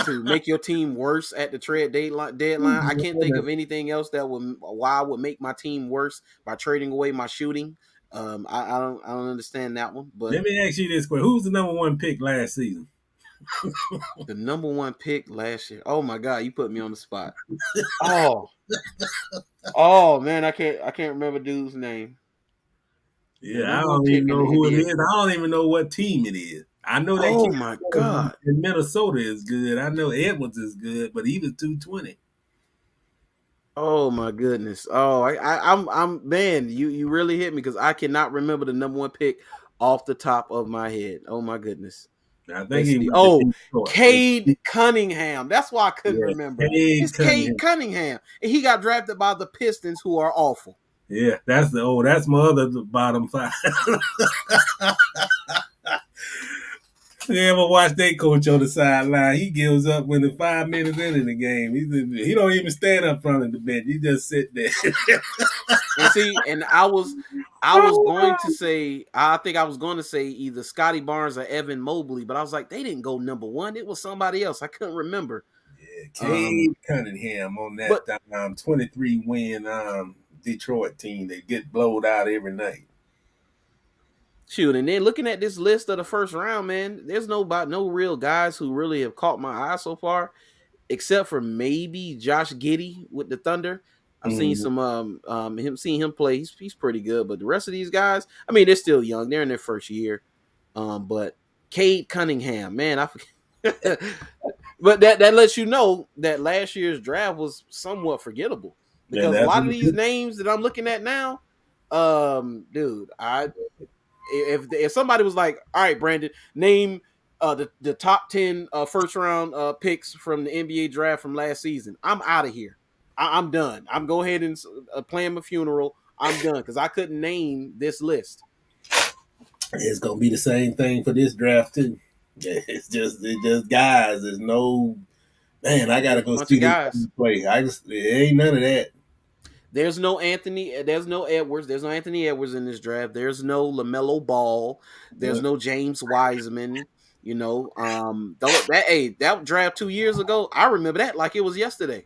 to make your team worse at the trade deadline. I can't think of anything else that would why I would make my team worse by trading away my shooting. I don't understand that one. But let me ask you this question: who's the number 1 pick last season? the number 1 pick last year. Oh my god, you put me on the spot. Oh, oh man, I can't remember dude's name. The Yeah, I number 1 don't even pick in know the who it NBA. is. I don't even know what team it is. I know that Oh kid my god. in Minnesota is good. I know Edwards is good, but he was 220. Oh my goodness. Oh, I'm man, you really hit me because I cannot remember the number 1 pick off the top of my head. Oh my goodness. I think Let's he see. went to Oh, Detroit. Cade Cunningham. That's why I couldn't Yeah, remember. Cade It's Cade Cunningham. Cunningham. And he got drafted by the Pistons, who are awful. Yeah, that's my other bottom five. You ever watch that coach on the sideline? He gives up when the 5 minutes into the game. He don't even stand up front of the bench. He just sit there. And see, and I was going to say, I think I was going to say either Scotty Barnes or Evan Mobley, but I was like, they didn't go number one. It was somebody else. I couldn't remember. Yeah, Cade Cunningham on But that 23 win Detroit team that get blowed out every night. shoot, and then looking at this list of the first round, man, there's no real guys who really have caught my eye so far, except for maybe Josh Giddey with the Thunder. I've seen Mm-hmm. some seeing him play. He's pretty good, but the rest of these guys, I mean, they're still young. They're in their first year. But Cade Cunningham, man, I forget. But that lets you know that last year's draft was somewhat forgettable Yeah, because a that's lot of these names that I'm looking at now, dude, if somebody was like, all right, Brandon, name the top 10 first round picks from the NBA draft from last season, I'm out of here. I'm done. I'm go ahead and plan my funeral. I'm done because I couldn't name this list. it's gonna be the same thing for this draft too. It's just guys. There's no man. I gotta Just a go bunch of see this guys. play. It ain't none of that. There's no Anthony. There's no Edwards. There's no Anthony Edwards in this draft. There's no LaMelo Ball. There's But no James Wiseman. You know, that draft 2 years ago, I remember that like it was yesterday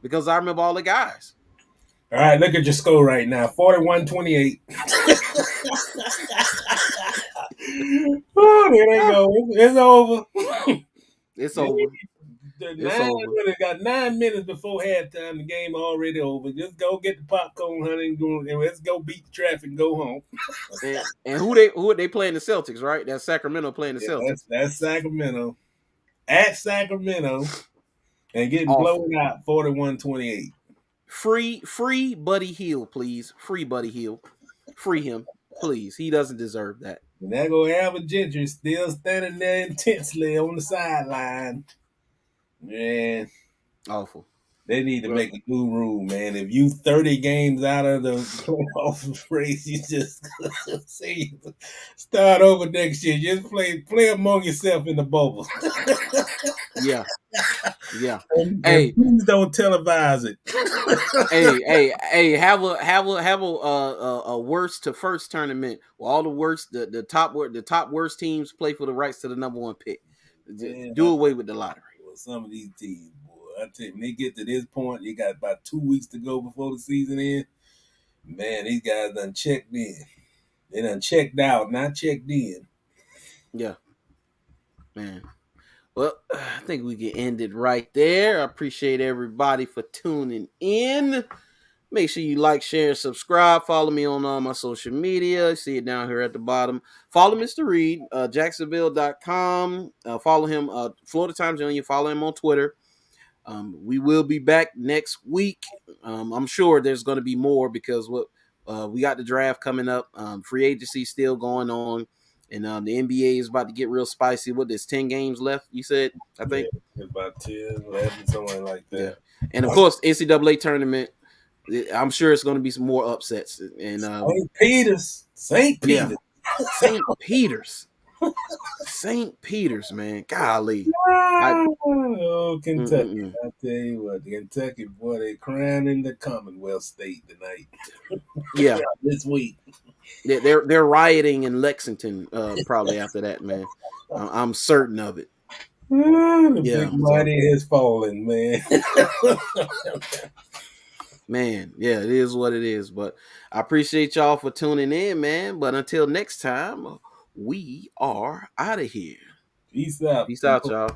because I remember all the guys. all right, look at your score right now, 41-28. Oh, there they go. It's over. It's over. It's over. Got 9 minutes before halftime. The game already over. Just go get the popcorn, honey, and let's go beat the traffic and go home. And who are they playing the Celtics, right? That's Sacramento playing the Yeah, Celtics. that's Sacramento. At Sacramento and getting Awful. blown out 41-28. Free Buddy Hield, please. Free Buddy Hield. Free him, please. He doesn't deserve that. And there go Albert Gentry still standing there intensely on the sideline. Man, Awful. they need to make a new rule, man. If you 30 games out of the playoff race, you just see start over next year. Just play among yourself in the bubble. Yeah. Yeah. And Hey, please don't televise it. hey, have a worst to first tournament where all the worst the top worst teams play for the rights to the number one pick. Man, Do away with the lottery. some of these teams, boy, I tell you, when they get to this point, you got about 2 weeks to go before the season ends. Man, these guys done checked in. They done checked out, not checked in. Yeah, man. Well, I think we can end it right there. I appreciate everybody for tuning in. Make sure you like, share, and subscribe. Follow me on all my social media. See it down here at the bottom. Follow Mr. Reid, Jacksonville.com. Follow him, Florida Times-Picayune. Follow him on Twitter. We will be back next week. I'm sure there's going to be more because we got the draft coming up. Free agency still going on. And the NBA is about to get real spicy. What, there's 10 games left, you said, I think? Yeah, about 10, 11, something like that. Yeah. And, of course, NCAA tournament. I'm sure it's going to be some more upsets. And St. Peter's. Yeah. St. Peter's. St. Peter's, man. Golly. Oh, Kentucky. I tell you what, Kentucky, boy, they crowning the Commonwealth State tonight. Yeah. This week. They're rioting in Lexington probably after that, man. I'm certain of it. The big mighty has fallen, man. Man, yeah, it is what it is. But I appreciate y'all for tuning in, man. But until next time, we are out of here. Peace out. Peace out, y'all.